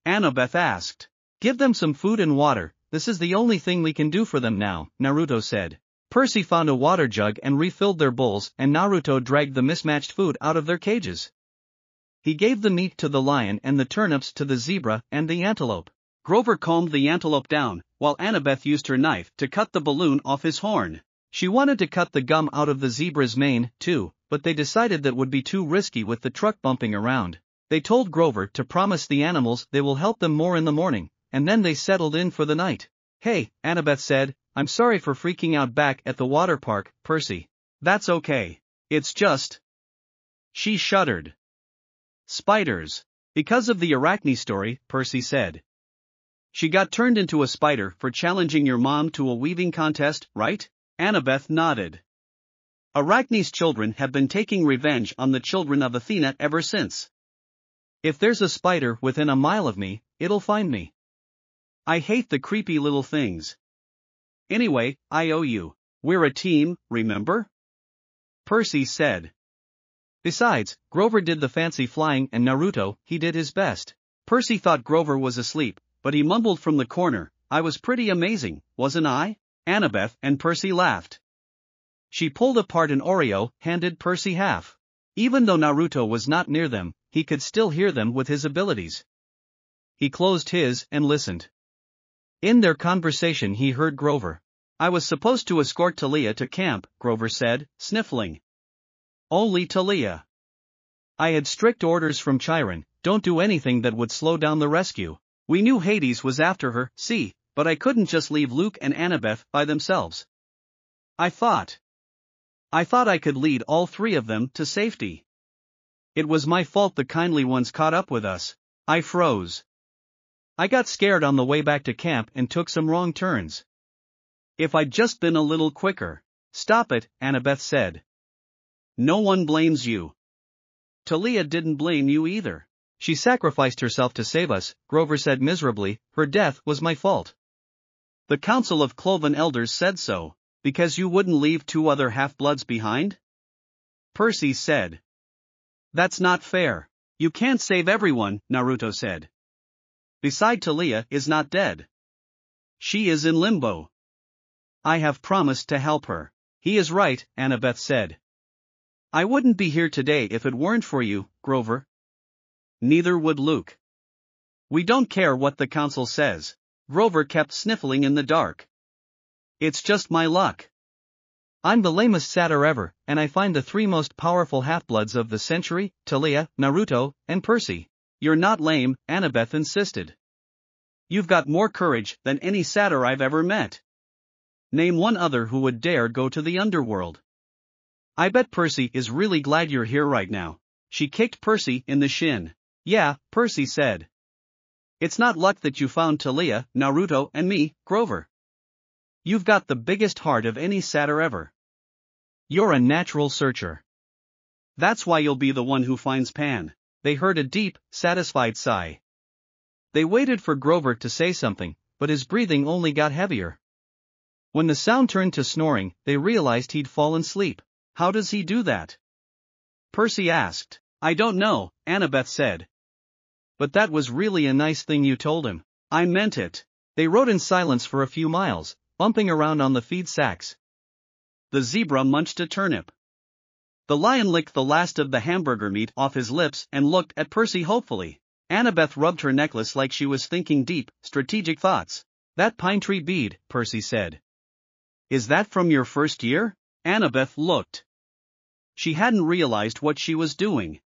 Annabeth asked. Give them some food and water, this is the only thing we can do for them now, Naruto said. Percy found a water jug and refilled their bowls, and Naruto dragged the mismatched food out of their cages. He gave the meat to the lion and the turnips to the zebra and the antelope. Grover calmed the antelope down, while Annabeth used her knife to cut the balloon off his horn. She wanted to cut the gum out of the zebra's mane, too, but they decided that would be too risky with the truck bumping around. They told Grover to promise the animals they will help them more in the morning, and then they settled in for the night. Hey, Annabeth said, I'm sorry for freaking out back at the water park, Percy. That's okay. It's just... She shuddered. Spiders. Because of the Arachne story, Percy said. She got turned into a spider for challenging your mom to a weaving contest, right? Annabeth nodded. Arachne's children have been taking revenge on the children of Athena ever since. If there's a spider within a mile of me, it'll find me. I hate the creepy little things. Anyway, I owe you. We're a team, remember? Percy said. Besides, Grover did the fancy flying and Naruto, he did his best. Percy thought Grover was asleep, but he mumbled from the corner, I was pretty amazing, wasn't I? Annabeth and Percy laughed. She pulled apart an Oreo, handed Percy half. Even though Naruto was not near them, he could still hear them with his abilities. He closed his and listened. In their conversation he heard Grover. I was supposed to escort Talia to camp, Grover said, sniffling. Only Talia. I had strict orders from Chiron, don't do anything that would slow down the rescue. We knew Hades was after her, see, but I couldn't just leave Luke and Annabeth by themselves. I thought I could lead all three of them to safety. It was my fault the kindly ones caught up with us. I froze. I got scared on the way back to camp and took some wrong turns. If I'd just been a little quicker. Stop it, Annabeth said. No one blames you. Talia didn't blame you either. She sacrificed herself to save us, Grover said miserably, her death was my fault. The Council of Cloven Elders said so, because you wouldn't leave two other half-bloods behind? Percy said. That's not fair. You can't save everyone, Naruto said. Besides, Talia is not dead. She is in limbo. I have promised to help her. He is right, Annabeth said. I wouldn't be here today if it weren't for you, Grover. Neither would Luke. We don't care what the council says. Grover kept sniffling in the dark. It's just my luck. I'm the lamest satyr ever, and I find the three most powerful half-bloods of the century, Talia, Naruto, and Percy. You're not lame, Annabeth insisted. You've got more courage than any satyr I've ever met. Name one other who would dare go to the underworld. I bet Percy is really glad you're here right now. She kicked Percy in the shin. Yeah, Percy said. It's not luck that you found Taliah, Naruto and me, Grover. You've got the biggest heart of any satyr ever. You're a natural searcher. That's why you'll be the one who finds Pan. They heard a deep, satisfied sigh. They waited for Grover to say something, but his breathing only got heavier. When the sound turned to snoring, they realized he'd fallen asleep. How does he do that? Percy asked. I don't know, Annabeth said. But that was really a nice thing you told him. I meant it. They rode in silence for a few miles, bumping around on the feed sacks. The zebra munched a turnip. The lion licked the last of the hamburger meat off his lips and looked at Percy hopefully. Annabeth rubbed her necklace like she was thinking deep, strategic thoughts. That pine tree bead, Percy said. Is that from your first year? Annabeth looked. She hadn't realized what she was doing.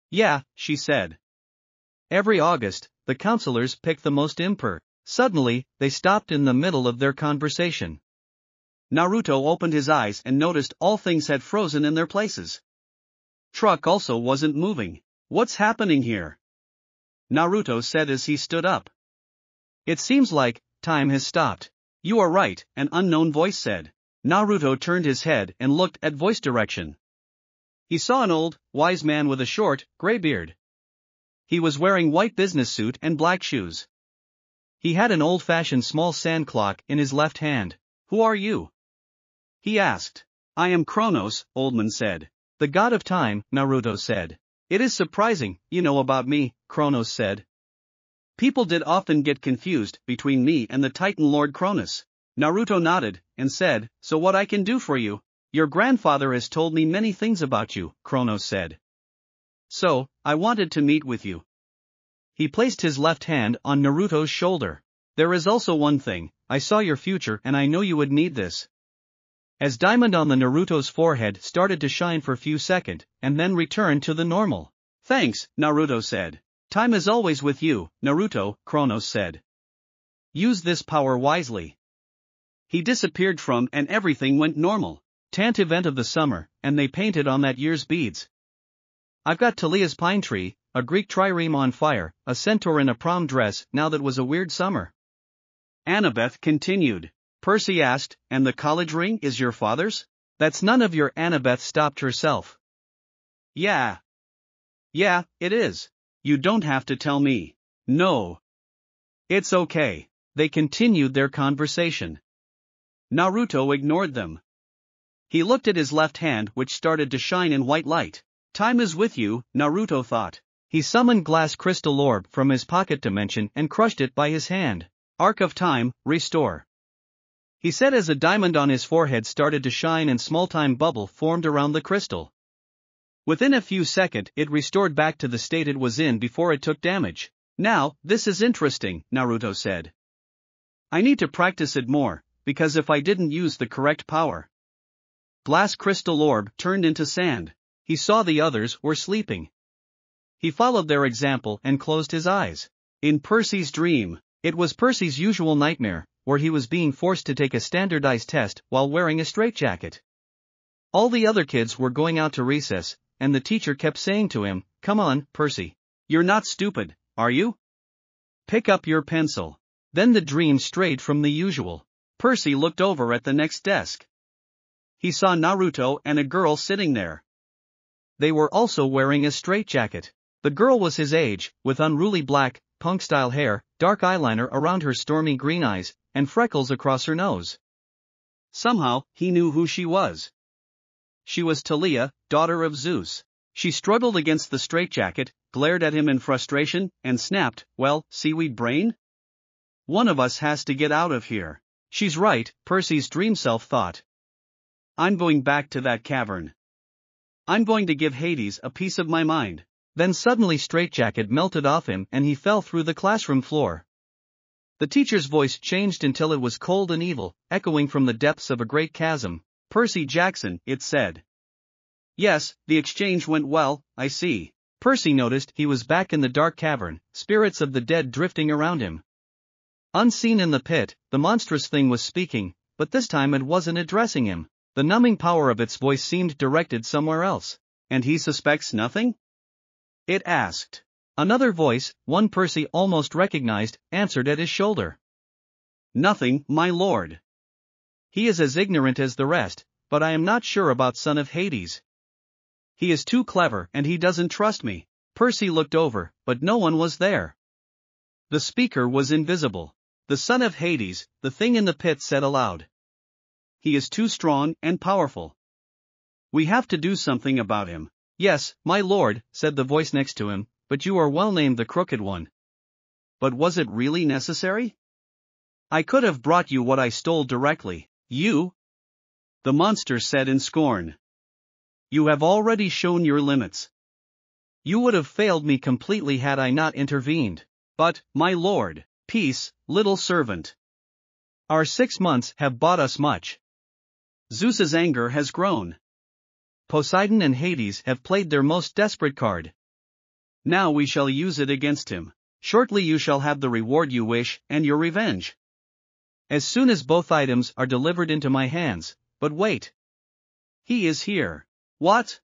Yeah, she said. Every August, the counselors pick the most imper. Suddenly, they stopped in the middle of their conversation. Naruto opened his eyes and noticed all things had frozen in their places. Truck also wasn't moving. What's happening here? Naruto said as he stood up. It seems like time has stopped. You are right, an unknown voice said. Naruto turned his head and looked at voice direction. He saw an old, wise man with a short, gray beard. He was wearing white business suit and black shoes. He had an old-fashioned small sand clock in his left hand. Who are you? He asked. I am Kronos, Old Man said. The god of time, Naruto said. It is surprising, you know about me, Kronos said. People did often get confused between me and the Titan Lord Cronus. Naruto nodded and said, so what I can do for you? Your grandfather has told me many things about you, Kronos said. So, I wanted to meet with you. He placed his left hand on Naruto's shoulder. There is also one thing, I saw your future and I know you would need this. As diamond on the Naruto's forehead started to shine for a few seconds, and then returned to the normal. Thanks, Naruto said. Time is always with you, Naruto, Kronos said. Use this power wisely. He disappeared from and everything went normal. 10th event of the summer, and they painted on that year's beads. I've got Taliah's pine tree, a Greek trireme on fire, a centaur in a prom dress, now that was a weird summer. Annabeth continued. Percy asked, and the college ring is your father's? That's none of your. Annabeth stopped herself. Yeah. Yeah, it is. You don't have to tell me. No. It's okay. They continued their conversation. Naruto ignored them. He looked at his left hand which started to shine in white light. Time is with you, Naruto thought. He summoned glass crystal orb from his pocket dimension and crushed it by his hand. Arc of time, restore. He said as a diamond on his forehead started to shine and small time bubble formed around the crystal. Within a few seconds it restored back to the state it was in before it took damage. Now, this is interesting, Naruto said. I need to practice it more, because if I didn't use the correct power. Glass crystal orb turned into sand. He saw the others were sleeping. He followed their example and closed his eyes. In Percy's dream, it was Percy's usual nightmare, where he was being forced to take a standardized test while wearing a straitjacket. All the other kids were going out to recess, and the teacher kept saying to him, "Come on, Percy. You're not stupid, are you? Pick up your pencil." Then the dream strayed from the usual. Percy looked over at the next desk. He saw Naruto and a girl sitting there. They were also wearing a straitjacket. The girl was his age, with unruly black, punk-style hair, dark eyeliner around her stormy green eyes, and freckles across her nose. Somehow, he knew who she was. She was Taliah, daughter of Zeus. She struggled against the straitjacket, glared at him in frustration, and snapped, "Well, seaweed brain? One of us has to get out of here." She's right, Percy's dream self thought. I'm going back to that cavern. I'm going to give Hades a piece of my mind. Then suddenly straitjacket melted off him and he fell through the classroom floor. The teacher's voice changed until it was cold and evil, echoing from the depths of a great chasm. "Percy Jackson," it said. "Yes, the exchange went well, I see." Percy noticed he was back in the dark cavern, spirits of the dead drifting around him. Unseen in the pit, the monstrous thing was speaking, but this time it wasn't addressing him. The numbing power of its voice seemed directed somewhere else. And he suspects nothing? It asked. Another voice, one Percy almost recognized, answered at his shoulder. Nothing, my lord. He is as ignorant as the rest, but I am not sure about Son of Hades. He is too clever and he doesn't trust me. Percy looked over, but no one was there. The speaker was invisible. The Son of Hades, the thing in the pit, said aloud. He is too strong and powerful. We have to do something about him. Yes, my lord, said the voice next to him, but you are well named the Crooked One. But was it really necessary? I could have brought you what I stole directly. You? The monster said in scorn. You have already shown your limits. You would have failed me completely had I not intervened. But, my lord, peace, little servant. Our 6 months have bought us much. Zeus's anger has grown. Poseidon and Hades have played their most desperate card. Now we shall use it against him. Shortly you shall have the reward you wish, and your revenge. As soon as both items are delivered into my hands, but wait. He is here. What?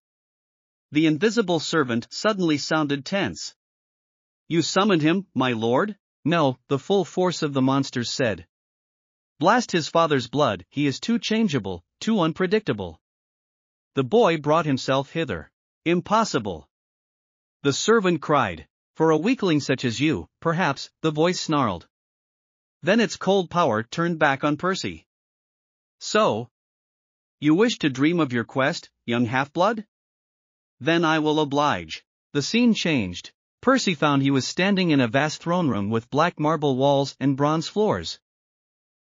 The invisible servant suddenly sounded tense. You summoned him, my lord? No, the full force of the monsters said. Blast his father's blood, he is too changeable, too unpredictable. The boy brought himself hither. Impossible. The servant cried. For a weakling such as you, perhaps, the voice snarled. Then its cold power turned back on Percy. So? You wish to dream of your quest, young half-blood? Then I will oblige. The scene changed. Percy found he was standing in a vast throne room with black marble walls and bronze floors.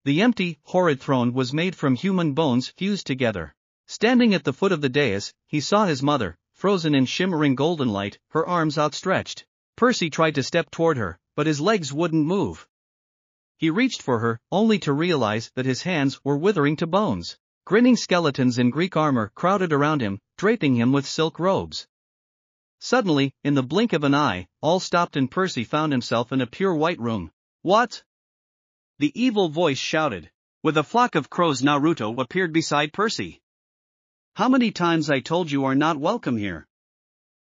The empty, horrid throne was made from human bones fused together. Standing at the foot of the dais, he saw his mother, frozen in shimmering golden light, her arms outstretched. Percy tried to step toward her, but his legs wouldn't move. He reached for her, only to realize that his hands were withering to bones. Grinning skeletons in Greek armor crowded around him, draping him with silk robes. Suddenly, in the blink of an eye, all stopped and Percy found himself in a pure white room. What? The evil voice shouted. With a flock of crows, Naruto appeared beside Percy. How many times I told you are not welcome here?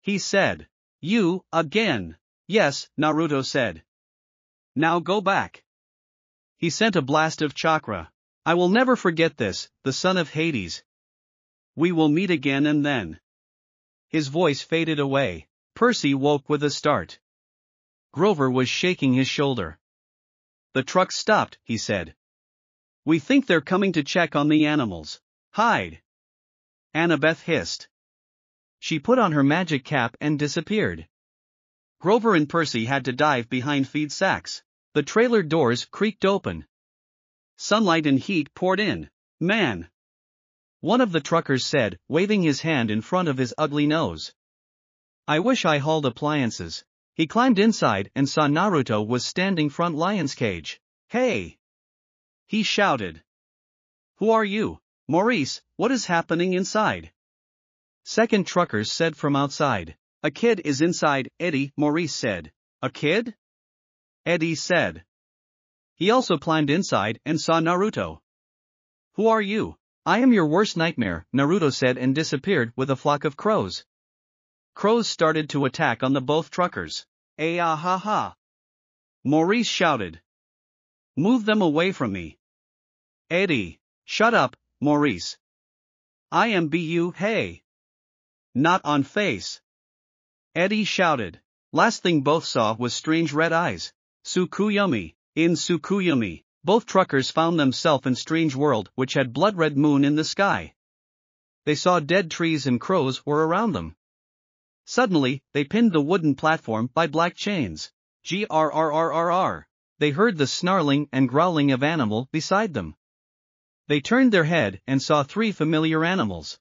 He said. You, again. Yes, Naruto said. Now go back. He sent a blast of chakra. I will never forget this, the Son of Hades. We will meet again and then. His voice faded away. Percy woke with a start. Grover was shaking his shoulder. The truck stopped, he said. We think they're coming to check on the animals. Hide. Annabeth hissed. She put on her magic cap and disappeared. Grover and Percy had to dive behind feed sacks. The trailer doors creaked open. Sunlight and heat poured in. Man! One of the truckers said, waving his hand in front of his ugly nose. I wish I hauled appliances. He climbed inside and saw Naruto was standing front lion's cage. Hey! He shouted. Who are you? Maurice, what is happening inside? Second truckers said from outside. A kid is inside, Eddie, Maurice said. A kid? Eddie said. He also climbed inside and saw Naruto. Who are you? I am your worst nightmare, Naruto said and disappeared with a flock of crows. Crows started to attack on the both truckers. Ha! Maurice shouted. Move them away from me. Eddie, shut up, Maurice. I am Bu, hey. Not on face. Eddie shouted. Last thing both saw was strange red eyes. Tsukuyomi. In Tsukuyomi, both truckers found themselves in strange world which had blood-red moon in the sky. They saw dead trees and crows were around them. Suddenly, they pinned the wooden platform by black chains. Grrrrrr. They heard the snarling and growling of animal beside them. They turned their head and saw 3 familiar animals.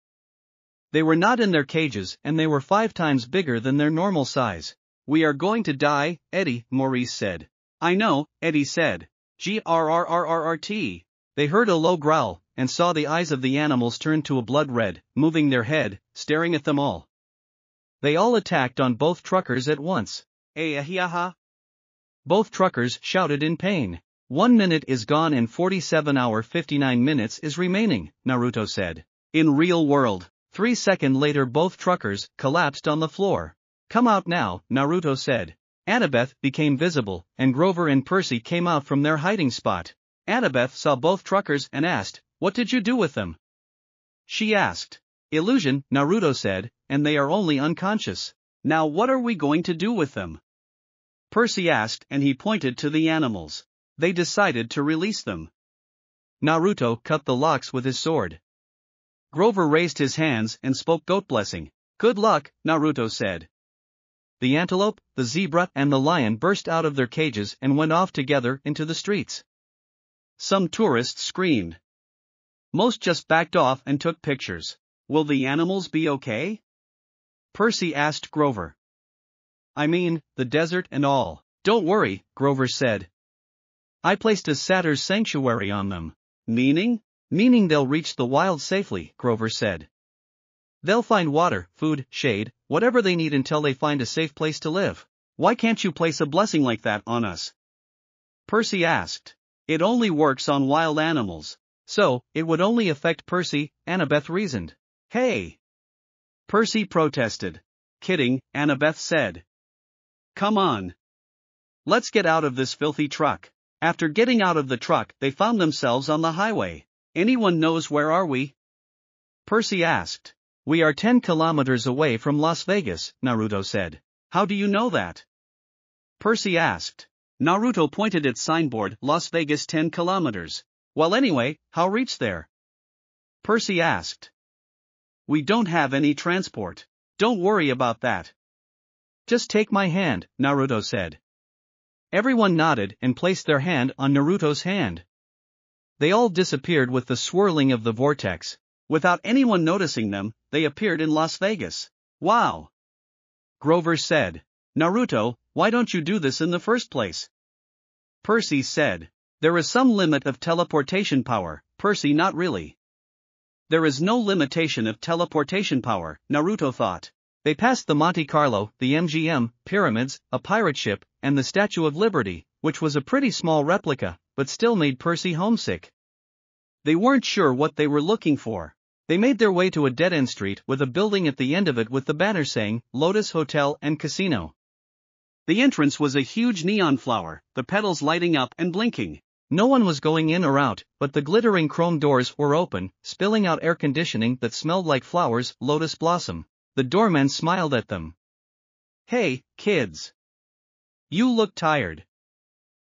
They were not in their cages and they were 5 times bigger than their normal size. We are going to die, Eddie, Maurice said. I know, Eddie said. Grrrrrrt. They heard a low growl, and saw the eyes of the animals turn to a blood red, moving their head, staring at them all. They all attacked on both truckers at once. Ahiaha. Both truckers shouted in pain. 1 minute is gone and 47 hour 59 minutes is remaining, Naruto said. In real world, 3 seconds later both truckers collapsed on the floor. Come out now, Naruto said. Annabeth became visible, and Grover and Percy came out from their hiding spot. Annabeth saw both truckers and asked, "What did you do with them?" She asked. "Illusion," Naruto said, "and they are only unconscious. Now what are we going to do with them?" Percy asked, and he pointed to the animals. They decided to release them. Naruto cut the locks with his sword. Grover raised his hands and spoke goat blessing. "Good luck," Naruto said. The antelope, the zebra and the lion burst out of their cages and went off together into the streets. Some tourists screamed. Most just backed off and took pictures. "Will the animals be okay?" Percy asked Grover. "I mean, the desert and all." "Don't worry," Grover said. "I placed a satyr's sanctuary on them." "Meaning?" "Meaning they'll reach the wild safely," Grover said. "They'll find water, food, shade, whatever they need until they find a safe place to live." "Why can't you place a blessing like that on us?" Percy asked. "It only works on wild animals." "So, it would only affect Percy," Annabeth reasoned. "Hey!" Percy protested. "Kidding," Annabeth said. "Come on. Let's get out of this filthy truck." After getting out of the truck, they found themselves on the highway. "Anyone knows where are we?" Percy asked. "We are 10 kilometers away from Las Vegas," Naruto said. "How do you know that?" Percy asked. Naruto pointed at signboard, Las Vegas 10 kilometers. "Well anyway, how reach there?" Percy asked. "We don't have any transport." "Don't worry about that. Just take my hand," Naruto said. Everyone nodded and placed their hand on Naruto's hand. They all disappeared with the swirling of the vortex. Without anyone noticing them, they appeared in Las Vegas. "Wow!" Grover said. "Naruto, why don't you do this in the first place?" Percy said. "There is some limit of teleportation power, Percy, not really." There is no limitation of teleportation power, Naruto thought. They passed the Monte Carlo, the MGM, pyramids, a pirate ship, and the Statue of Liberty, which was a pretty small replica, but still made Percy homesick. They weren't sure what they were looking for. They made their way to a dead-end street with a building at the end of it with the banner saying, Lotus Hotel and Casino. The entrance was a huge neon flower, the petals lighting up and blinking. No one was going in or out, but the glittering chrome doors were open, spilling out air conditioning that smelled like flowers, lotus blossom. The doorman smiled at them. "Hey, kids. You look tired.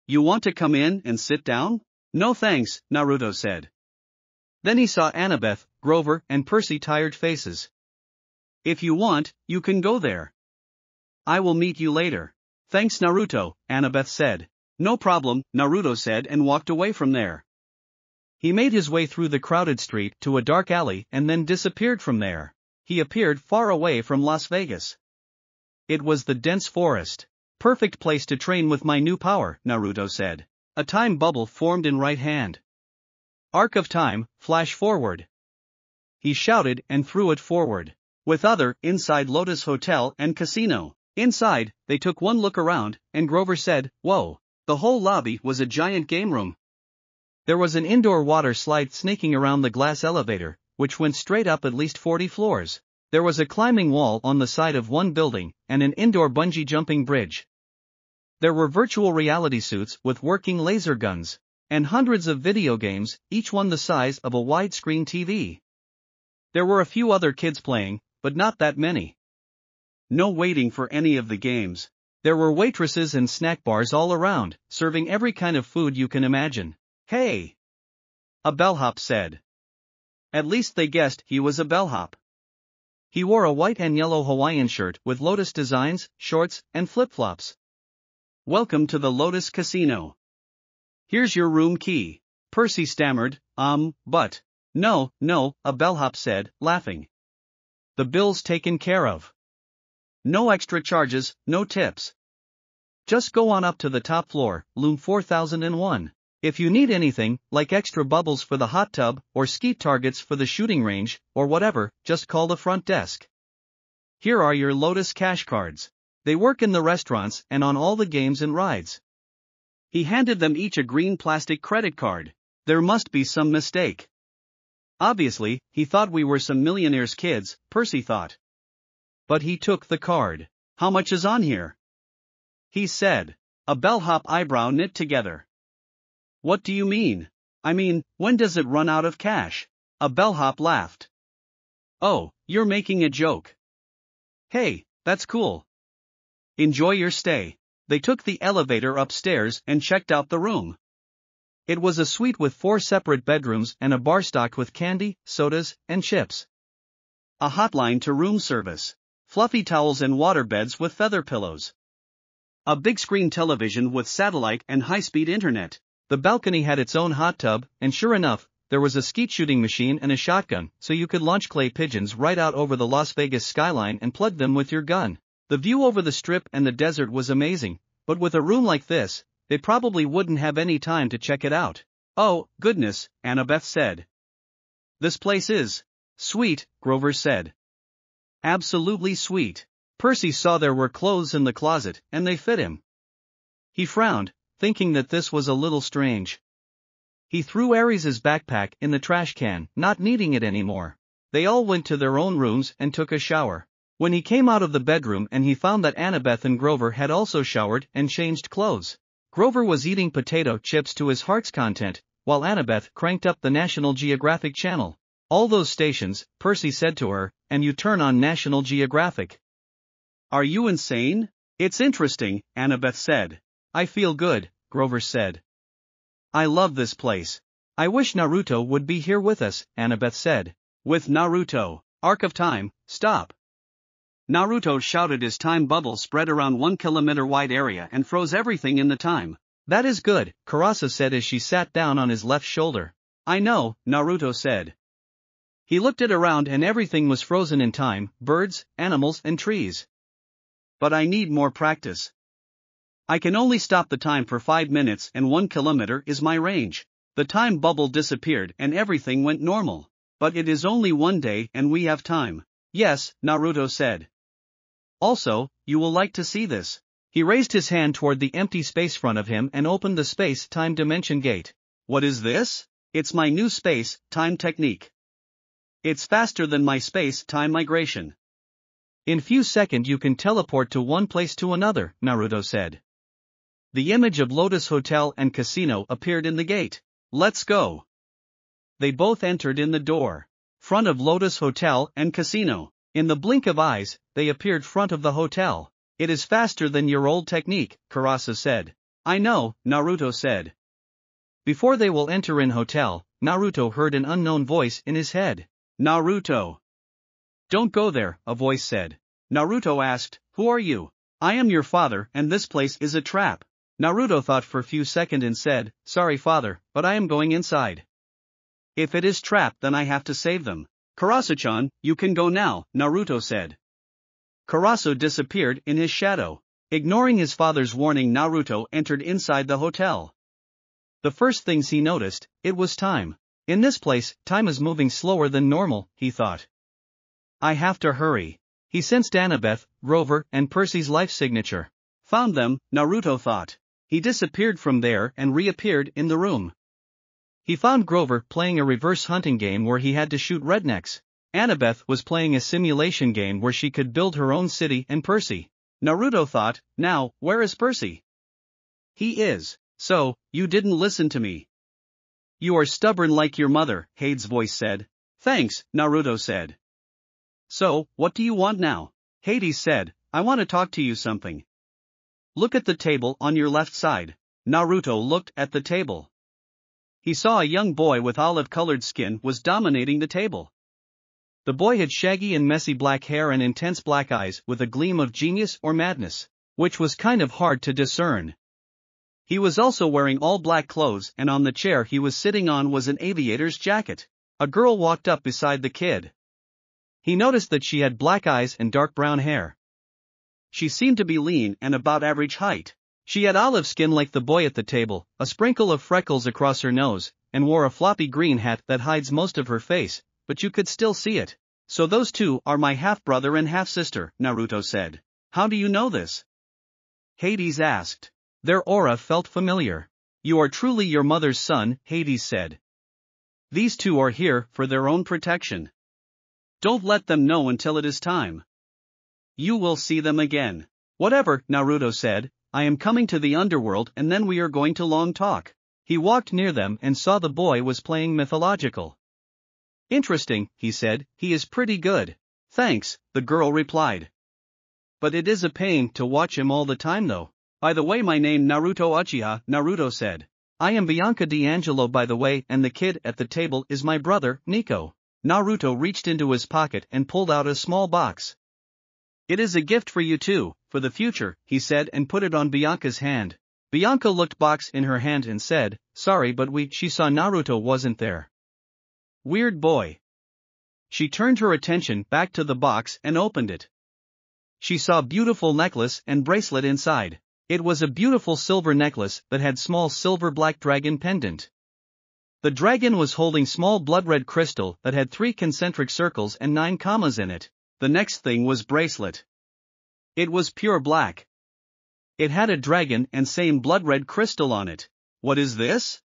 You want to come in and sit down?" "No thanks," Naruto said. Then he saw Annabeth, Grover, and Percy tired faces. "If you want, you can go there. I will meet you later." "Thanks Naruto," Annabeth said. "No problem," Naruto said and walked away from there. He made his way through the crowded street to a dark alley and then disappeared from there. He appeared far away from Las Vegas. It was the dense forest. "Perfect place to train with my new power," Naruto said. A time bubble formed in right hand. "Arc of time, flash forward." He shouted and threw it forward. With other, inside Lotus Hotel and Casino. Inside, they took one look around, and Grover said, "Whoa." The whole lobby was a giant game room. There was an indoor water slide snaking around the glass elevator, which went straight up at least 40 floors. There was a climbing wall on the side of one building, and an indoor bungee jumping bridge. There were virtual reality suits with working laser guns, and hundreds of video games, each one the size of a widescreen TV. There were a few other kids playing, but not that many. No waiting for any of the games. There were waitresses and snack bars all around, serving every kind of food you can imagine. "Hey!" a bellhop said. At least they guessed he was a bellhop. He wore a white and yellow Hawaiian shirt with lotus designs, shorts, and flip-flops. "Welcome to the Lotus Casino. Here's your room key." Percy stammered, but... No, a bellhop said, laughing. "The bill's taken care of. No extra charges, no tips. Just go on up to the top floor, room 4001. If you need anything, like extra bubbles for the hot tub, or skeet targets for the shooting range, or whatever, just call the front desk. Here are your Lotus cash cards. They work in the restaurants and on all the games and rides." He handed them each a green plastic credit card. There must be some mistake. Obviously, he thought we were some millionaire's kids, Percy thought. But he took the card. How much is on here? He said. A bellhop eyebrow knit together. What do you mean? I mean, when does it run out of cash? A bellhop laughed. Oh, you're making a joke. Hey, that's cool. Enjoy your stay. They took the elevator upstairs and checked out the room. It was a suite with 4 separate bedrooms and a bar stocked with candy, sodas, and chips. A hotline to room service. Fluffy towels and waterbeds with feather pillows. A big screen television with satellite and high-speed internet. The balcony had its own hot tub, and sure enough, there was a skeet shooting machine and a shotgun, so you could launch clay pigeons right out over the Las Vegas skyline and plug them with your gun. The view over the strip and the desert was amazing, but with a room like this, they probably wouldn't have any time to check it out. Oh, goodness, Annabeth said. This place is sweet, Grover said. Absolutely sweet. Percy saw there were clothes in the closet, and they fit him. He frowned, thinking that this was a little strange. He threw Aries' backpack in the trash can, not needing it anymore. They all went to their own rooms and took a shower. When he came out of the bedroom and he found that Annabeth and Grover had also showered and changed clothes. Grover was eating potato chips to his heart's content, while Annabeth cranked up the National Geographic channel. All those stations, Percy said to her, and you turn on National Geographic. Are you insane? It's interesting, Annabeth said. I feel good, Grover said. I love this place. I wish Naruto would be here with us, Annabeth said. With Naruto. Arc of time, stop. Naruto shouted as time bubble spread around 1 kilometer wide area and froze everything in the time. That is good, Kurasa said as she sat down on his left shoulder. I know, Naruto said. He looked at around and everything was frozen in time, birds, animals and trees. But I need more practice. I can only stop the time for 5 minutes and 1 kilometer is my range. The time bubble disappeared and everything went normal. But it is only one day and we have time. Yes, Naruto said. Also, you will like to see this. He raised his hand toward the empty space front of him and opened the space-time dimension gate. What is this? It's my new space-time technique. It's faster than my space-time migration. In few seconds you can teleport to one place to another, Naruto said. The image of Lotus Hotel and Casino appeared in the gate. Let's go. They both entered in the door. Front of Lotus Hotel and Casino. In the blink of eyes, they appeared front of the hotel. It is faster than your old technique, Kurasa said. I know, Naruto said. Before they will enter in hotel, Naruto heard an unknown voice in his head. Naruto. Don't go there, a voice said. Naruto asked, who are you? I am your father and this place is a trap. Naruto thought for a few seconds and said, sorry father, but I am going inside. If it is trapped then I have to save them. Kurasa-chan, you can go now, Naruto said. Kurasa disappeared in his shadow. Ignoring his father's warning, Naruto entered inside the hotel. The first things he noticed, it was time. In this place, time is moving slower than normal, he thought. I have to hurry. He sensed Annabeth, Grover, and Percy's life signature. Found them, Naruto thought. He disappeared from there and reappeared in the room. He found Grover playing a reverse hunting game where he had to shoot rednecks. Annabeth was playing a simulation game where she could build her own city and Percy. Naruto thought, now, where is Percy? He is. So, you didn't listen to me. You are stubborn like your mother, Hades' voice said. Thanks, Naruto said. So, what do you want now? Hades said, I want to talk to you something. Look at the table on your left side. Naruto looked at the table. He saw a young boy with olive-colored skin was dominating the table. The boy had shaggy and messy black hair and intense black eyes with a gleam of genius or madness, which was kind of hard to discern. He was also wearing all black clothes and on the chair he was sitting on was an aviator's jacket. A girl walked up beside the kid. He noticed that she had black eyes and dark brown hair. She seemed to be lean and about average height. She had olive skin like the boy at the table, a sprinkle of freckles across her nose, and wore a floppy green hat that hides most of her face, but you could still see it. So those two are my half-brother and half-sister, Naruto said. How do you know this? Hades asked. Their aura felt familiar. You are truly your mother's son, Hades said. These two are here for their own protection. Don't let them know until it is time. You will see them again. Whatever, Naruto said, I am coming to the underworld and then we are going to long talk. He walked near them and saw the boy was playing mythological. Interesting, he said, he is pretty good. Thanks, the girl replied. But it is a pain to watch him all the time though. By the way, my name Naruto Uchiha, Naruto said. I am Bianca D'Angelo by the way, and the kid at the table is my brother, Nico. Naruto reached into his pocket and pulled out a small box. It is a gift for you too, for the future, he said and put it on Bianca's hand. Bianca looked box in her hand and said, sorry but she saw Naruto wasn't there. Weird boy. She turned her attention back to the box and opened it. She saw beautiful necklace and bracelet inside. It was a beautiful silver necklace that had small silver black dragon pendant. The dragon was holding small blood red crystal that had 3 concentric circles and 9 commas in it. The next thing was bracelet. It was pure black. It had a dragon and same blood red crystal on it. What is this?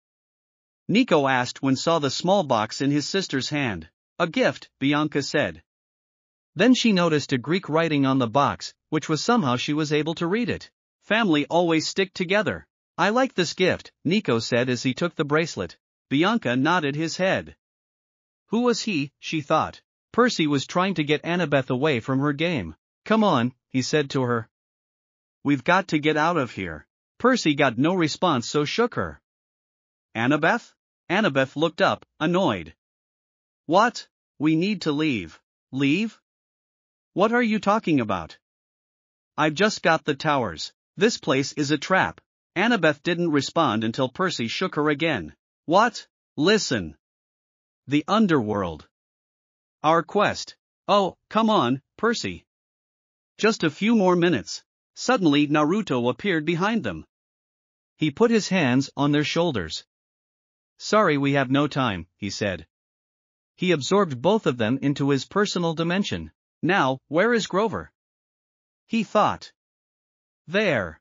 Nico asked when saw the small box in his sister's hand. A gift, Bianca said. Then she noticed a Greek writing on the box, which was somehow she was able to read it. Family always stick together. I like this gift, Nico said as he took the bracelet. Bianca nodded his head. Who was he, she thought. Percy was trying to get Annabeth away from her game. Come on, he said to her. We've got to get out of here. Percy got no response so shook her. Annabeth? Annabeth looked up, annoyed. What? We need to leave. Leave? What are you talking about? I've just got the towers. This place is a trap. Annabeth didn't respond until Percy shook her again. What? Listen. The underworld. Our quest. Oh, come on, Percy. Just a few more minutes. Suddenly Naruto appeared behind them. He put his hands on their shoulders. Sorry, we have no time, he said. He absorbed both of them into his personal dimension. Now, where is Grover? He thought. There.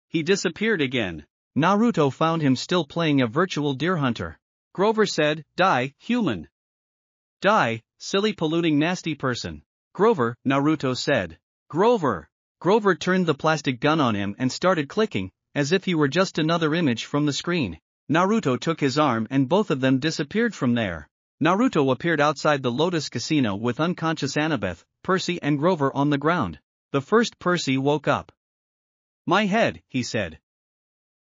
He disappeared again. Naruto found him still playing a virtual deer hunter. Grover said, Die, human. Die, silly polluting nasty person. Grover, Naruto said. Grover. Grover turned the plastic gun on him and started clicking, as if he were just another image from the screen. Naruto took his arm and both of them disappeared from there. Naruto appeared outside the Lotus Casino with unconscious Annabeth, Percy and Grover on the ground. The first Percy woke up. My head, he said.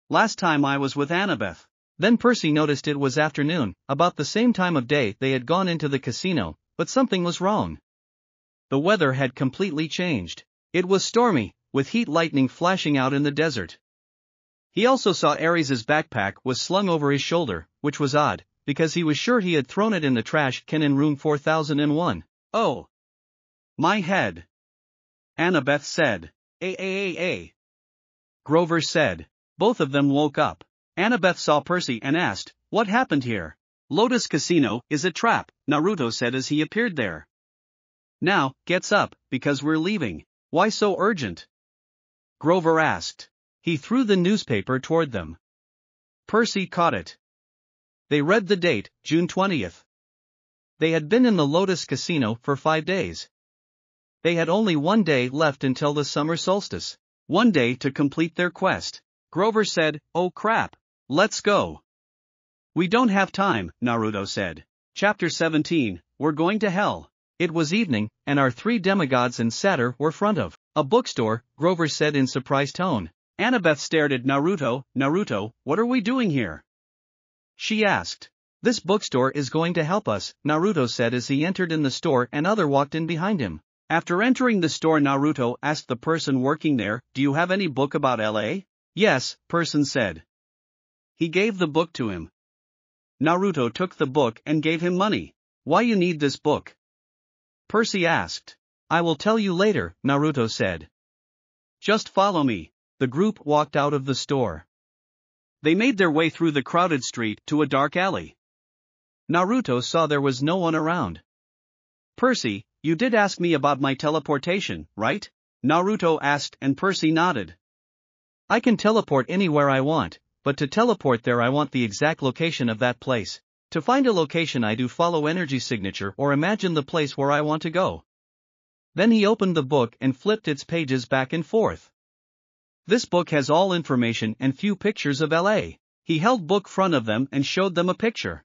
Last time I was with Annabeth. Then Percy noticed it was afternoon, about the same time of day they had gone into the casino, but something was wrong. The weather had completely changed. It was stormy, with heat lightning flashing out in the desert. He also saw Ares's backpack was slung over his shoulder, which was odd, because he was sure he had thrown it in the trash can in room 4001. Oh. My head. Annabeth said. Grover said. Both of them woke up. Annabeth saw Percy and asked, What happened here? Lotus Casino is a trap, Naruto said as he appeared there. Now, gets up, because we're leaving. Why so urgent? Grover asked. He threw the newspaper toward them. Percy caught it. They read the date, June 20th. They had been in the Lotus Casino for 5 days. They had only 1 day left until the summer solstice. 1 day to complete their quest. Grover said, Oh crap. Let's go. We don't have time, Naruto said. Chapter 17, We're going to hell. It was evening, and our 3 demigods and satyr were front of a bookstore, Grover said in surprised tone. Annabeth stared at Naruto. Naruto, what are we doing here? She asked. This bookstore is going to help us, Naruto said as he entered in the store and other walked in behind him. After entering the store, Naruto asked the person working there, Do you have any book about LA? Yes, person said. He gave the book to him. Naruto took the book and gave him money. Why you need this book? Percy asked. I will tell you later, Naruto said. Just follow me. The group walked out of the store. They made their way through the crowded street to a dark alley. Naruto saw there was no one around. Percy, you did ask me about my teleportation, right? Naruto asked and Percy nodded. I can teleport anywhere I want, but to teleport there I want the exact location of that place. To find a location I do follow energy signature or imagine the place where I want to go. Then he opened the book and flipped its pages back and forth. This book has all information and few pictures of LA. He held book front of them and showed them a picture.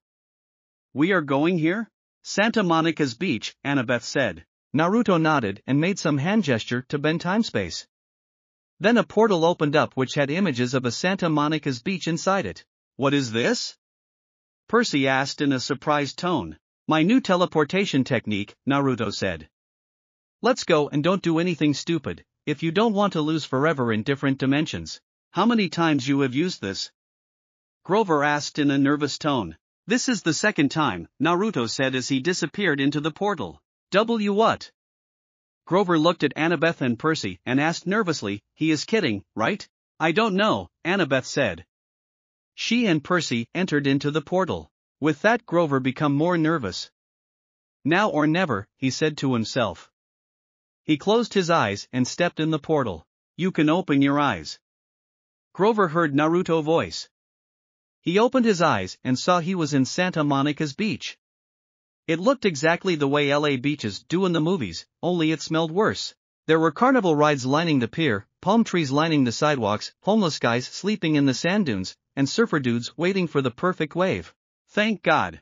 We are going here? Santa Monica's beach, Annabeth said. Naruto nodded and made some hand gesture to bend timespace. Then a portal opened up which had images of a Santa Monica's beach inside it. What is this? Percy asked in a surprised tone. My new teleportation technique, Naruto said. Let's go and don't do anything stupid, if you don't want to lose forever in different dimensions. How many times you have used this? Grover asked in a nervous tone. This is the second time, Naruto said as he disappeared into the portal. What? Grover looked at Annabeth and Percy and asked nervously, he is kidding, right? I don't know, Annabeth said. She and Percy entered into the portal. With that Grover became more nervous. Now or never, he said to himself. He closed his eyes and stepped in the portal. You can open your eyes. Grover heard Naruto's voice. He opened his eyes and saw he was in Santa Monica's beach. It looked exactly the way LA beaches do in the movies, only it smelled worse. There were carnival rides lining the pier, palm trees lining the sidewalks, homeless guys sleeping in the sand dunes, and surfer dudes waiting for the perfect wave. Thank God.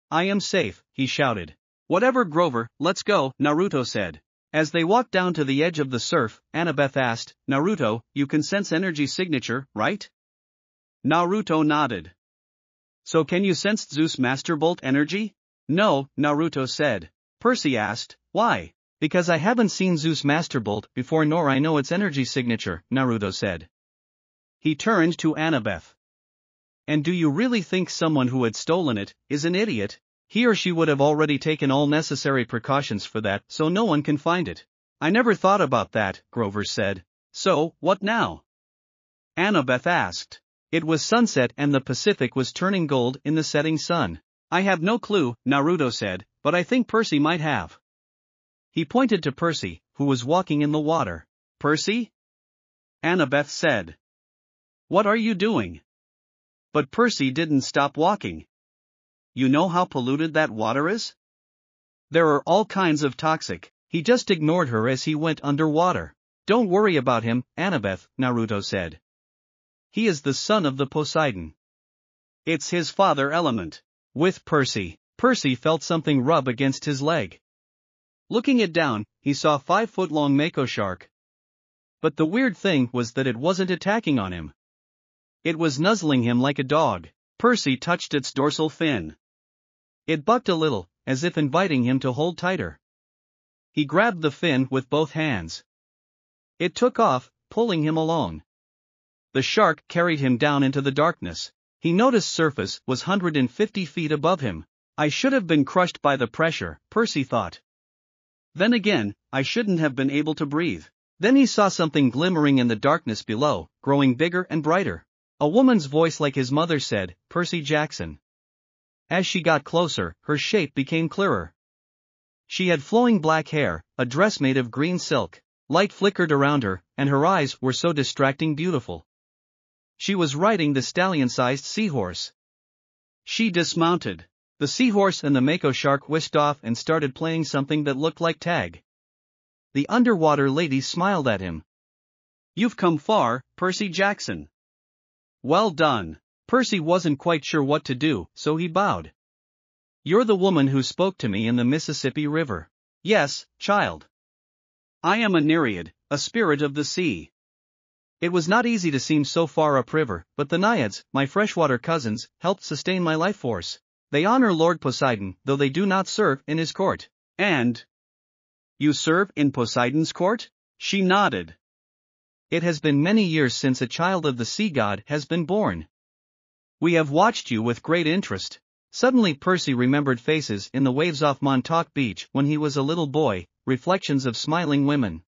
I am safe, he shouted. Whatever Grover, let's go, Naruto said. As they walked down to the edge of the surf, Annabeth asked, Naruto, you can sense energy signature, right? Naruto nodded. So can you sense Zeus Masterbolt energy? No, Naruto said. Percy asked, why? Because I haven't seen Zeus Masterbolt before nor I know its energy signature, Naruto said. He turned to Annabeth. And do you really think someone who had stolen it is an idiot? He or she would have already taken all necessary precautions for that so no one can find it. I never thought about that, Grover said. So, what now? Annabeth asked. It was sunset and the Pacific was turning gold in the setting sun. I have no clue, Naruto said, but I think Percy might have. He pointed to Percy, who was walking in the water. Percy? Annabeth said. What are you doing? But Percy didn't stop walking. You know how polluted that water is? There are all kinds of toxic. He just ignored her as he went underwater. Don't worry about him, Annabeth, Naruto said. He is the son of the Poseidon. It's his father element. With Percy. Percy felt something rub against his leg. Looking it down, he saw a 5-foot-long mako shark. But the weird thing was that it wasn't attacking on him. It was nuzzling him like a dog. Percy touched its dorsal fin. It bucked a little, as if inviting him to hold tighter. He grabbed the fin with both hands. It took off, pulling him along. The shark carried him down into the darkness. He noticed surface was 150 feet above him. I should have been crushed by the pressure, Percy thought. Then again, I shouldn't have been able to breathe. Then he saw something glimmering in the darkness below, growing bigger and brighter. A woman's voice like his mother said, Percy Jackson. As she got closer, her shape became clearer. She had flowing black hair, a dress made of green silk. Light flickered around her, and her eyes were so distracting beautiful. She was riding the stallion-sized seahorse. She dismounted. The seahorse and the mako shark whisked off and started playing something that looked like tag. The underwater lady smiled at him. You've come far, Percy Jackson. Well done. Percy wasn't quite sure what to do, so he bowed. You're the woman who spoke to me in the Mississippi River. Yes, child. I am a Nereid, a spirit of the sea. It was not easy to seem so far upriver, but the Naiads, my freshwater cousins, helped sustain my life force. They honor Lord Poseidon, though they do not serve in his court. And? You serve in Poseidon's court? She nodded. It has been many years since a child of the sea god has been born. We have watched you with great interest. Suddenly Percy remembered faces in the waves off Montauk Beach when he was a little boy, reflections of smiling women.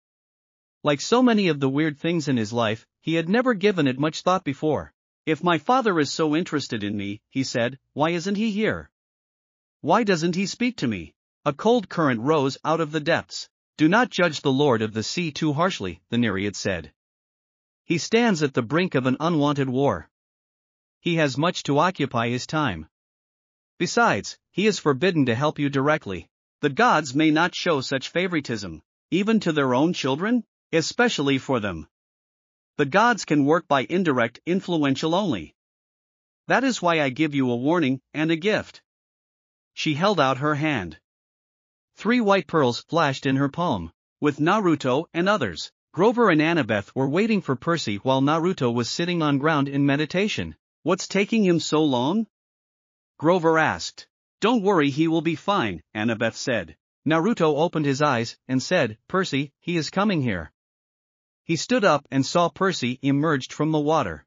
Like so many of the weird things in his life, he had never given it much thought before. If my father is so interested in me, he said, why isn't he here? Why doesn't he speak to me? A cold current rose out of the depths. Do not judge the Lord of the Sea too harshly, the Nereid said. He stands at the brink of an unwanted war. He has much to occupy his time. Besides, he is forbidden to help you directly. The gods may not show such favoritism, even to their own children, especially for them. The gods can work by indirect influential only. That is why I give you a warning and a gift. She held out her hand. 3 white pearls flashed in her palm. With Naruto and others, Grover and Annabeth were waiting for Percy while Naruto was sitting on ground in meditation. What's taking him so long? Grover asked. Don't worry, he will be fine, Annabeth said. Naruto opened his eyes and said, Percy, he is coming here. He stood up and saw Percy emerged from the water.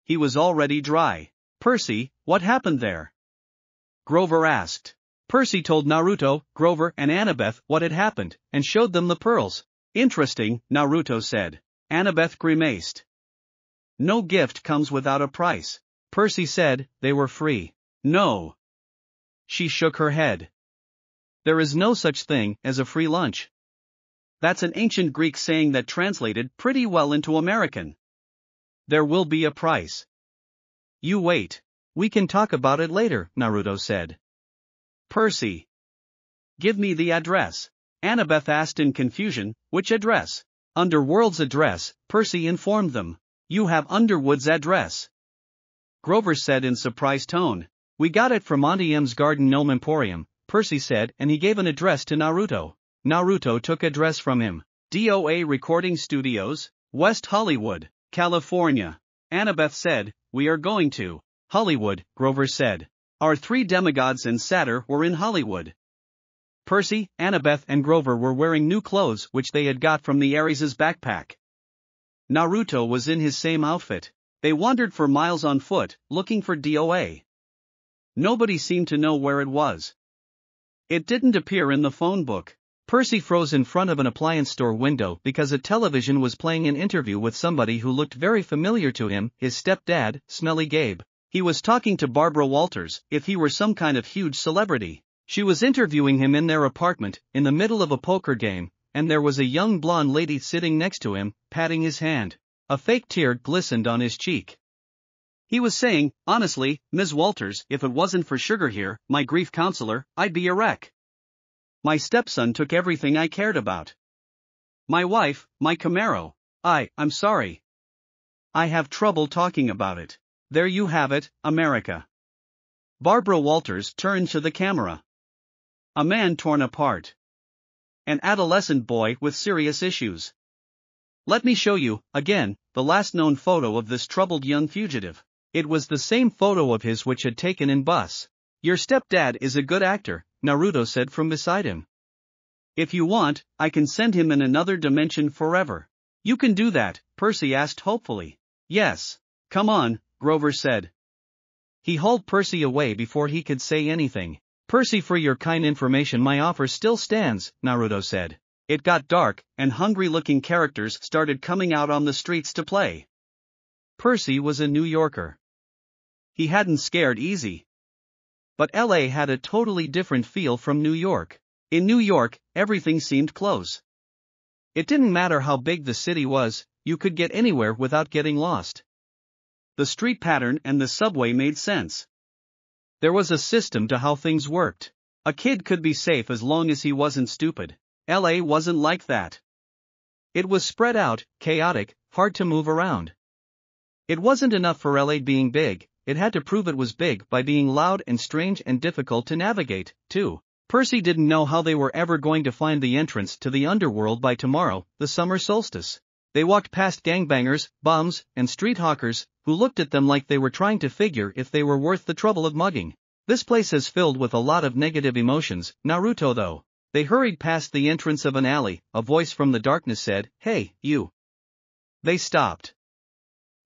He was already dry. Percy, what happened there? Grover asked. Percy told Naruto, Grover and Annabeth what had happened, and showed them the pearls. Interesting, Naruto said. Annabeth grimaced. No gift comes without a price. Percy said, they were free. No. She shook her head. There is no such thing as a free lunch. That's an ancient Greek saying that translated pretty well into American. There will be a price. You wait. We can talk about it later, Naruto said. Percy. Give me the address. Annabeth asked in confusion, which address? Underworld's address, Percy informed them. You have Underwood's address. Grover said in surprised tone. We got it from Auntie M's Garden Gnome Emporium, Percy said, and he gave an address to Naruto. Naruto took address from him. DOA Recording Studios, West Hollywood, California. Annabeth said, we are going to Hollywood, Grover said. Our 3 demigods and satyr were in Hollywood. Percy, Annabeth and Grover were wearing new clothes which they had got from the Ares' backpack. Naruto was in his same outfit. They wandered for miles on foot, looking for DOA. Nobody seemed to know where it was. It didn't appear in the phone book. Percy froze in front of an appliance store window because a television was playing an interview with somebody who looked very familiar to him, his stepdad, Smelly Gabe. He was talking to Barbara Walters, if he were some kind of huge celebrity. She was interviewing him in their apartment, in the middle of a poker game, and there was a young blonde lady sitting next to him, patting his hand. A fake tear glistened on his cheek. He was saying, honestly, Ms. Walters, if it wasn't for Sugar here, my grief counselor, I'd be a wreck. My stepson took everything I cared about. My wife, my Camaro. I'm sorry. I have trouble talking about it. There you have it, America. Barbara Walters turned to the camera. A man torn apart. An adolescent boy with serious issues. Let me show you, again, the last known photo of this troubled young fugitive. It was the same photo of his which had taken in bus. Your stepdad is a good actor, Naruto said from beside him. If you want, I can send him in another dimension forever. You can do that, Percy asked hopefully. Yes. Come on, Grover said. He hauled Percy away before he could say anything. Percy, for your kind information, my offer still stands, Naruto said. It got dark, and hungry-looking characters started coming out on the streets to play. Percy was a New Yorker. He hadn't scared easy. But LA had a totally different feel from New York. In New York, everything seemed close. It didn't matter how big the city was, you could get anywhere without getting lost. The street pattern and the subway made sense. There was a system to how things worked. A kid could be safe as long as he wasn't stupid. LA wasn't like that. It was spread out, chaotic, hard to move around. It wasn't enough for LA being big, it had to prove it was big by being loud and strange and difficult to navigate, too. Percy didn't know how they were ever going to find the entrance to the underworld by tomorrow, the summer solstice. They walked past gangbangers, bums, and street hawkers, who looked at them like they were trying to figure if they were worth the trouble of mugging. This place is filled with a lot of negative emotions, Naruto though. They hurried past the entrance of an alley, a voice from the darkness said, "Hey, you." They stopped.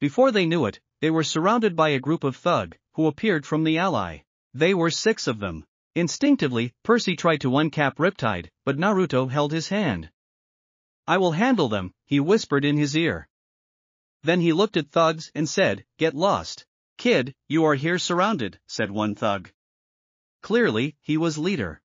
Before they knew it, they were surrounded by a group of thug, who appeared from the alley. They were 6 of them. Instinctively, Percy tried to uncap Riptide, but Naruto held his hand. "I will handle them," he whispered in his ear. Then he looked at thugs and said, "Get lost." "Kid, you are here surrounded," said one thug. Clearly, he was leader.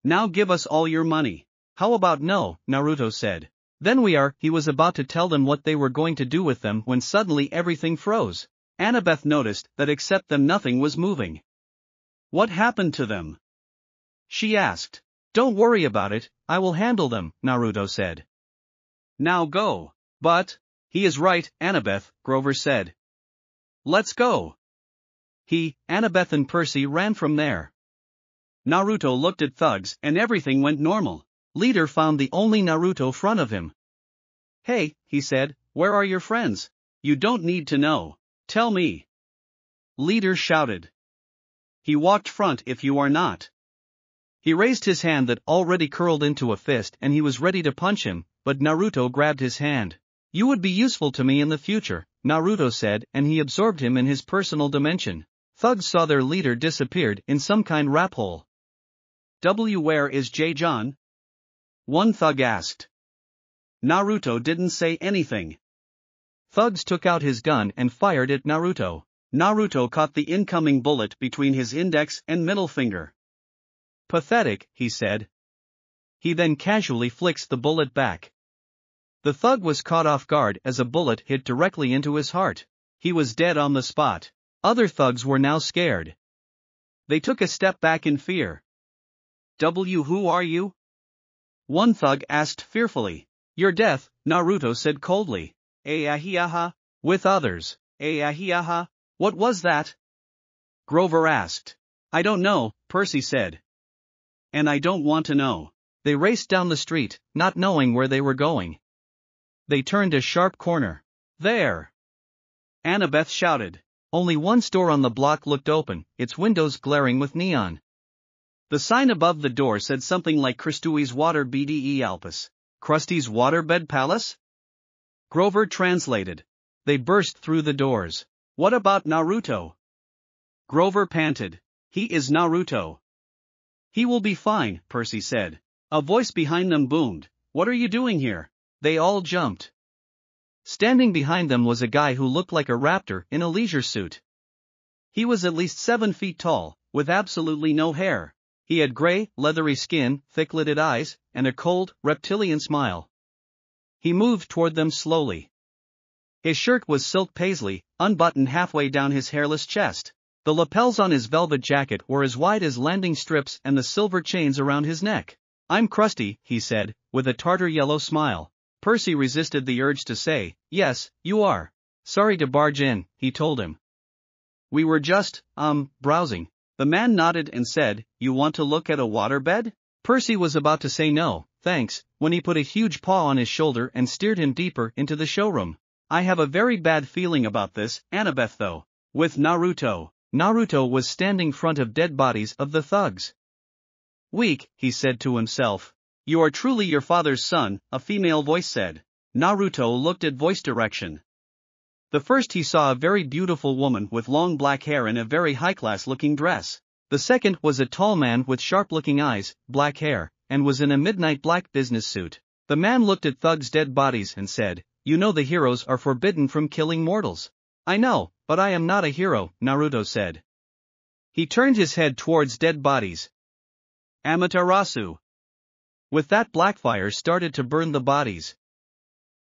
"Now give us all your money." "How about no?" Naruto said. "Then we are." He was about to tell them what they were going to do with them when suddenly everything froze. Annabeth noticed that except them nothing was moving. What happened to them? She asked. Don't worry about it, I will handle them, Naruto said. Now go. But, he is right, Annabeth, Grover said. Let's go. He, Annabeth and Percy ran from there. Naruto looked at thugs and everything went normal. Leader found the only Naruto front of him. Hey, he said, where are your friends? You don't need to know. Tell me. Leader shouted. He walked front if you are not. He raised his hand that already curled into a fist and he was ready to punch him, but Naruto grabbed his hand. You would be useful to me in the future, Naruto said, and he absorbed him in his personal dimension. Thugs saw their leader disappeared in some kind rap hole. Where is J-John? One thug asked. Naruto didn't say anything. Thugs took out his gun and fired at Naruto. Naruto caught the incoming bullet between his index and middle finger. Pathetic, he said. He then casually flicks the bullet back. The thug was caught off guard as a bullet hit directly into his heart. He was dead on the spot. Other thugs were now scared. They took a step back in fear. Who are you? One thug asked fearfully. Your death, Naruto said coldly. Ahiaha. With others. Ahiaha. What was that? Grover asked. I don't know, Percy said. And I don't want to know. They raced down the street, not knowing where they were going. They turned a sharp corner. There! Annabeth shouted. Only one store on the block looked open, its windows glaring with neon. The sign above the door said something like Kristui's Water Bde Alpus. Krusty's Waterbed Palace? Grover translated. They burst through the doors. What about Naruto? Grover panted. He is Naruto. He will be fine, Percy said. A voice behind them boomed. What are you doing here? They all jumped. Standing behind them was a guy who looked like a raptor in a leisure suit. He was at least 7 feet tall, with absolutely no hair. He had gray, leathery skin, thick-lidded eyes, and a cold, reptilian smile. He moved toward them slowly. His shirt was silk paisley, unbuttoned halfway down his hairless chest. The lapels on his velvet jacket were as wide as landing strips and the silver chains around his neck. I'm Krusty, he said, with a tartar yellow smile. Percy resisted the urge to say, yes, you are. Sorry to barge in, he told him. We were just, browsing. The man nodded and said, you want to look at a waterbed? Percy was about to say no, thanks, when he put a huge paw on his shoulder and steered him deeper into the showroom. I have a very bad feeling about this, Annabeth though. With Naruto. Naruto was standing front of dead bodies of the thugs. Weak, he said to himself. You are truly your father's son, a female voice said. Naruto looked at voice direction. The first he saw a very beautiful woman with long black hair in a very high-class looking dress. The second was a tall man with sharp-looking eyes, black hair, and was in a midnight black business suit. The man looked at thugs' dead bodies and said, you know the heroes are forbidden from killing mortals. I know, but I am not a hero, Naruto said. He turned his head towards dead bodies. Amaterasu. With that Blackfire started to burn the bodies.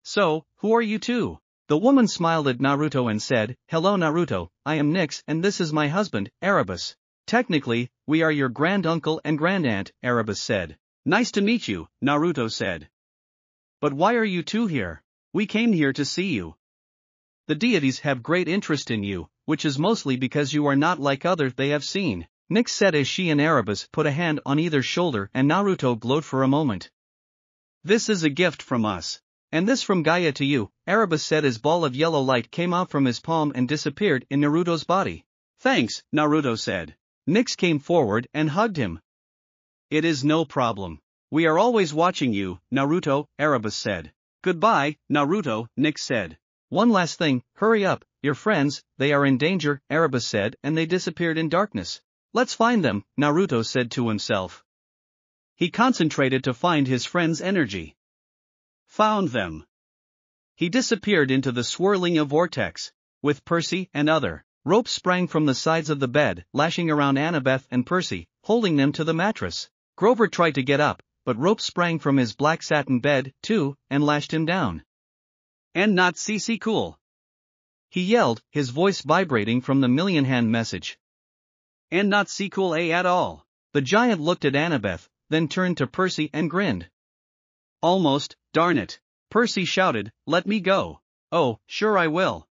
So, who are you two? The woman smiled at Naruto and said, hello Naruto, I am Nyx and this is my husband, Erebus. Technically, we are your granduncle and grandaunt, Erebus said. Nice to meet you, Naruto said. But why are you two here? We came here to see you. The deities have great interest in you, which is mostly because you are not like others they have seen, Nyx said as she and Erebus put a hand on either shoulder and Naruto glowed for a moment. This is a gift from us. And this from Gaia to you, Erebus said as ball of yellow light came out from his palm and disappeared in Naruto's body. Thanks, Naruto said. Nyx came forward and hugged him. It is no problem. We are always watching you, Naruto, Erebus said. Goodbye, Naruto, Nyx said. One last thing, hurry up, your friends, they are in danger, Erebus said and they disappeared in darkness. Let's find them, Naruto said to himself. He concentrated to find his friends' energy. Found them. He disappeared into the swirling of vortex. With Percy and other ropes sprang from the sides of the bed, lashing around Annabeth and Percy, holding them to the mattress. Grover tried to get up, but ropes sprang from his black satin bed, too, and lashed him down. And not CC cool. He yelled, his voice vibrating from the million-hand message. and not sequel A at all. The giant looked at Annabeth, then turned to Percy and grinned. Almost, darn it. Percy shouted, let me go. Oh, sure I will.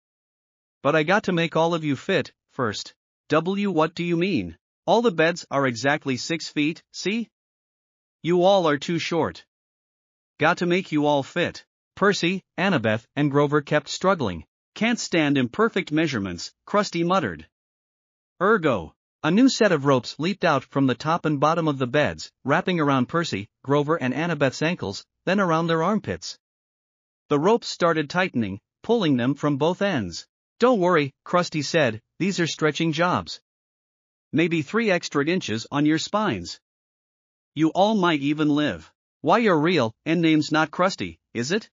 But I got to make all of you fit, first. What do you mean? All the beds are exactly 6 feet, see? You all are too short. Got to make you all fit. Percy, Annabeth, and Grover kept struggling. Can't stand imperfect measurements, Krusty muttered. Ergo. A new set of ropes leaped out from the top and bottom of the beds, wrapping around Percy, Grover and Annabeth's ankles, then around their armpits. The ropes started tightening, pulling them from both ends. Don't worry, Krusty said, these are stretching jobs. Maybe 3 extra inches on your spines. You all might even live. Why your real name's not Krusty, is it?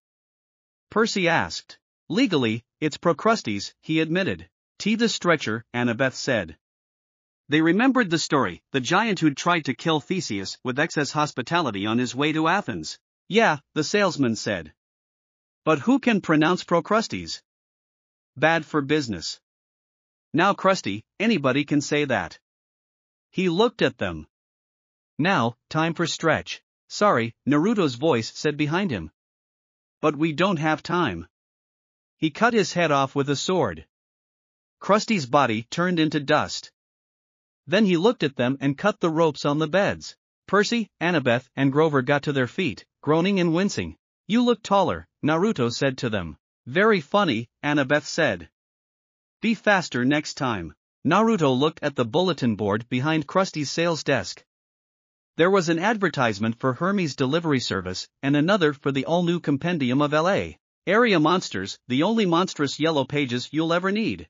Percy asked. Legally, it's Procrustes, he admitted. T the stretcher, Annabeth said. They remembered the story, the giant who'd tried to kill Theseus with excess hospitality on his way to Athens. Yeah, the salesman said. But who can pronounce Procrustes? Bad for business. Now Krusty, anybody can say that. He looked at them. Now, time for stretch. Sorry, Naruto's voice said behind him. But we don't have time. He cut his head off with a sword. Krusty's body turned into dust. Then he looked at them and cut the ropes on the beds. Percy, Annabeth, and Grover got to their feet, groaning and wincing. You look taller, Naruto said to them. Very funny, Annabeth said. Be faster next time. Naruto looked at the bulletin board behind Krusty's sales desk. There was an advertisement for Hermes delivery service, and another for the all-new Compendium of L.A. Area Monsters, the only monstrous yellow pages you'll ever need.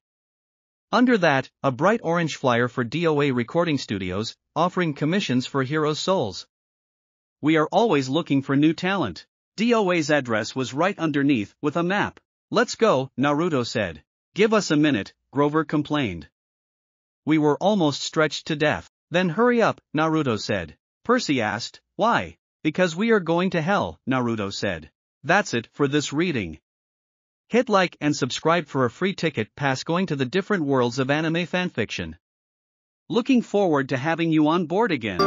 Under that, a bright orange flyer for DOA Recording Studios, offering commissions for heroes' souls. We are always looking for new talent. DOA's address was right underneath, with a map. Let's go, Naruto said. Give us a minute, Grover complained. We were almost stretched to death. Then hurry up, Naruto said. Percy asked, why? Because we are going to hell, Naruto said. That's it for this reading. Hit like and subscribe for a free ticket pass going to the different worlds of anime fanfiction. Looking forward to having you on board again.